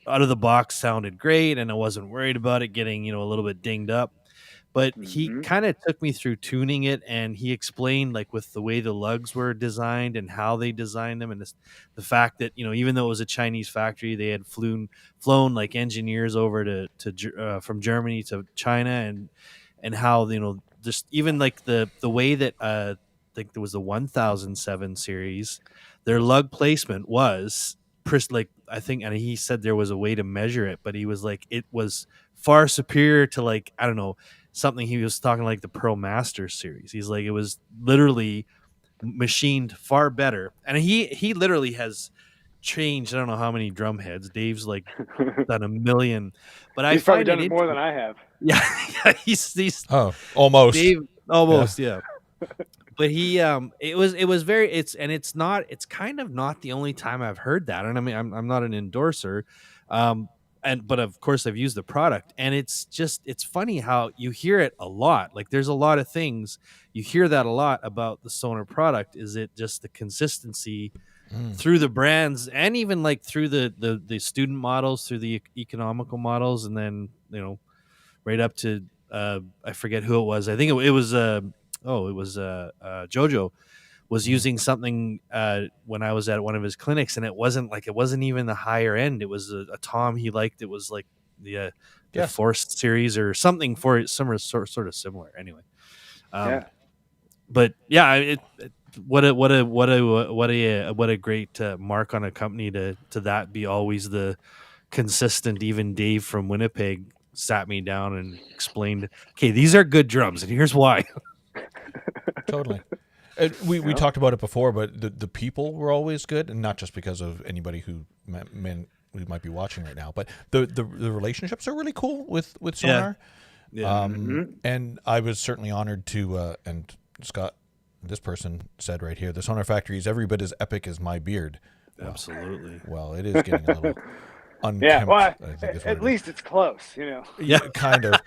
out of the box, sounded great, and I wasn't worried about it getting, a little bit dinged up. But he kind of took me through tuning it, and he explained, like, with the way the lugs were designed and how they designed them, and the fact that, even though it was a Chinese factory, they had flown like engineers over to from Germany to China, and how, just even like the way that I think there was the 1007 series, their lug placement was like, I think, and he said there was a way to measure it, but he was like, it was far superior to, like, I don't know, something he was talking like the Pearl Master series. He's like, it was literally machined far better. And he literally has changed, I don't know how many drum heads. Dave's like done a million, but
he's probably done it more than I have.
Yeah. He's
almost
Dave, almost. Yeah. But he, it was very, it's kind of not the only time I've heard that. And I mean, I'm not an endorser. but of course I've used the product, and it's funny how you hear it a lot. Like there's a lot of things you hear that a lot about the Sonar product. Is it just the consistency through the brands, and even like through the student models, through the economical models, and then right up to I forget who it was. I think it was Jojo was using something when I was at one of his clinics, and it wasn't even the higher end. It was a tom he liked. It was like the Force series or something for some sort of similar. Anyway, but yeah, what a great mark on a company to that be always the consistent. Even Dave from Winnipeg sat me down and explained, okay, these are good drums, and here's why.
Totally. We talked about it before, but the people were always good, and not just because of anybody who might be watching right now, but the relationships are really cool with Sonar.
Yeah.
And I was certainly honored to, and Scott, this person said right here, the Sonar Factory is every bit as epic as my beard.
Absolutely.
Well, it is getting a little unkempt.
Yeah, well,
I think is what
at least it's close,
Yeah, kind of.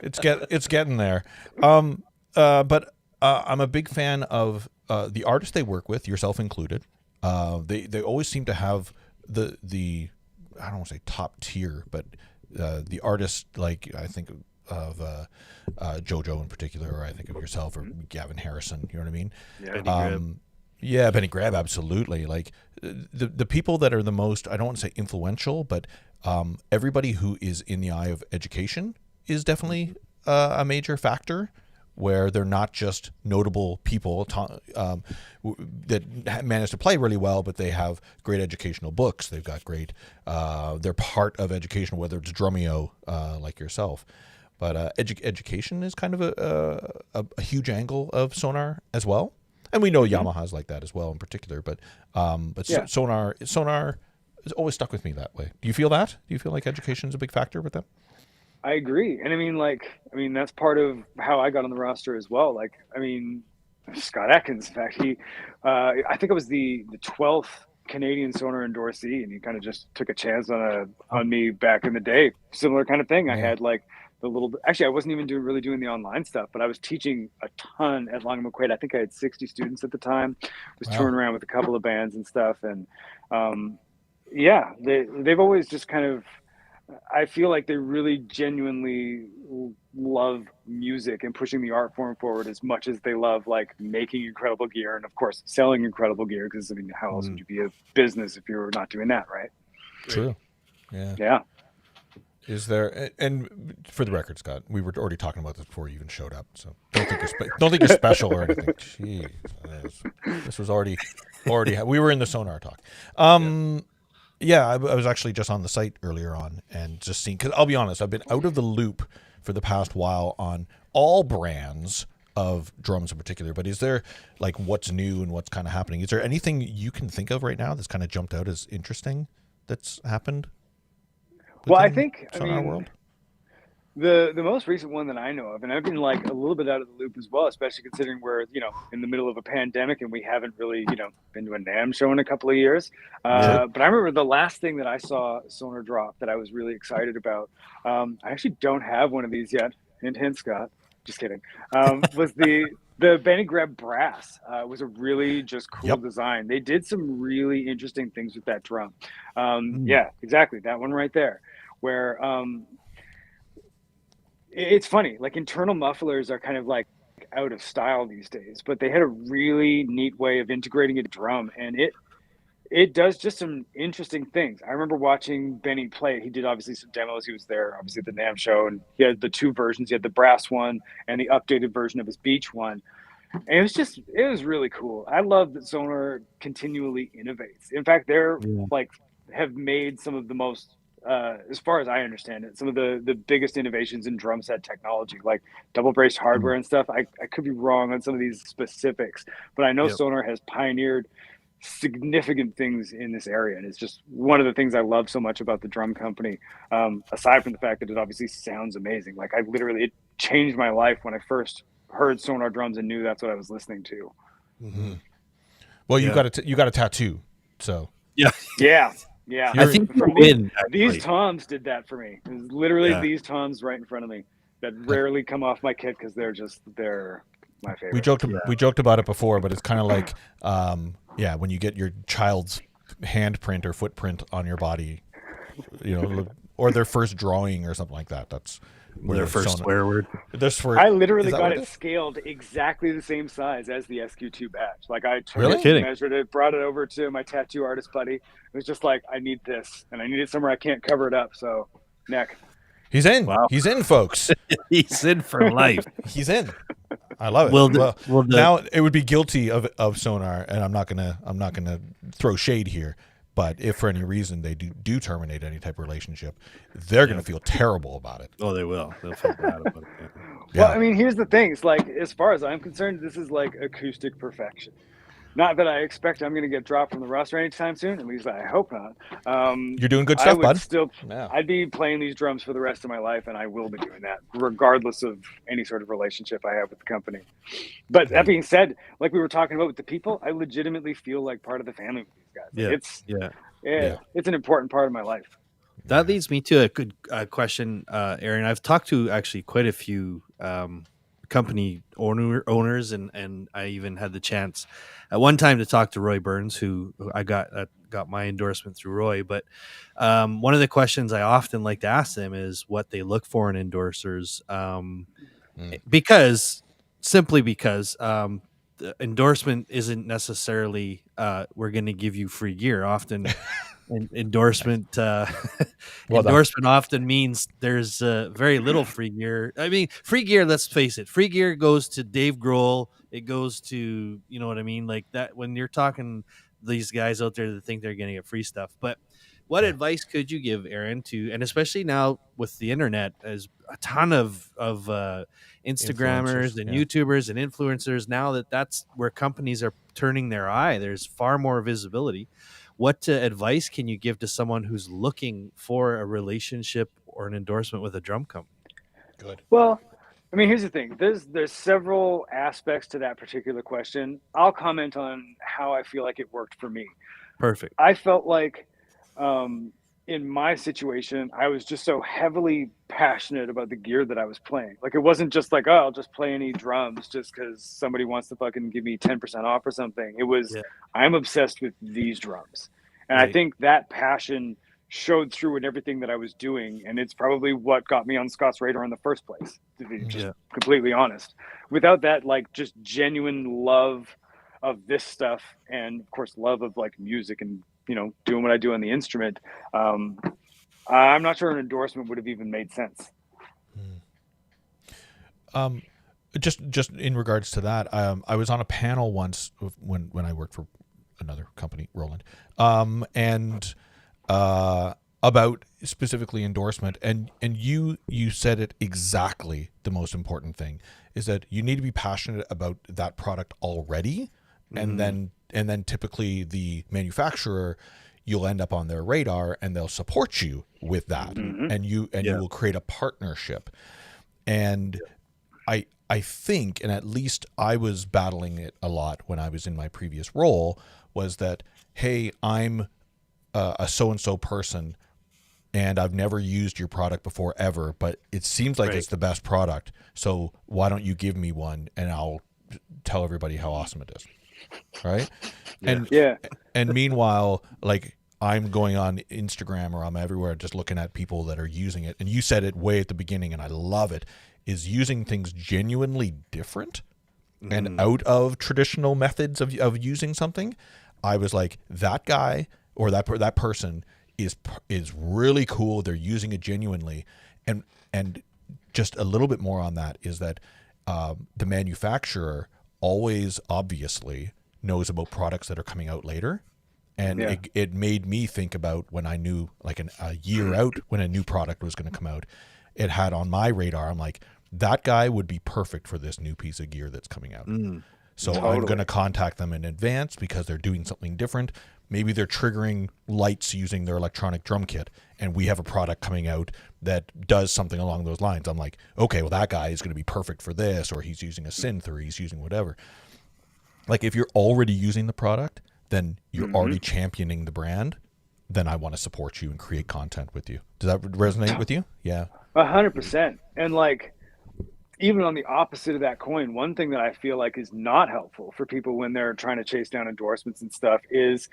It's getting there. But I'm a big fan of the artists they work with, yourself included. They always seem to have the I don't want to say top tier, but the artists, like I think of Jojo in particular, or I think of yourself or Gavin Harrison. You know what I mean?
Yeah.
Benny Greb, absolutely. Like the people that are the most, I don't want to say influential, but everybody who is in the eye of education is definitely a major factor, where they're not just notable people that manage to play really well, but they have great educational books. They've got great, they're part of education, whether it's Drumeo, like yourself. But education is kind of a huge angle of Sonar as well. And we know Yamaha's like that as well in particular. But Sonar has always stuck with me that way. Do you feel that? Do you feel like education is a big factor with them?
I agree. And I mean, that's part of how I got on the roster as well. Like, I mean, Scott Atkins, in fact, I think I was the 12th Canadian Sonar endorsee, and he kind of just took a chance on me back in the day. Similar kind of thing. I had like actually, I wasn't even really doing the online stuff, but I was teaching a ton at Long and McQuaid. I think I had 60 students at the time. Was touring around with a couple of bands and stuff. And they've always just kind of, I feel like they really genuinely love music and pushing the art form forward as much as they love like making incredible gear and of course selling incredible gear, because I mean, how else would you be a business if you were not doing that, right?
True. Yeah.
Yeah.
Is there, and for the record, Scott, we were already talking about this before you even showed up, so don't think you're special or anything. Jeez, this was already we were in the Sonar talk. Yeah, I was actually just on the site earlier on and just seeing, because I'll be honest, I've been out of the loop for the past while on all brands of drums in particular, but is there like what's new and what's kind of happening? Is there anything you can think of right now that's kind of jumped out as interesting that's happened?
Well, I think,
Sonar world?
The most recent one that I know of, and I've been like a little bit out of the loop as well, especially considering we're, in the middle of a pandemic and we haven't really, been to a NAMM show in a couple of years. But I remember the last thing that I saw Sonar drop that I was really excited about. I actually don't have one of these yet. Hint, hint, Scott. Just kidding. Was the Benny Greb brass. Was a really just cool design. They did some really interesting things with that drum. Yeah, exactly. That one right there, where it's funny, like internal mufflers are kind of like out of style these days, but they had a really neat way of integrating a drum, and it does just some interesting things. I remember watching Benny play. He did obviously some demos. He was there obviously at the NAMM show, and he had the two versions. He had the brass one and the updated version of his beach one. And it was really cool. I love that Sonar continually innovates. In fact, they're like have made some of the most as far as I understand it, some of the biggest innovations in drum set technology, like double braced hardware and stuff. I could be wrong on some of these specifics, but I know Sonar has pioneered significant things in this area, and it's just one of the things I love so much about the drum company. Aside from the fact that it obviously sounds amazing, like it changed my life when I first heard Sonar drums and knew that's what I was listening to.
Well, you got a tattoo, so
yeah. Yeah,
I think
for
you
me,
win.
these
Actually.
toms did that for me. It was literally
Yeah.
these toms right in front of me that rarely come off my kit because they're my
We
favorite.
joked about it before, but it's kind of like when you get your child's handprint or footprint on your body, or their first drawing or something like that. That's where
Their first swear word.
I literally got
what
it scaled exactly the same size as the SQ2 badge. Like I took
Really?
it,
Kidding.
measured it, brought it over to my tattoo artist buddy. It was just like, I need this, and I need it somewhere I can't cover it up. So, neck.
He's in.
Wow.
He's in, folks.
He's in for life.
He's in. I love it.
Well,
now it would be guilty of Sonar, and I'm not gonna throw shade here. But if for any reason they do terminate any type of relationship, they're gonna feel terrible about it.
Oh, they will. They'll feel bad about it.
Well, I mean, here's the thing. It's like, as far as I'm concerned, this is like acoustic perfection. Not that I expect I'm going to get dropped from the roster anytime soon. At least I hope not.
You're doing good stuff, bud.
I'd be playing these drums for the rest of my life, and I will be doing that, regardless of any sort of relationship I have with the company. But that being said, like we were talking about with the people, I legitimately feel like part of the family with these guys. It's an important part of my life.
That leads me to a good question, Aaron. I've talked to actually quite a few company owners, and I even had the chance at one time to talk to Roy Burns, who I got my endorsement through Roy. But one of the questions I often like to ask them is what they look for in endorsers, because the endorsement isn't necessarily we're going to give you free gear. Often endorsement often means there's very little free gear. I mean, free gear, let's face it, free gear goes to Dave Grohl. It goes to, you know what I mean? Like that, when you're talking these guys out there that think they're going to get free stuff. But what advice could you give, Aaron, and especially now with the internet, as a ton of Instagrammers and YouTubers and influencers, now that's where companies are turning their eye, there's far more visibility. What advice can you give to someone who's looking for a relationship or an endorsement with a drum company?
Good.
Well, I mean, here's the thing. There's several aspects to that particular question. I'll comment on how I feel like it worked for me.
Perfect.
I felt like in my situation, I was just so heavily passionate about the gear that I was playing. Like, it wasn't just like, oh, I'll just play any drums just because somebody wants to fucking give me 10% off or something. It was, I'm obsessed with these drums. And I think that passion showed through in everything that I was doing. And it's probably what got me on Scott's radar in the first place, to be just completely honest. Without that, like, just genuine love of this stuff, and of course, love of like music and, doing what I do on the instrument, I'm not sure an endorsement would have even made sense.
Just in regards to that, I was on a panel once when I worked for another company, Roland, and about specifically endorsement, and you said it exactly. The most important thing is that you need to be passionate about that product already, and then typically the manufacturer, you'll end up on their radar and they'll support you with that, and you will create a partnership. And I think, and at least I was battling it a lot when I was in my previous role, was that, hey, I'm a so-and-so person and I've never used your product before ever, but it seems like it's the best product. So why don't you give me one and I'll tell everybody how awesome it is. Right. And meanwhile, like, I'm going on Instagram or I'm everywhere just looking at people that are using it. And you said it way at the beginning, and I love it, is using things genuinely different and out of traditional methods of using something. I was like, that guy or that person is really cool. They're using it genuinely. And just a little bit more on that is that the manufacturer always obviously knows about products that are coming out later. And it made me think about when I knew, like, a year out when a new product was going to come out, it had on my radar, I'm like, that guy would be perfect for this new piece of gear that's coming out. So totally. I'm going to contact them in advance because they're doing something different. Maybe they're triggering lights using their electronic drum kit, and we have a product coming out that does something along those lines. I'm like, okay, well, that guy is going to be perfect for this, or he's using a synth, or he's using whatever. Like, if you're already using the product, then you're already championing the brand then I want to support you and create content with you. Does that resonate with you? Yeah.
100%. And like, even on the opposite of that coin, one thing that I feel like is not helpful for people when they're trying to chase down endorsements and stuff is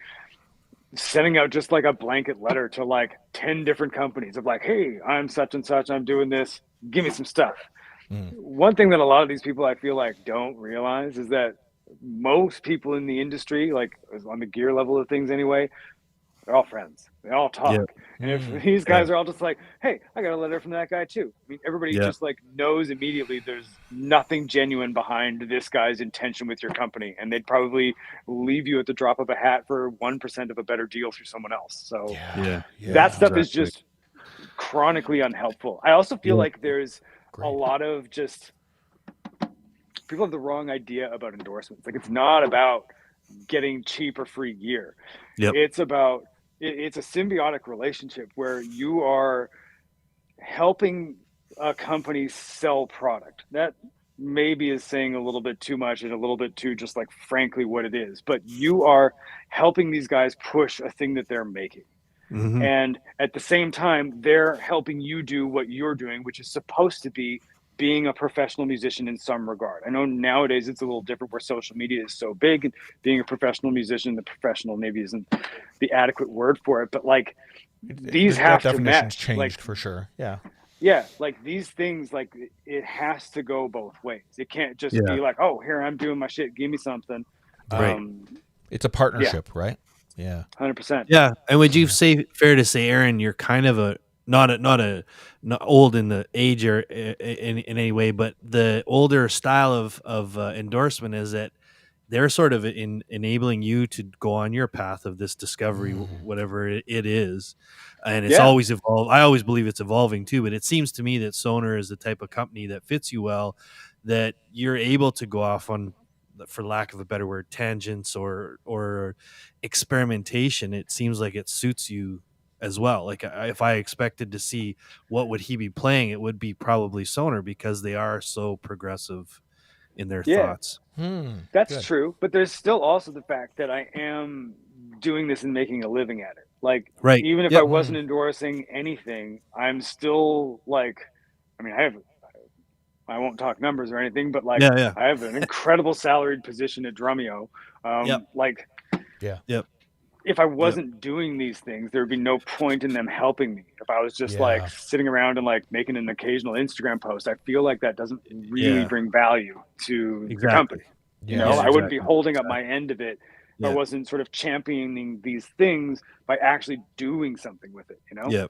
sending out just like a blanket letter to like 10 different companies of like, hey, I'm such and such, I'm doing this, give me some stuff. One thing that a lot of these people I feel like don't realize is that most people in the industry, like on the gear level of things anyway, they're all friends. They all talk.
Yeah.
And if these guys are all just like, hey, I got a letter from that guy too. I mean, everybody just like knows immediately there's nothing genuine behind this guy's intention with your company. And they'd probably leave you at the drop of a hat for 1% of a better deal through someone else. So that stuff is just chronically unhelpful. I also feel like there's a lot of just people have the wrong idea about endorsements. Like, it's not about getting cheap or free gear. It's about, it's a symbiotic relationship where you are helping a company sell product. That maybe is saying a little bit too much and a little bit too just like frankly what it is, but you are helping these guys push a thing that they're making. And at the same time, they're helping you do what you're doing, which is supposed to be being a professional musician in some regard. I know nowadays it's a little different where social media is so big, and being a professional musician, the professional maybe isn't the adequate word for it, but like these have to match.
Changed
like,
for sure. Yeah.
Yeah, like these things, like it has to go both ways. It can't just be like, oh, here I'm doing my shit, give me something.
It's a partnership, right? Yeah,
100%.
Yeah, and would you say fair to say, Aaron, you're kind of a not old in the age or in any way, but the older style of endorsement is that they're sort of enabling you to go on your path of this discovery, whatever it is, and it's always evolved. I always believe it's evolving too, but it seems to me that Sonar is the type of company that fits you well, that you're able to go off on, for lack of a better word, tangents or experimentation. It seems like it suits you as well. Like if I expected to see what would he be playing, it would be probably Sonar, because they are so progressive in their thoughts.
That's true, but there's still also the fact that I am doing this and making a living at it. Like, even if I wasn't endorsing anything, I'm still like, I mean, I won't talk numbers or anything, but like, I have an incredible salaried position at Drumeo. If I wasn't doing these things, there would be no point in them helping me. If I was just like sitting around and like making an occasional Instagram post, I feel like that doesn't really bring value to the company. You know, I wouldn't be holding up my end of it if I wasn't sort of championing these things by actually doing something with it, you know?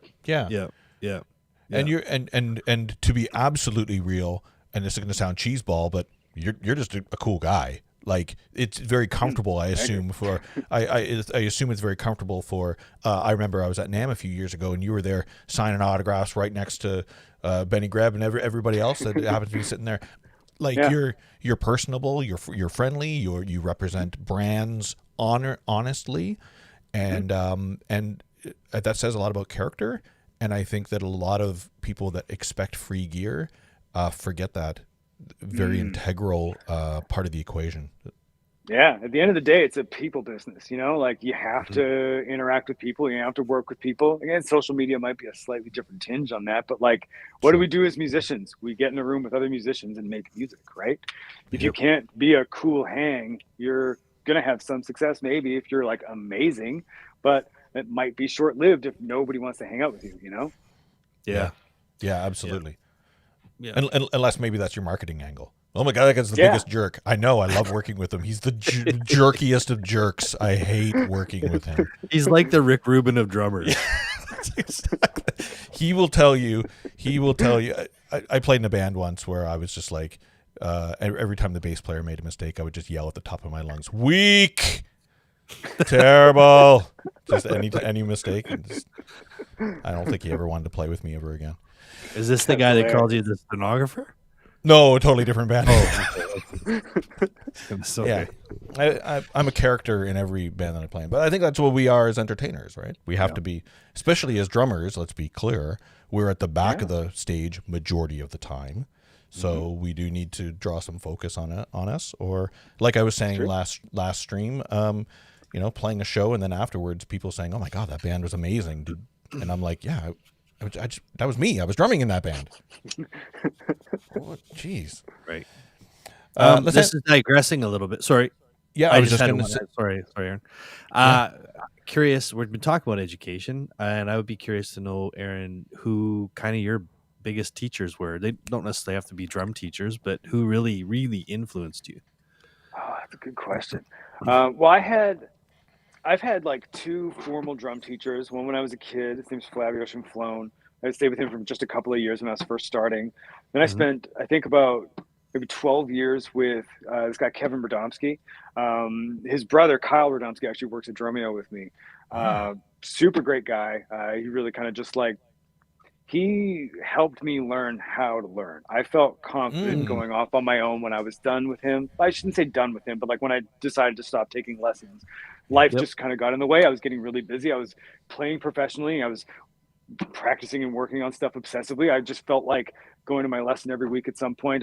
And you're and to be absolutely real, and this is going to sound cheeseball, but you're just a cool guy. Like, it's very comfortable, I assume, for I assume it's very comfortable for I remember I was at NAMM a few years ago, and you were there signing autographs right next to Benny Greb and everybody else that happens to be sitting there. Like, you're personable, you're friendly, you represent brands honestly, and that says a lot about character. And I think that a lot of people that expect free gear forget that very integral part of the equation.
Yeah, at the end of the day, it's a people business, you know? Like, you have to interact with people, you have to work with people. Again, social media might be a slightly different tinge on that, but like, what do we do as musicians? We get in a room with other musicians and make music, right? If you can't be a cool hang, you're gonna have some success maybe if you're like amazing, but it might be short-lived if nobody wants to hang out with you, you know?
Yeah, absolutely. Yeah. Unless maybe that's your marketing angle. Oh my God, that guy's the biggest jerk. I know. I love working with him. He's the jerkiest of jerks. I hate working with him.
He's like the Rick Rubin of drummers.
Exactly. He will tell you. I played in a band once where I was just like, every time the bass player made a mistake, I would just yell at the top of my lungs, "Weak, terrible!" Just any mistake. I don't think he ever wanted to play with me ever again.
Is this the guy that called you the stenographer?
No, a totally different band.
Okay.
I'm a character in every band that I play in. But I think that's what we are as entertainers, right? We have to be, especially as drummers, let's be clear, we're at the back of the stage majority of the time. So we do need to draw some focus on us. Or like I was saying last stream, you know, playing a show, and then afterwards people saying, "Oh my God, that band was amazing," and I'm like, "Yeah, that was me. I was drumming in that band." Oh, jeez.
Right.
Let's
This is digressing a little bit. Sorry.
Yeah, I was just going to say.
Sorry, Aaron. Curious. We've been talking about education, and I would be curious to know, Aaron, who kind of your biggest teachers were. They don't necessarily have to be drum teachers, but who really, really influenced you?
Oh, that's a good question. Well, I've had like two formal drum teachers. One when I was a kid. His name's Flavio Flown. I stayed with him for just a couple of years when I was first starting. Then I spent, I think, about maybe 12 years with this guy, Kevin Radomski. His brother, Kyle Radomski, actually works at Drumeo with me. Super great guy. He really kind of just like, he helped me learn how to learn. I felt confident going off on my own when I was done with him. I shouldn't say done with him, but like when I decided to stop taking lessons, life just kind of got in the way. I was getting really busy. I was playing professionally. I was practicing and working on stuff obsessively. I just felt like going to my lesson every week at some point.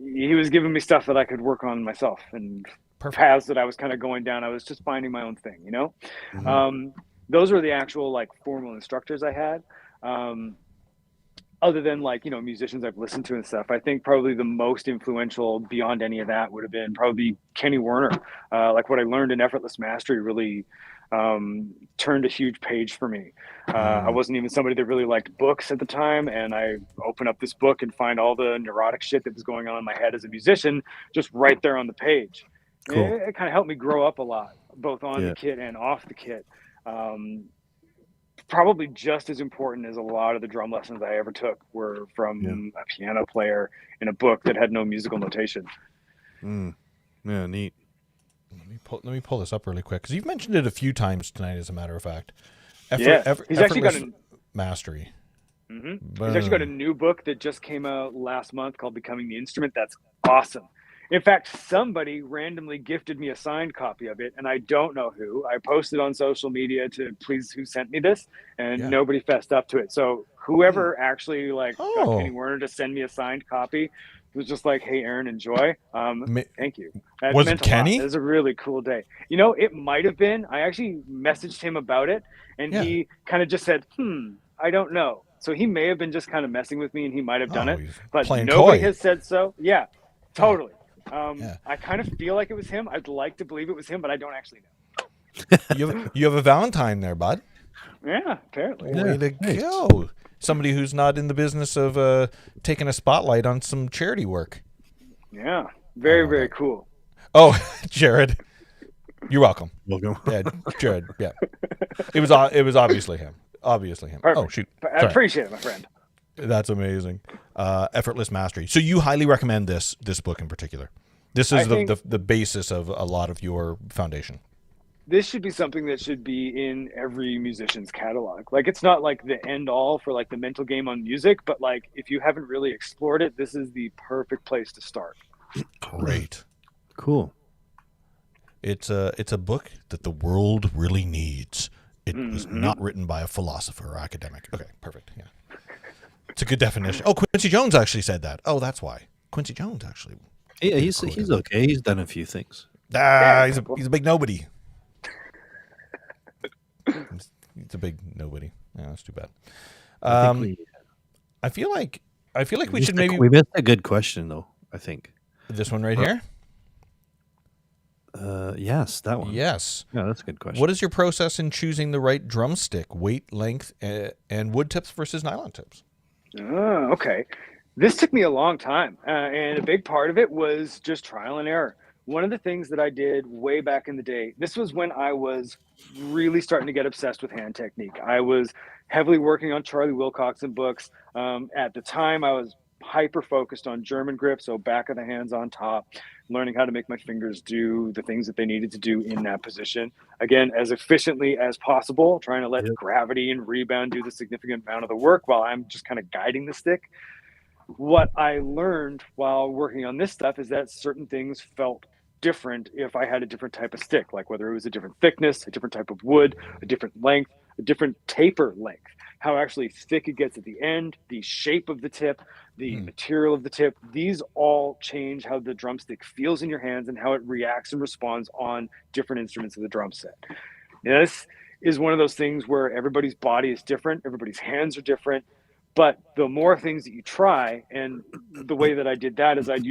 He was giving me stuff that I could work on myself, and paths that I was kind of going down. I was just finding my own thing, you know? Those were the actual like formal instructors I had. Other than like, you know, musicians I've listened to and stuff, I think probably the most influential beyond any of that would have been probably Kenny Werner. Like what I learned in Effortless Mastery really turned a huge page for me. I wasn't even somebody that really liked books at the time, and I open up this book and find all the neurotic shit that was going on in my head as a musician just right there on the page. Cool. It kind of helped me grow up a lot, both on the kit and off the kit. Probably just as important as a lot of the drum lessons I ever took were from a piano player in a book that had no musical notation.
Yeah, neat.
Let me pull this up really quick, because you've mentioned it a few times tonight, as a matter of fact.
He's actually got a
mastery.
He's actually got a new book that just came out last month called Becoming the Instrument. That's awesome. In fact, somebody randomly gifted me a signed copy of it, and I don't know who. I posted on social media to please who sent me this, and nobody fessed up to it. So whoever actually got Kenny Werner to send me a signed copy was just like, "Hey, Aaron, enjoy." Thank you. That
was it Kenny?
It was a really cool day. You know, it might have been. I actually messaged him about it, and he kind of just said, I don't know. So he may have been just kind of messing with me, and he might have done it, but nobody has said so. Yeah, totally. I kind of feel like it was him. I'd like to believe it was him, but I don't actually
know. You have a Valentine there, bud.
Yeah, apparently.
Way to go. Somebody who's not in the business of taking a spotlight on some charity work.
Yeah, very, very cool.
Oh, Jared, you're welcome.
Welcome.
Yeah, Jared. Yeah, it was obviously him. Obviously him.
Perfect.
Oh shoot!
I appreciate it, my friend.
That's amazing. Effortless Mastery. So you highly recommend this book in particular. This is the basis of a lot of your foundation.
This should be something that should be in every musician's catalog. Like, it's not like the end all for like the mental game on music, but like if you haven't really explored it, this is the perfect place to start.
Great.
Cool.
It's a book that the world really needs. It was not written by a philosopher or academic. Okay, perfect. Yeah. It's a good definition. Oh, Quincy Jones actually said that. Oh, that's why. Quincy Jones actually.
Yeah, he's okay. He's done a few things.
He's a big nobody. He's a big nobody. Yeah, that's too bad. I feel like we should maybe.
We missed a good question though. I think
this one right here.
Yes, that one.
Yes.
Yeah, that's a good question.
What is your process in choosing the right drumstick, weight, length, and wood tips versus nylon tips?
Oh, okay. This took me a long time, and a big part of it was just trial and error. One of the things that I did way back in the day, this was when I was really starting to get obsessed with hand technique. I was heavily working on Charlie Wilcoxon books. At the time, I was hyper focused on German grip, so back of the hands on top, learning how to make my fingers do the things that they needed to do in that position. Again, as efficiently as possible, trying to let gravity and rebound do the significant amount of the work while I'm just kind of guiding the stick. What I learned while working on this stuff is that certain things felt different if I had a different type of stick, like whether it was a different thickness, a different type of wood, a different length, a different taper length, how actually thick it gets at the end, the shape of the tip, the material of the tip. These all change how the drumstick feels in your hands and how it reacts and responds on different instruments of the drum set. Now, this is one of those things where everybody's body is different, everybody's hands are different, but the more things that you try, and the way that I did that is I'd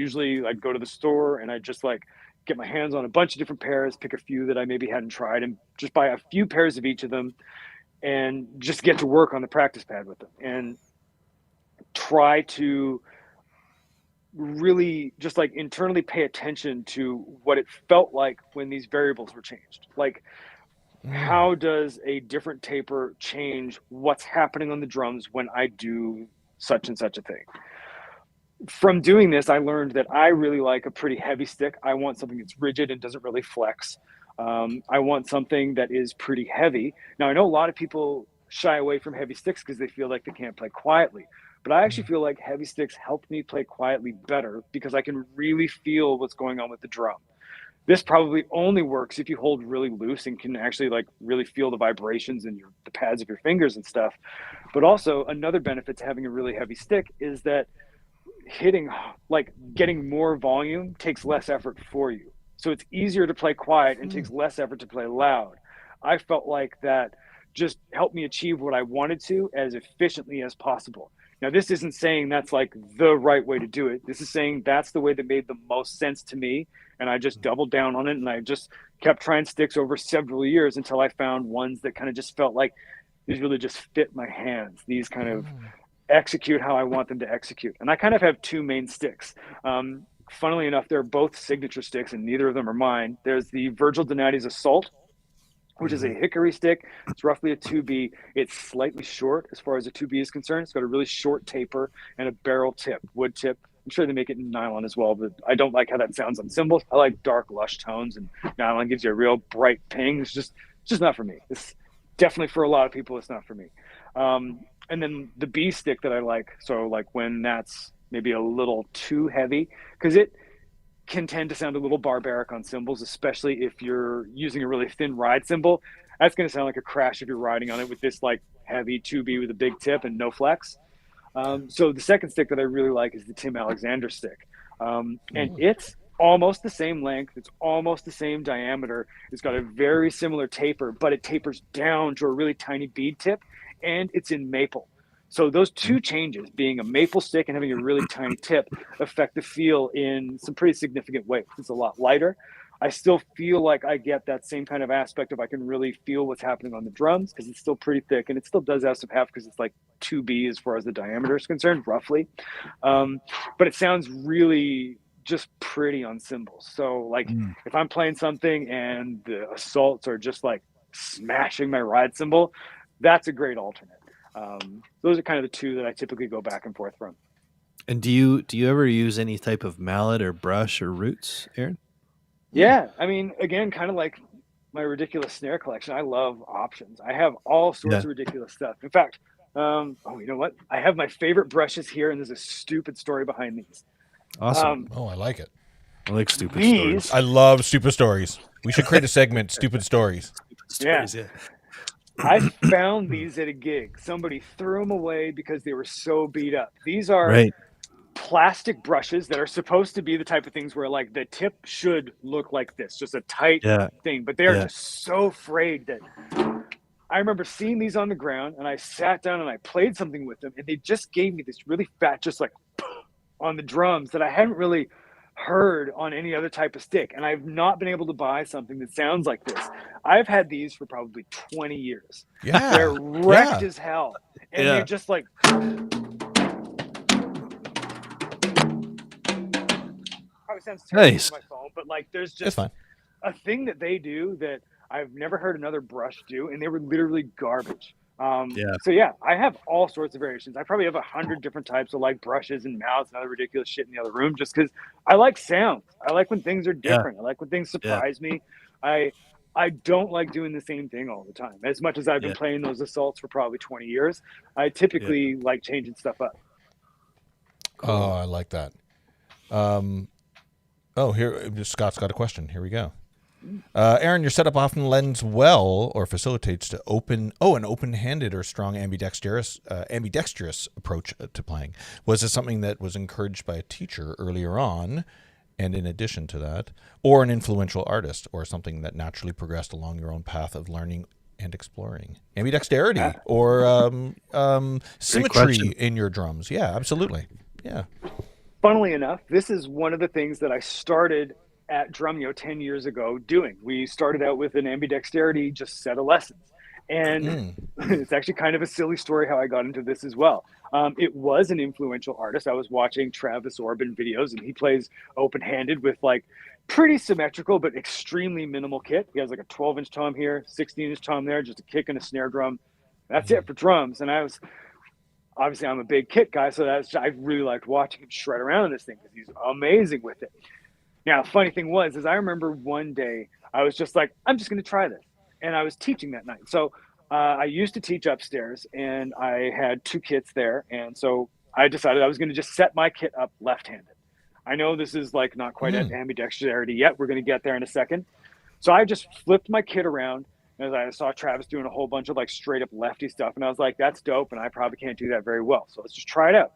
go to the store and I'd just like get my hands on a bunch of different pairs, pick a few that I maybe hadn't tried, and just buy a few pairs of each of them and just get to work on the practice pad with them and try to really just like internally pay attention to what it felt like when these variables were changed. Like, how does a different taper change what's happening on the drums when I do such and such a thing? From doing this, I learned that I really like a pretty heavy stick. I want something that's rigid and doesn't really flex. I want something that is pretty heavy. Now, I know a lot of people shy away from heavy sticks because they feel like they can't play quietly. But I actually feel like heavy sticks help me play quietly better because I can really feel what's going on with the drum. This probably only works if you hold really loose and can actually like really feel the vibrations in the pads of your fingers and stuff. But also another benefit to having a really heavy stick is that getting more volume takes less effort for you. So it's easier to play quiet and takes less effort to play loud. I felt like that just helped me achieve what I wanted to as efficiently as possible. Now, this isn't saying that's like the right way to do it. This is saying that's the way that made the most sense to me. And I just doubled down on it. And I just kept trying sticks over several years until I found ones that kind of just felt like these really just fit my hands. These kind of execute how I want them to execute. And I kind of have two main sticks. Funnily enough, they're both signature sticks and neither of them are mine. There's the Virgil Donati's Assault, which is a hickory stick. It's roughly a 2B. It's slightly short as far as a 2B is concerned. It's got a really short taper and a barrel tip, wood tip. I'm sure they make it in nylon as well, but I don't like how that sounds on cymbals. I like dark, lush tones, and nylon gives you a real bright ping. It's just not for me. It's definitely for a lot of people, it's not for me. And then the B stick that I like, so like when that's maybe a little too heavy, because it can tend to sound a little barbaric on cymbals, especially if you're using a really thin ride cymbal. That's going to sound like a crash if you're riding on it with this like heavy 2B with a big tip and no flex. So the second stick that I really like is the Tim Alexander stick. And it's almost the same length. It's almost the same diameter. It's got a very similar taper, but it tapers down to a really tiny bead tip, and it's in maple. So those two changes, being a maple stick and having a really tiny tip, affect the feel in some pretty significant ways. It's a lot lighter. I still feel like I get that same kind of aspect of I can really feel what's happening on the drums because it's still pretty thick, and it still does have some heft because it's like 2B as far as the diameter is concerned, roughly. But it sounds really just pretty on cymbals. So like if I'm playing something and the assaults are just like smashing my ride cymbal, that's a great alternate. Those are kind of the two that I typically go back and forth from.
And do you ever use any type of mallet or brush or roots, Aaron?
Yeah, I mean, again, kind of like my ridiculous snare collection. I love options. I have all sorts of ridiculous stuff. In fact, you know what? I have my favorite brushes here, and there's a stupid story behind these.
Awesome.
I like it.
I like stupid stories.
I love stupid stories. We should create a segment, stupid stories.
Yeah. I found these at a gig. Somebody threw them away because they were so beat up. These are plastic brushes that are supposed to be the type of things where like the tip should look like this, just a tight thing, but they are just so frayed that I remember seeing these on the ground, and I sat down and I played something with them, and they just gave me this really fat, just like on the drums that I hadn't really heard on any other type of stick. And I've not been able to buy something that sounds like this. I've had these for probably 20 years.
Yeah.
They're wrecked as hell. And they're just like, probably sounds terrible on my phone, but like there's just a thing that they do that I've never heard another brush do, and they were literally garbage. So yeah, I have all sorts of variations. I probably have 100 different types of like brushes and mouths and other ridiculous shit in the other room, just because I like sounds. I like when things are different. I like when things surprise me. I don't like doing the same thing all the time. As much as I've been playing those assaults for probably 20 years, I typically like changing stuff up.
Cool. Oh, I like that. Oh, here Scott's got a question. Here we go. Aaron, your setup often lends well or facilitates to an open-handed or strong ambidextrous approach to playing. Was this something that was encouraged by a teacher earlier on, and in addition to that, or an influential artist, or something that naturally progressed along your own path of learning and exploring? Ambidexterity or symmetry in your drums. Yeah, absolutely. Yeah.
Funnily enough, this is one of the things that I started at Drumeo 10 years ago doing. We started out with an ambidexterity just set of lessons. And it's actually kind of a silly story how I got into this as well. It was an influential artist. I was watching Travis Orban videos, and he plays open-handed with like pretty symmetrical but extremely minimal kit. He has like a 12-inch tom here, 16-inch tom there, just a kick and a snare drum. That's it for drums. And obviously I'm a big kit guy, so I really liked watching him shred around on this thing because he's amazing with it. Now, funny thing is I remember one day I was just like, I'm just going to try this. And I was teaching that night. So I used to teach upstairs, and I had 2 kits there. And so I decided I was going to just set my kit up left-handed. I know this is like not quite at ambidexterity yet. We're going to get there in a second. So I just flipped my kit around, as I saw Travis doing a whole bunch of like straight up lefty stuff. And I was like, that's dope. And I probably can't do that very well. So let's just try it out.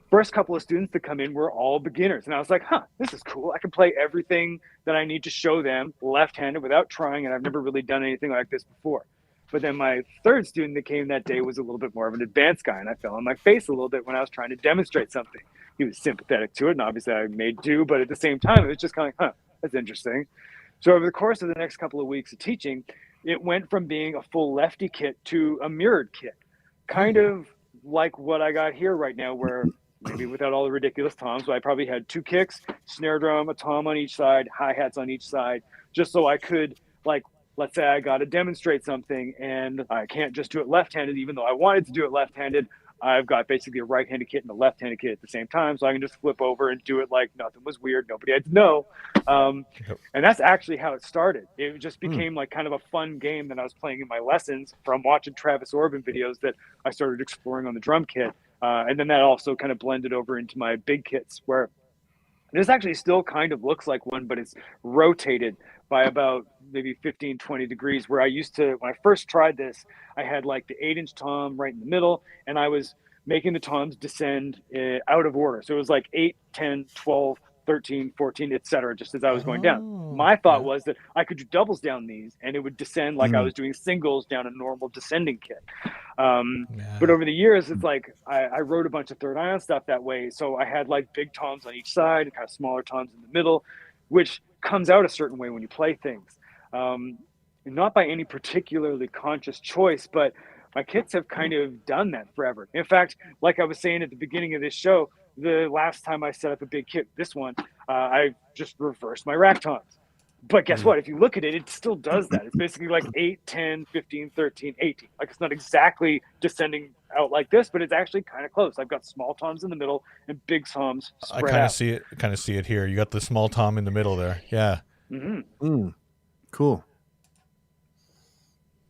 First couple of students that come in were all beginners. And I was like, this is cool. I can play everything that I need to show them left-handed without trying. And I've never really done anything like this before. But then my third student that came that day was a little bit more of an advanced guy. And I fell on my face a little bit when I was trying to demonstrate something. He was sympathetic to it. And obviously I made do. But at the same time, it was just kind of like, that's interesting. So over the course of the next couple of weeks of teaching, it went from being a full lefty kit to a mirrored kit. Kind of like what I got here right now, where maybe without all the ridiculous toms, but I probably had 2 kicks, snare drum, a tom on each side, hi-hats on each side, just so I could, like, let's say I got to demonstrate something and I can't just do it left-handed, even though I wanted to do it left-handed. I've got basically a right-handed kit and a left-handed kit at the same time, so I can just flip over and do it like nothing was weird. Nobody had to know. And that's actually how it started. It just became like kind of a fun game that I was playing in my lessons from watching Travis Orban videos that I started exploring on the drum kit. And then that also kind of blended over into my big kits, where this actually still kind of looks like one, but it's rotated by about maybe 15, 20 degrees, where I used to, when I first tried this, I had like the 8-inch tom right in the middle, and I was making the toms descend out of order. So it was like 8, 10, 12, 13, 14, etc., just as I was going down. My thought was that I could do doubles down these, and it would descend like I was doing singles down a normal descending kit. But over the years, it's like I wrote a bunch of third ion stuff that way. So I had like big toms on each side and kind of smaller toms in the middle, which comes out a certain way when you play things. Not by any particularly conscious choice, but my kits have kind of done that forever. In fact, like I was saying at the beginning of this show, the last time I set up a big kit, this one, I just reversed my rack toms. But guess what? If you look at it, it still does that. It's basically like 8, 10, 15, 13, 18. Like, it's not exactly descending out like this, but it's actually kind of close. I've got small toms in the middle and big toms spread out.
I kind of see it here. You got the small tom in the middle there. Yeah.
Cool.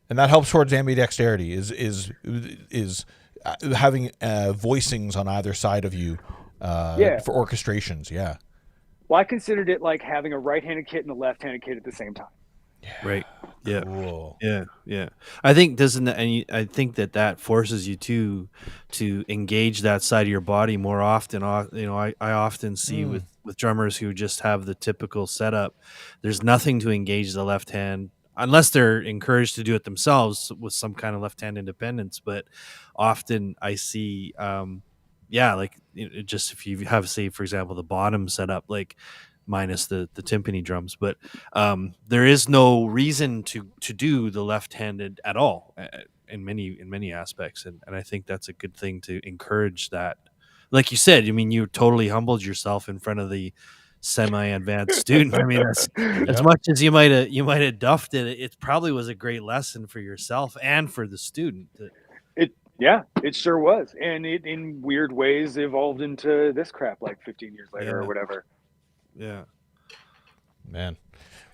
And that helps towards ambidexterity, is having voicings on either side of you for orchestrations. Yeah.
Well, I considered it like having a right-handed kit and a left-handed kit at the same time.
Yeah. Right. Yeah.
Cool.
Yeah. I think I think that forces you to engage that side of your body more often. You know, I often see with drummers who just have the typical setup, there's nothing to engage the left hand unless they're encouraged to do it themselves with some kind of left hand independence. But often I see, like just if you have, say, for example, the bottom set up, like minus the timpani drums, but there is no reason to do the left-handed at all in many aspects, and I think that's a good thing to encourage that. Like you said, I mean, you totally humbled yourself in front of the semi-advanced student. I mean, as much as you might have duffed it, it probably was a great lesson for yourself and for the student.
It sure was, and it in weird ways evolved into this crap like 15 years later or whatever.
Yeah,
man.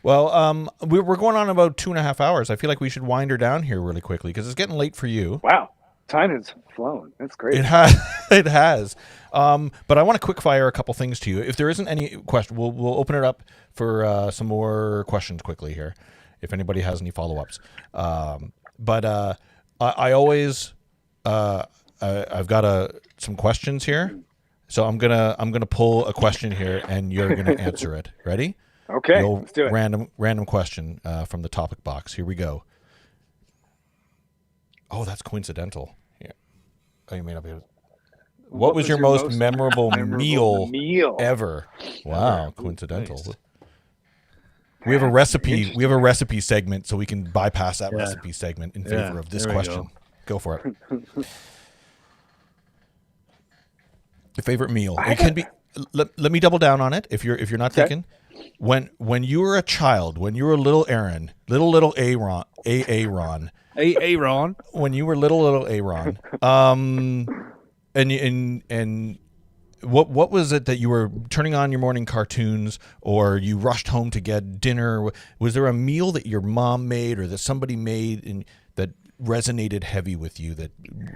Well, we're going on about 2.5 hours. I feel like we should wind her down here really quickly because it's getting late for you.
Wow. Time has flown. That's great.
It has. It has. But I want to quick fire a couple things to you. If there isn't any question, we'll open it up for some more questions quickly here, if anybody has any follow-ups. But I always I've got some questions here, so I'm gonna pull a question here, and you're gonna answer it. Ready?
Okay, let's do it.
Random question from the topic box. Here we go. Oh, that's coincidental. Yeah. Oh, you may not be able to... What was your most memorable meal ever? Wow, coincidental. Nice. We have a recipe. We have a recipe segment, so we can bypass that recipe segment in favor of this question. Go for it. Your favorite meal. It can be. Let me double down on it. If you're not thinking, when you were a child, when you were little Aaron, little Aaron,
Aaron,
when you were little Aaron, and what was it that you were turning on your morning cartoons, or you rushed home to get dinner? Was there a meal that your mom made or that somebody made and that resonated heavy with you, that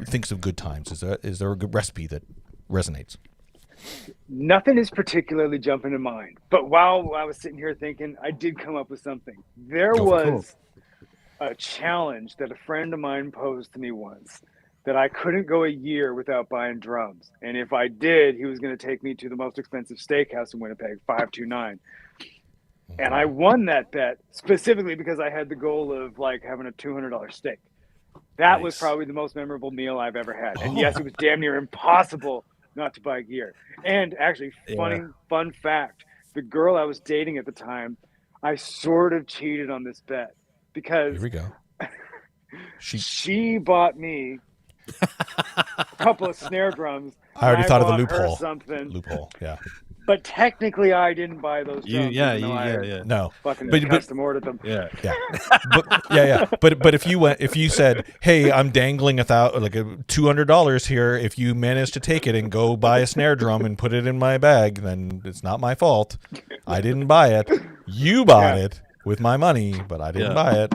thinks of good times? Is there a good recipe that resonates?
Nothing is particularly jumping to mind, but while I was sitting here thinking, I did come up with something. There was a challenge that a friend of mine posed to me once, that I couldn't go a year without buying drums. And if I did, he was going to take me to the most expensive steakhouse in Winnipeg, 529. And I won that bet specifically because I had the goal of like having a $200 steak. That was probably the most memorable meal I've ever had. And yes, it was damn near impossible not to buy gear. And actually, fun fact, the girl I was dating at the time, I sort of cheated on this bet because
here we go.
She bought me a couple of snare drums.
I already thought of the loophole.
Loophole,
yeah.
But technically, I didn't buy those drums.
No,
fucking
but
custom ordered them.
But if you said, "Hey, I'm dangling $200 here. If you manage to take it and go buy a snare drum and put it in my bag, then it's not my fault. I didn't buy it. You bought it with my money, but I didn't buy it."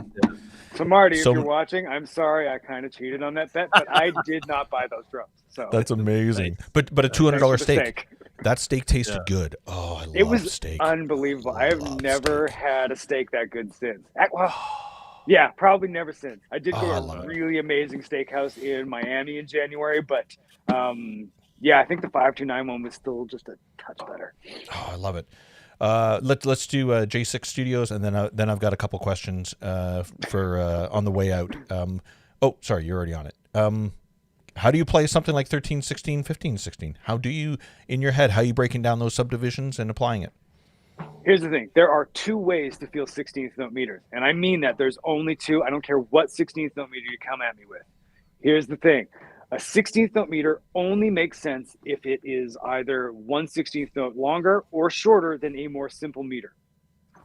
So Marty, if you're watching, I'm sorry I kind of cheated on that bet, but I did not buy those drums. So
that's amazing. But a $200 steak. That steak tasted good. Oh, I love steak.
It was unbelievable. I have never had a steak that good since. Well, yeah, probably never since. I did go to a really amazing steakhouse in Miami in January, but I think the 529 one was still just a touch better.
Oh, I love it. Let's do J6 Studios, and then I've got a couple questions for on the way out. Sorry, you're already on it. How do you play something like 13/16, 15/16? How do you, in your head, how are you breaking down those subdivisions and applying it?
Here's the thing. There are two ways to feel 16th note meters. And I mean that. There's only two. I don't care what 16th note meter you come at me with. Here's the thing. A 16th note meter only makes sense if it is either 1/16th note longer or shorter than a more simple meter.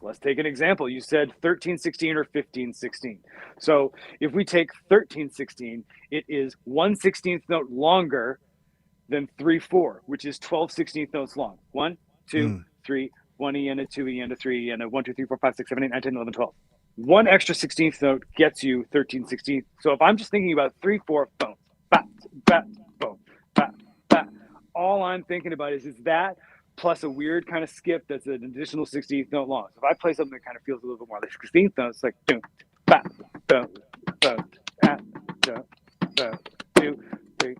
Let's take an example. You said 13/16 or 15/16. So if we take 13/16, it is 1/16th note longer than 3/4, which is 12/16th notes long. 1, 2, 3, 1 E and a 2 E and a 3 E and a 1, 2, 3, 4, 5, 6, 7, 8, 9, 10, 11, 12. One extra 16th note gets you 13/16. So if I'm just thinking about 3/4, boom, bat, bat, boom, bat, bat. All I'm thinking about is that plus a weird kind of skip that's an additional 16th note long. So if I play something that kind of feels a little bit more like 16th notes, it's like boom, bat, boom, boom, bat, boom, boom, 2, 3.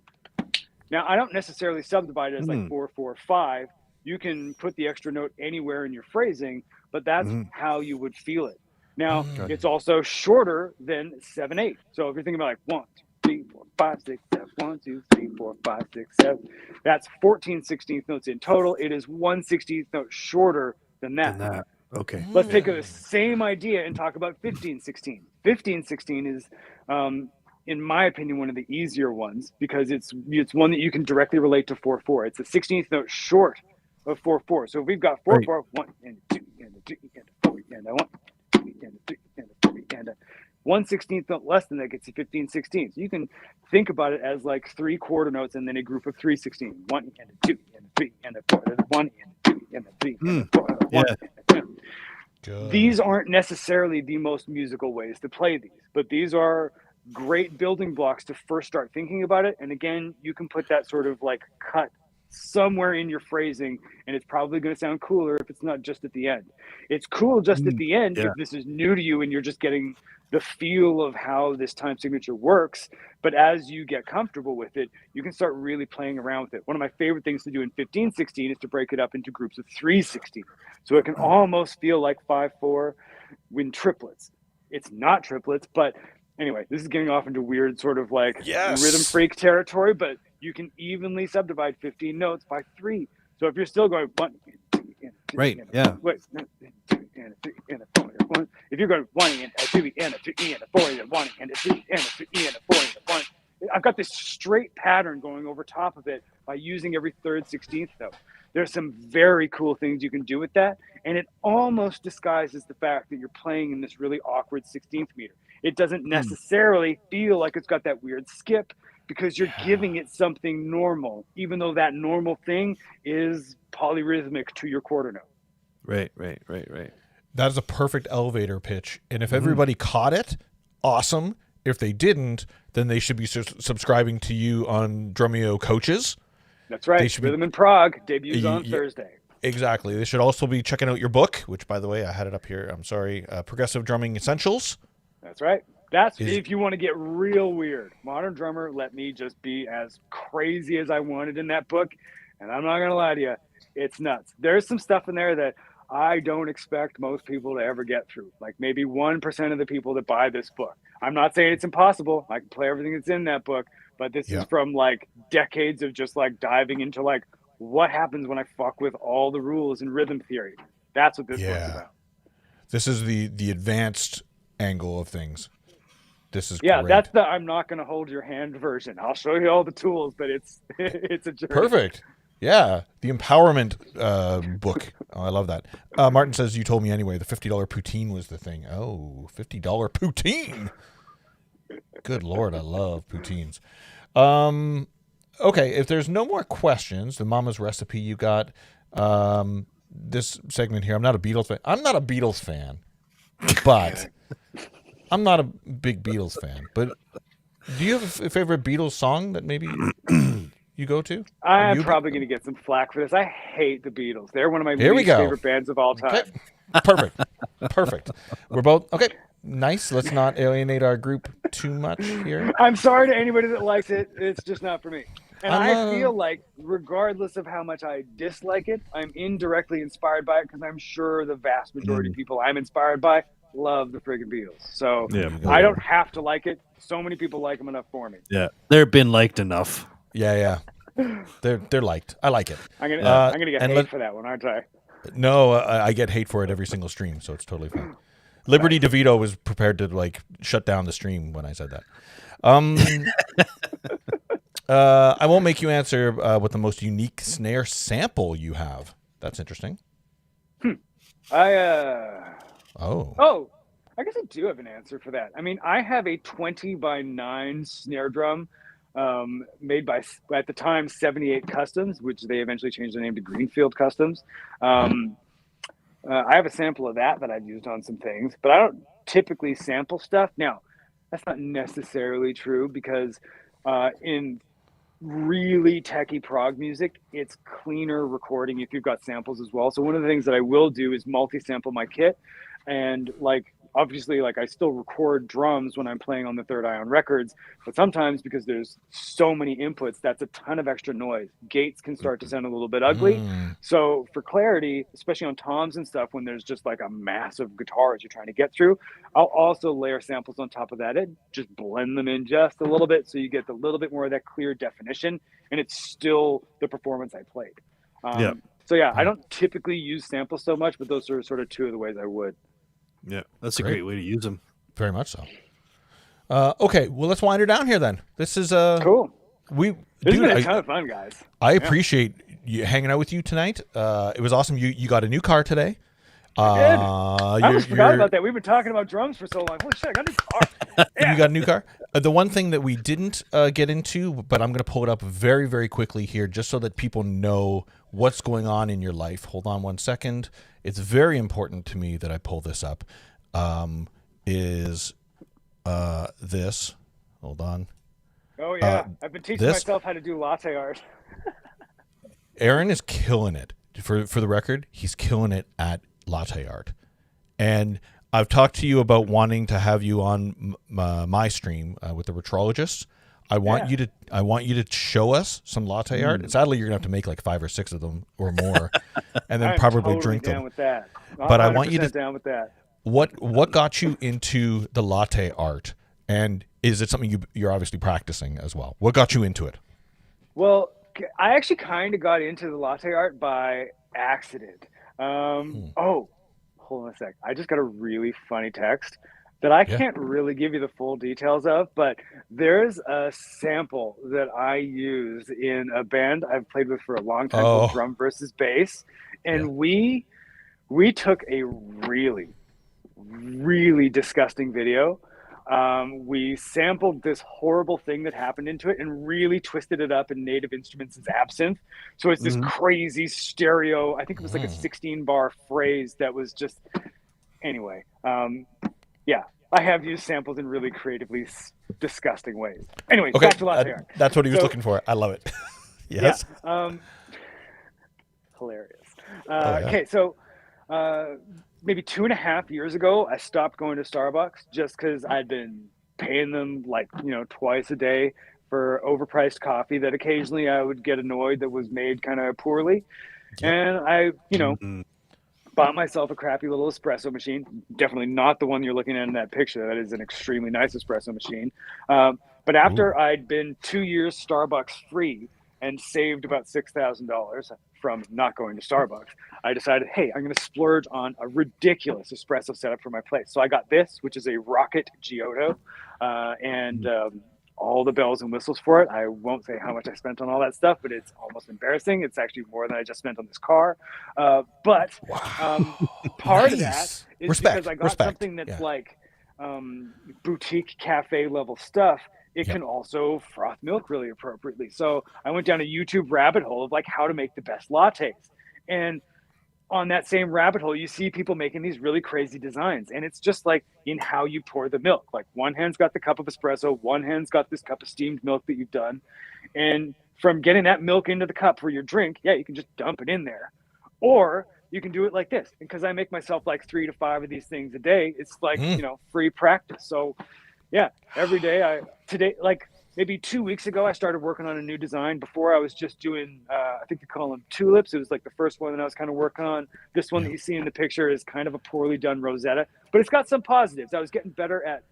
Now I don't necessarily subdivide it as like 4, 4, 5. You can put the extra note anywhere in your phrasing, but that's how you would feel it. Now it's also shorter than 7, 8. So if you're thinking about like 1, 2, 3, 4, 5, 6, 7, 1, 2, 3, 4, 5, 6, 7. That's 14 16th notes in total. It is 1/16th note shorter than that.
Okay.
Let's take the same idea and talk about 15/16. 15/16 is, in my opinion, one of the easier ones because it's one that you can directly relate to 4/4. It's a 16th note short of 4/4. So if we've got 4/4, 1 and a 2 and a 3 and a 4 and a 1, 2 and a 3 and a 4 and a 1/16th note less than that gets you 15/16. So you can think about it as like 3 quarter notes and then a group of 3/16. 1 and a 2 and a 3 and a 4 and a 1 and a 2 and a 3 and a 4 and a 1 and a 2. These aren't necessarily the most musical ways to play these, but these are great building blocks to first start thinking about it. And again, you can put that sort of like cut somewhere in your phrasing, and it's probably going to sound cooler if it's not just at the end. It's cool just at the end if this is new to you and you're just getting the feel of how this time signature works. But as you get comfortable with it, you can start really playing around with it. One of my favorite things to do in 15/16 is to break it up into groups of 3/16, so it can almost feel like 5/4 in triplets. It's not triplets, but anyway, this is getting off into weird sort of like rhythm freak territory, but you can evenly subdivide 15 notes by 3. So if you're still going 1, 2, and 2,
right,
and
yeah.
wait, 1, 2, and 3, and 4, 1. If you're going 1 and 2 and 3 and 4 and 1 and 2 and 3 and 4 and 1, I've got this straight pattern going over top of it by using every third 16th note. There's some very cool things you can do with that, and it almost disguises the fact that you're playing in this really awkward 16th meter. It doesn't necessarily feel like it's got that weird skip because you're giving it something normal, even though that normal thing is polyrhythmic to your quarter note.
Right.
That is a perfect elevator pitch. And if everybody caught it, awesome. If they didn't, then they should be subscribing to you on Drumeo Coaches.
That's right. Rhythm in Prague debuts on Thursday.
Exactly. They should also be checking out your book, which, by the way, I had it up here. I'm sorry. Progressive Drumming Essentials.
That's right. That's if you want to get real weird. Modern Drummer let me just be as crazy as I wanted in that book. And I'm not going to lie to you. It's nuts. There's some stuff in there that I don't expect most people to ever get through. Like maybe 1% of the people that buy this book. I'm not saying it's impossible. I can play everything that's in that book. But this is from like decades of just like diving into like what happens when I fuck with all the rules in rhythm theory. That's what this book's about. This is
the advanced angle of things. This is
great.
That's
the I'm not going to hold your hand version. I'll show you all the tools, but it's a journey.
Perfect. Yeah, the empowerment book. Oh, I love that. Martin says, you told me anyway, the $50 poutine was the thing. Oh, $50 poutine. Good Lord, I love poutines. Okay, if there's no more questions, the Mama's Recipe you got, this segment here, I'm not a Beatles fan. I'm not a Beatles fan, but I'm not a big Beatles fan. But do you have a favorite Beatles song that maybe you go to?
I'm probably going to get some flack for this. I hate the Beatles. They're one of my least favorite bands of all time.
Okay. Perfect. We're both okay. Nice. Let's not alienate our group too much here.
I'm sorry to anybody that likes it. It's just not for me. And I feel like regardless of how much I dislike it, I'm indirectly inspired by it because I'm sure the vast majority of people I'm inspired by love the friggin' Beatles. So I don't have to like it. So many people like them enough for me.
Yeah. They're been liked enough.
Yeah. They're liked. I like it.
I'm gonna get hate for that one, aren't I?
No, I get hate for it every single stream, so it's totally fine. Liberty DeVito was prepared to like shut down the stream when I said that. I won't make you answer what the most unique snare sample you have. That's interesting.
I guess I do have an answer for that. I mean, I have a 20x9 snare drum made by, at the time, 78 Customs, which they eventually changed their name to Greenfield Customs. I have a sample of that I've used on some things, but I don't typically sample stuff. Now, that's not necessarily true because in really techie prog music, it's cleaner recording if you've got samples as well. So one of the things that I will do is multi-sample my kit, and like obviously like I still record drums when I'm playing on the Third Eye on records, but sometimes because there's so many inputs, that's a ton of extra noise. Gates can start to sound a little bit ugly. So for clarity, especially on toms and stuff, when there's just like a massive guitar as you're trying to get through, I'll also layer samples on top of that and just blend them in just a little bit so you get a little bit more of that clear definition, and it's still the performance I played. So yeah, I don't typically use samples so much, but those are sort of two of the ways I would.
Yeah, that's a great way to use them.
Very much so. Okay, well, let's wind her down here then. This is
cool.
This
has been a ton of fun, guys.
I appreciate you hanging out with you tonight. It was awesome. You got a new car today.
I almost forgot about that. We've been talking about drums for so long. Holy shit, I got a new car.
You got a new car. The one thing that we didn't get into, but I'm going to pull it up very, very quickly here, just so that people know what's going on in your life. Hold on one second. It's very important to me that I pull this up. Is this Hold on.
Oh yeah, I've been teaching myself how to do latte art.
Aaron is killing it. For the record, he's killing it at latte art. And I've talked to you about wanting to have you on my stream with the Retrologists. I want you to show us some latte art. Sadly, you're gonna have to make like 5 or 6 of them or more, and then probably
totally
drink
down
them.
with that.
But I want you to
down with that.
What got you into the latte art, and is it something you're obviously practicing as well? What got you into it?
Well, I actually kind of got into the latte art by accident. Oh, hold on a sec. I just got a really funny text that I can't really give you the full details of, but there's a sample that I use in a band I've played with for a long time called Drum versus Bass. And we took a really, really disgusting video. We sampled this horrible thing that happened into it and really twisted it up in Native Instruments' absinthe. So it's this crazy stereo, I think it was like a 16-bar phrase that was just, anyway. I have used samples in really creatively disgusting ways. Anyway, back to latte art.
That's what he was looking for. I love it. Yes.
Yeah, hilarious. Okay, so maybe 2.5 years ago, I stopped going to Starbucks just because I'd been paying them like, twice a day for overpriced coffee that occasionally I would get annoyed that was made kind of poorly. Yep. And I, bought myself a crappy little espresso machine. Definitely not the one you're looking at in that picture. That is an extremely nice espresso machine. But after I'd been 2 years Starbucks free and saved about $6,000 from not going to Starbucks, I decided, hey, I'm going to splurge on a ridiculous espresso setup for my place. So I got this, which is a Rocket Giotto, and all the bells and whistles for it. I won't say how much I spent on all that stuff, but it's almost embarrassing. It's actually more than I just spent on this car. But part of that is because I got something that's like boutique cafe level stuff. It can also froth milk really appropriately. So I went down a YouTube rabbit hole of like how to make the best lattes. And on that same rabbit hole, you see people making these really crazy designs. And it's just like in how you pour the milk. Like one hand's got the cup of espresso, one hand's got this cup of steamed milk that you've done. And from getting that milk into the cup for your drink, you can just dump it in there. Or you can do it like this. And because I make myself like 3 to 5 of these things a day, it's like, free practice. So every day today, like maybe 2 weeks ago, I started working on a new design. Before I was just doing, I think they call them tulips. It was like the first one that I was kind of working on. This one that you see in the picture is kind of a poorly done Rosetta, but it's got some positives. I was getting better at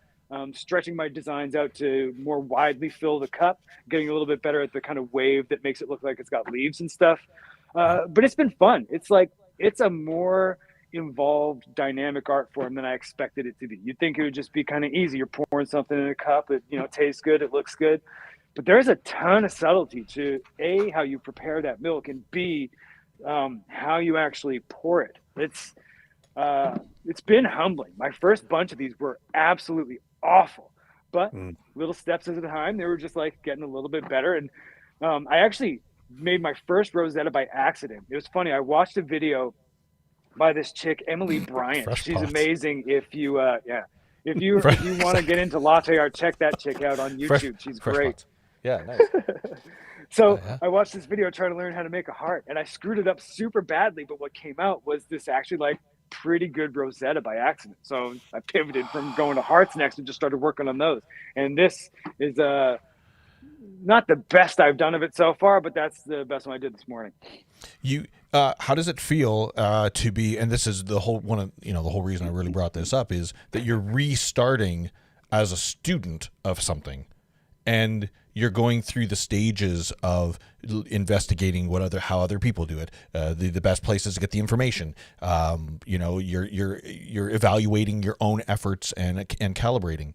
stretching my designs out to more widely fill the cup, getting a little bit better at the kind of wave that makes it look like it's got leaves and stuff. But it's been fun. It's a more involved dynamic art form than I expected it to be. You'd think it would just be kind of easy. You're pouring something in a cup, it tastes good, it looks good, but there's a ton of subtlety to A, how you prepare that milk, and B, how you actually pour it. It's been humbling. My first bunch of these were absolutely awful, but little steps at a time, they were just like getting a little bit better. And I actually made my first Rosetta by accident. It was funny. I watched a video by this chick, Emily Bryant. She's amazing. If you want to get into latte art, check that chick out on YouTube. She's great.
Pots. Yeah, nice.
So I watched this video trying to learn how to make a heart, and I screwed it up super badly. But what came out was this actually like pretty good Rosetta by accident. So I pivoted from going to hearts next and just started working on those. And this is not the best I've done of it so far, but that's the best one I did this morning.
How does it feel to be? And this is the whole the whole reason I really brought this up is that you're restarting as a student of something, and you're going through the stages of investigating how other people do it, the best places to get the information. You're evaluating your own efforts and calibrating.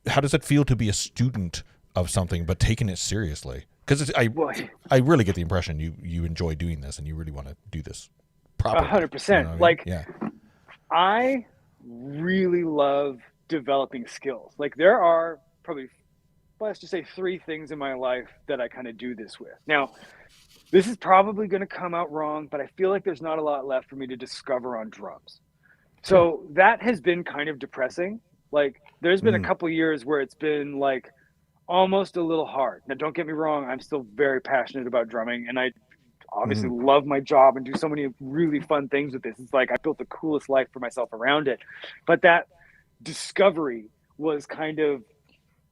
How does it feel to be a student of something but taking it seriously? Because I really get the impression you enjoy doing this and you really want to do this properly.
100%. I really love developing skills. Like there are probably, let's just say 3 things in my life that I kind of do this with. Now, this is probably going to come out wrong, but I feel like there's not a lot left for me to discover on drums. So that has been kind of depressing. Like there's been a couple years where it's been like, almost a little hard. Now, don't get me wrong, I'm still very passionate about drumming, and I obviously love my job and do so many really fun things with this. It's like I built the coolest life for myself around it. But that discovery was kind of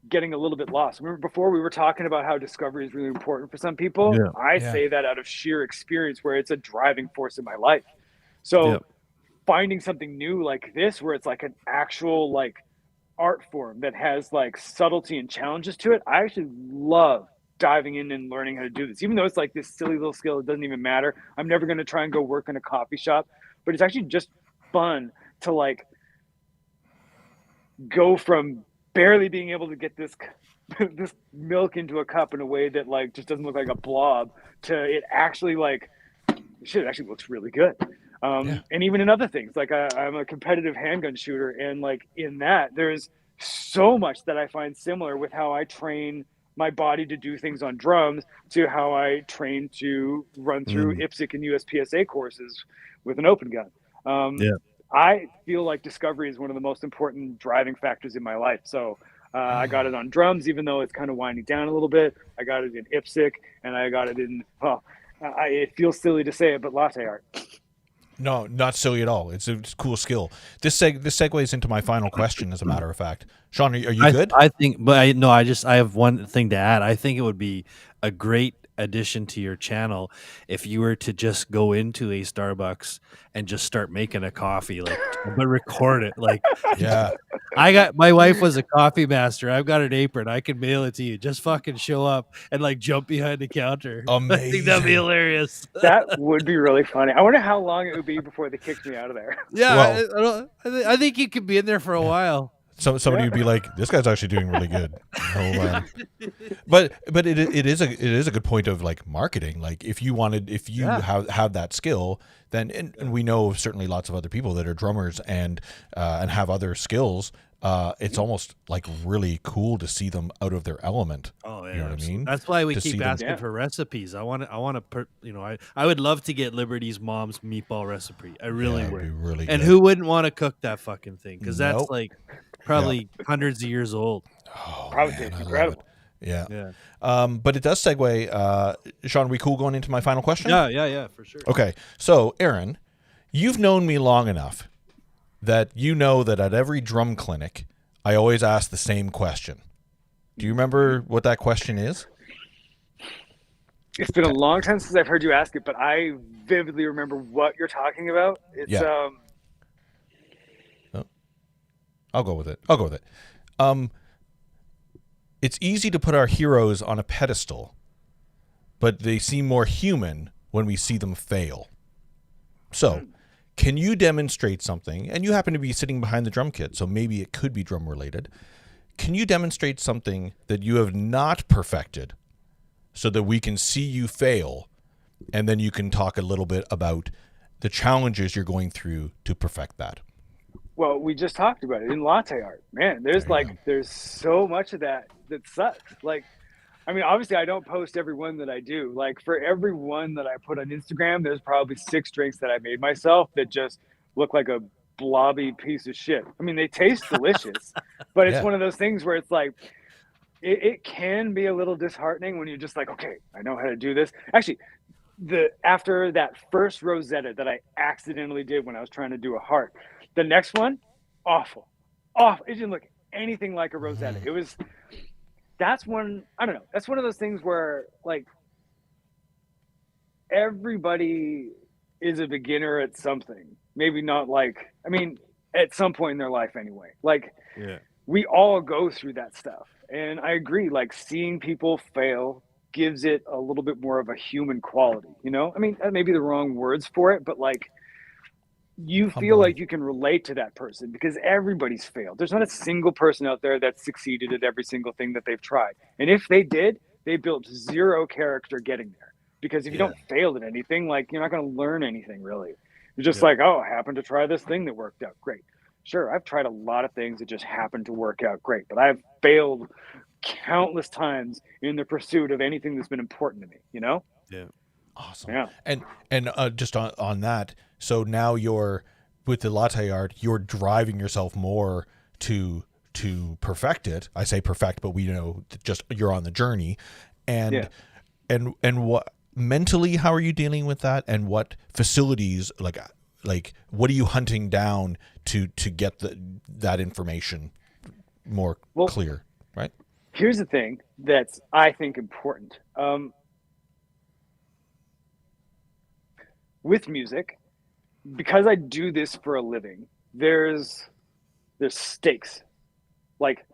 getting a little bit lost. Remember before we were talking about how discovery is really important for some people?
Yeah.
I say that out of sheer experience where it's a driving force in my life. So finding something new like this, where it's like an actual like art form that has like subtlety and challenges to it, I actually love diving in and learning how to do this. Even though it's like this silly little skill, it doesn't even matter. I'm never going to try and go work in a coffee shop, but it's actually just fun to like go from barely being able to get this this milk into a cup in a way that like just doesn't look like a blob to it actually like shit, it actually looks really good. And even in other things, like I'm a competitive handgun shooter, and like in that there's so much that I find similar with how I train my body to do things on drums to how I train to run through IPSC and USPSA courses with an open gun. I feel like discovery is one of the most important driving factors in my life. So I got it on drums, even though it's kind of winding down a little bit. I got it in IPSC, and I got it in, it feels silly to say it, but latte art.
No, not silly at all. It's a cool skill. This segues into my final question, as a matter of fact. Sean, are you good?
I think, but I have one thing to add. I think it would be a great addition to your channel if you were to just go into a Starbucks and just start making a coffee, like, but record it. Like, my wife was a coffee master. I've got an apron. I can mail it to you. Just fucking show up and like jump behind the counter.
Amazing.
I think that'd be hilarious.
That would be really funny. I wonder how long it would be before they kicked me out of there.
Yeah, well, I think you could be in there for a while.
Somebody would be like, "This guy's actually doing really good." But it is a good point of like marketing. Like if you have that skill, then and we know certainly lots of other people that are drummers and have other skills. It's almost like really cool to see them out of their element.
Oh yeah,
you know what I mean?
That's why we keep asking for recipes. I would love to get Liberty's mom's meatball recipe. I really would.
Be really
and
good.
who wouldn't want to cook that fucking thing? Because that's like probably hundreds of years old.
Oh,
Probably
man, I
incredible.
love it. Yeah. But it does segue. Sean, are we cool going into my final question?
Yeah, for sure.
Okay. So, Aaron, you've known me long enough that you know that at every drum clinic, I always ask the same question. Do you remember what that question is?
It's been a long time since I've heard you ask it, but I vividly remember what you're talking about. It's
I'll go with it. It's easy to put our heroes on a pedestal, but they seem more human when we see them fail. So, can you demonstrate something? And you happen to be sitting behind the drum kit, so maybe it could be drum related. Can you demonstrate something that you have not perfected so that we can see you fail, and then you can talk a little bit about the challenges you're going through to perfect that?
Well, we just talked about it in latte art. Man, there's so much of that sucks. Like, I mean, obviously I don't post every one that I do. Like for every one that I put on Instagram, there's probably 6 drinks that I made myself that just look like a blobby piece of shit. I mean, they taste delicious, but it's one of those things where it's like, it can be a little disheartening when you're just like, okay, I know how to do this. Actually, after that first Rosetta that I accidentally did when I was trying to do a heart, the next one, awful. It didn't look anything like a Rosetta. That's one of those things where like everybody is a beginner at something. Maybe not at some point in their life anyway. Like we all go through that stuff. And I agree, like seeing people fail gives it a little bit more of a human quality, you know? I mean, that may be the wrong words for it, but like you feel like you can relate to that person because everybody's failed. There's not a single person out there that succeeded at every single thing that they've tried. And if they did, they built zero character getting there. Because if you don't fail at anything, like you're not going to learn anything really. You're just like, oh, I happened to try this thing that worked out great. Sure, I've tried a lot of things that just happened to work out great, but I've failed countless times in the pursuit of anything that's been important to me, you know?
Yeah. Awesome.
Yeah.
And just on that, so now you're with the latte art, you're driving yourself more to perfect it. I say perfect, but we know that just you're on the journey, and what mentally, how are you dealing with that, and what facilities like what are you hunting down to get that information more clear, right?
Here's the thing that's, I think, important. With music, because I do this for a living, there's stakes. Like,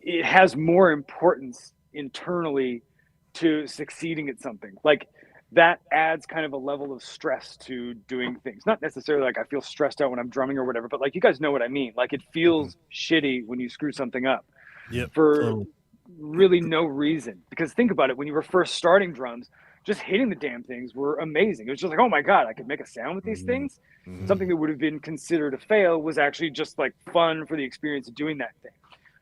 it has more importance internally to succeeding at something. Like, that adds kind of a level of stress to doing things. Not necessarily like I feel stressed out when I'm drumming or whatever, but like, you guys know what I mean. Like, it feels shitty when you screw something up for really no reason. Because think about it, when you were first starting drums, just hitting the damn things were amazing. It was just like, oh my God, I could make a sound with these things. Something that would have been considered a fail was actually just like fun for the experience of doing that thing.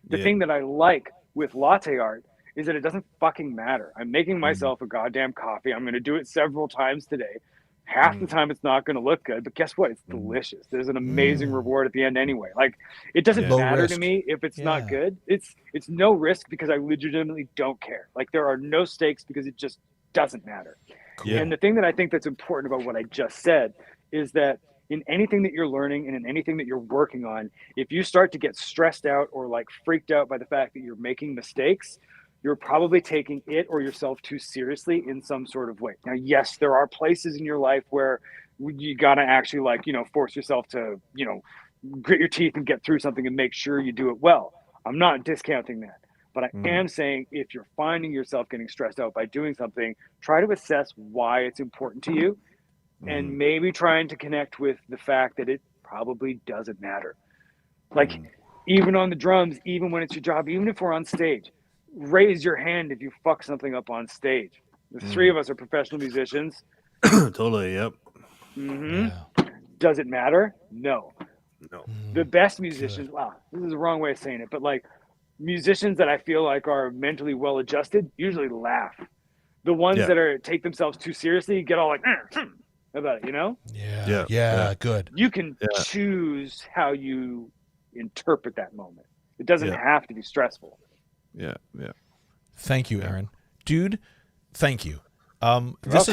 The thing that I like with latte art is that it doesn't fucking matter. I'm making myself a goddamn coffee. I'm going to do it several times today. Half the time it's not going to look good, but guess what? It's delicious. There's an amazing reward at the end anyway. Like, it doesn't matter to me if it's not good. It's no risk because I legitimately don't care. Like, there are no stakes because it just doesn't matter. And the thing that I think that's important about what I just said is that in anything that you're learning and in anything that you're working on, if you start to get stressed out or like freaked out by the fact that you're making mistakes, you're probably taking it or yourself too seriously in some sort of way. Now, yes, there are places in your life where you got to actually, like, force yourself to, grit your teeth and get through something and make sure you do it well. I'm not discounting that. But I am saying, if you're finding yourself getting stressed out by doing something, try to assess why it's important to you and maybe trying to connect with the fact that it probably doesn't matter. Like, even on the drums, even when it's your job, even if we're on stage, raise your hand if you fuck something up on stage. The three of us are professional musicians.
Totally, yep.
Does it matter? No. The best musicians, this is the wrong way of saying it, but like, musicians that I feel like are mentally well adjusted usually laugh. The ones that take themselves too seriously get all like about it,
Good.
You can choose how you interpret that moment. It doesn't have to be stressful.
Thank you, Aaron. Dude, thank you. This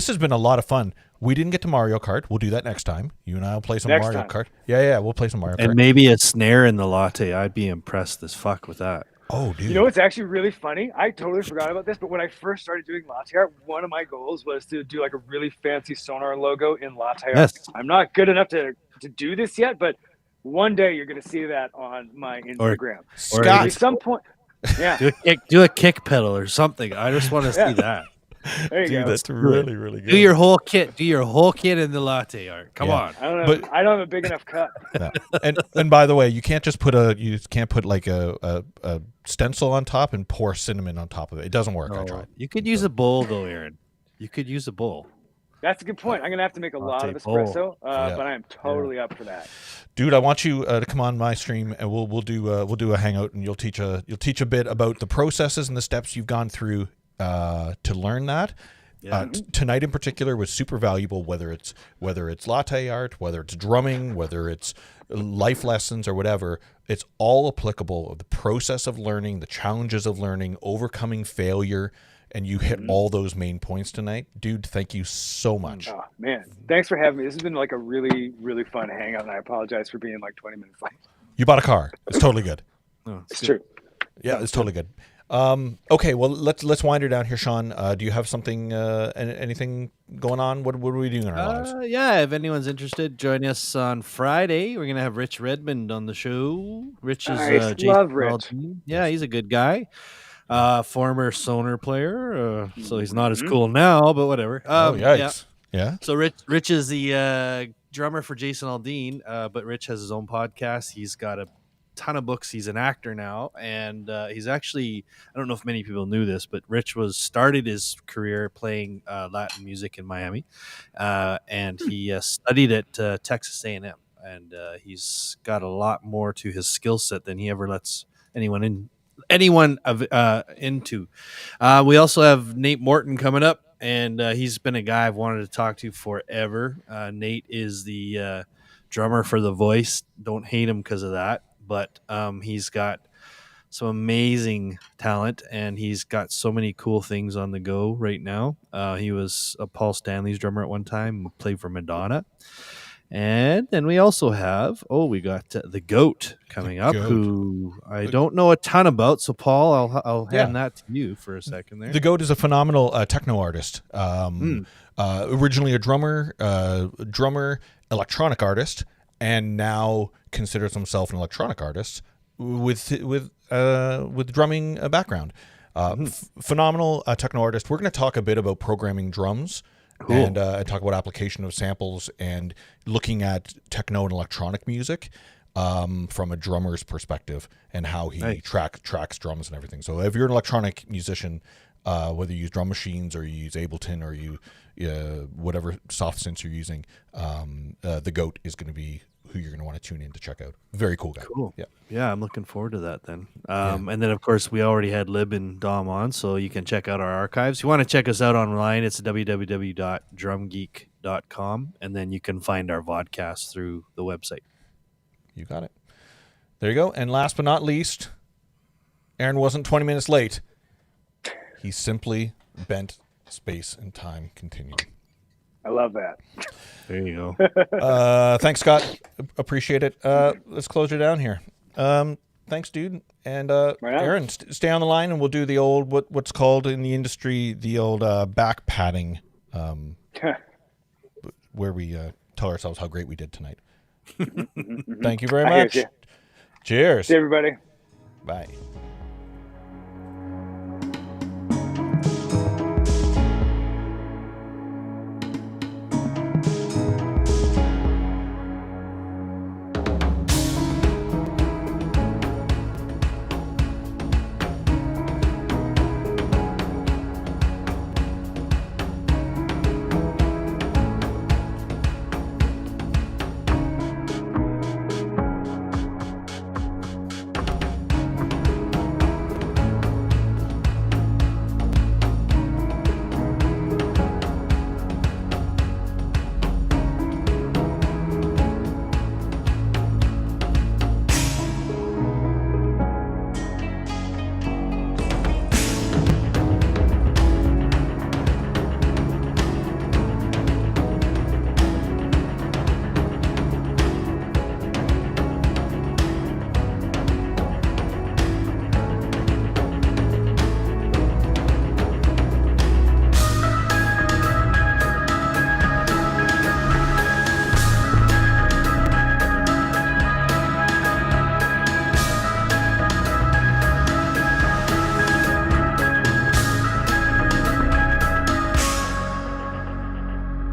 has been a lot of fun. We didn't get to Mario Kart. We'll do that next time. You and I will play some Mario Kart. Yeah, we'll play some Mario Kart.
And maybe a snare in the latte. I'd be impressed as fuck with that.
Oh, dude.
You know what's actually really funny? I totally forgot about this, but when I first started doing latte art, one of my goals was to do like a really fancy Sonar logo in latte art. I'm not good enough to do this yet, but one day you're going to see that on my Instagram.
Scott.
At some point. Yeah.
Do a kick pedal or something. I just want to see that.
There you go.
That's really, really good.
Do your whole kit. Do your whole kit in the latte art. Come on.
I don't know. I don't have a big enough cut.
And by the way, you can't just put like a stencil on top and pour cinnamon on top of it. It doesn't work. I tried.
You could use a bowl though, Aaron. You could use a bowl.
That's a good point. I'm gonna have to make a lot of espresso, but I am totally up for that.
Dude, I want you to come on my stream, and we'll do a hangout, and you'll teach a bit about the processes and the steps you've gone through to learn that. Tonight in particular was super valuable, whether it's latte art, whether it's drumming, whether it's life lessons or whatever. It's all applicable of the process of learning, the challenges of learning, overcoming failure, and you hit all those main points tonight. Dude, thank you so much.
Oh, man. Thanks for having me. This has been like a really, really fun hangout, and I apologize for being like 20 minutes late.
You bought a car. It's totally good.
It's true.
Yeah, it's totally good. Okay, well, let's wind her down here, Sean. Do you have something, anything going on? What are we doing in our lives?
Yeah, if anyone's interested, join us on Friday. We're gonna have Rich Redmond on the show. Rich is
love Rich.
Yeah, he's a good guy. Former Sonar player, so he's not as cool now, but whatever.
Yikes. Yeah.
So Rich is the drummer for Jason Aldean, but Rich has his own podcast. He's got a ton of books. He's an actor now, and he's actually, I don't know if many people knew this, but Rich started his career playing Latin music in Miami, and he studied at Texas A&M, and he's got a lot more to his skill set than he ever lets anyone into. We also have Nate Morton coming up, and he's been a guy I've wanted to talk to forever. Nate is the drummer for The Voice. Don't hate him because of that, but he's got some amazing talent, and he's got so many cool things on the go right now. He was Paul Stanley's drummer at one time, played for Madonna. And then we also have, we got the GOAT coming up, who I don't know a ton about. So, Paul, I'll hand that to you for a second there.
The GOAT is a phenomenal techno artist. Originally a drummer, electronic artist, and now considers himself an electronic artist with drumming background. Phenomenal techno artist. We're going to talk a bit about programming drums. Cool. And talk about application of samples and looking at techno and electronic music from a drummer's perspective and how he tracks drums and everything. So if you're an electronic musician, whether you use drum machines or you use Ableton or you whatever soft synths you're using, the GOAT is going to be who you're going to want to tune in to check out. Very cool guy.
Cool. Yeah, I'm looking forward to that then. And then, of course, we already had Lib and Dom on, so you can check out our archives. If you want to check us out online, it's www.drumgeek.com, and then you can find our vodcast through the website.
You got it. There you go. And last but not least, Aaron wasn't 20 minutes late. He simply bent space and time continuum.
I love that.
There you go.
Thanks, Scott. Appreciate it. Let's close it down here. Thanks, dude. And Aaron, stay on the line, and we'll do the old what's called in the industry the old back patting, where we tell ourselves how great we did tonight. Thank you very much. Cheers.
See everybody.
Bye.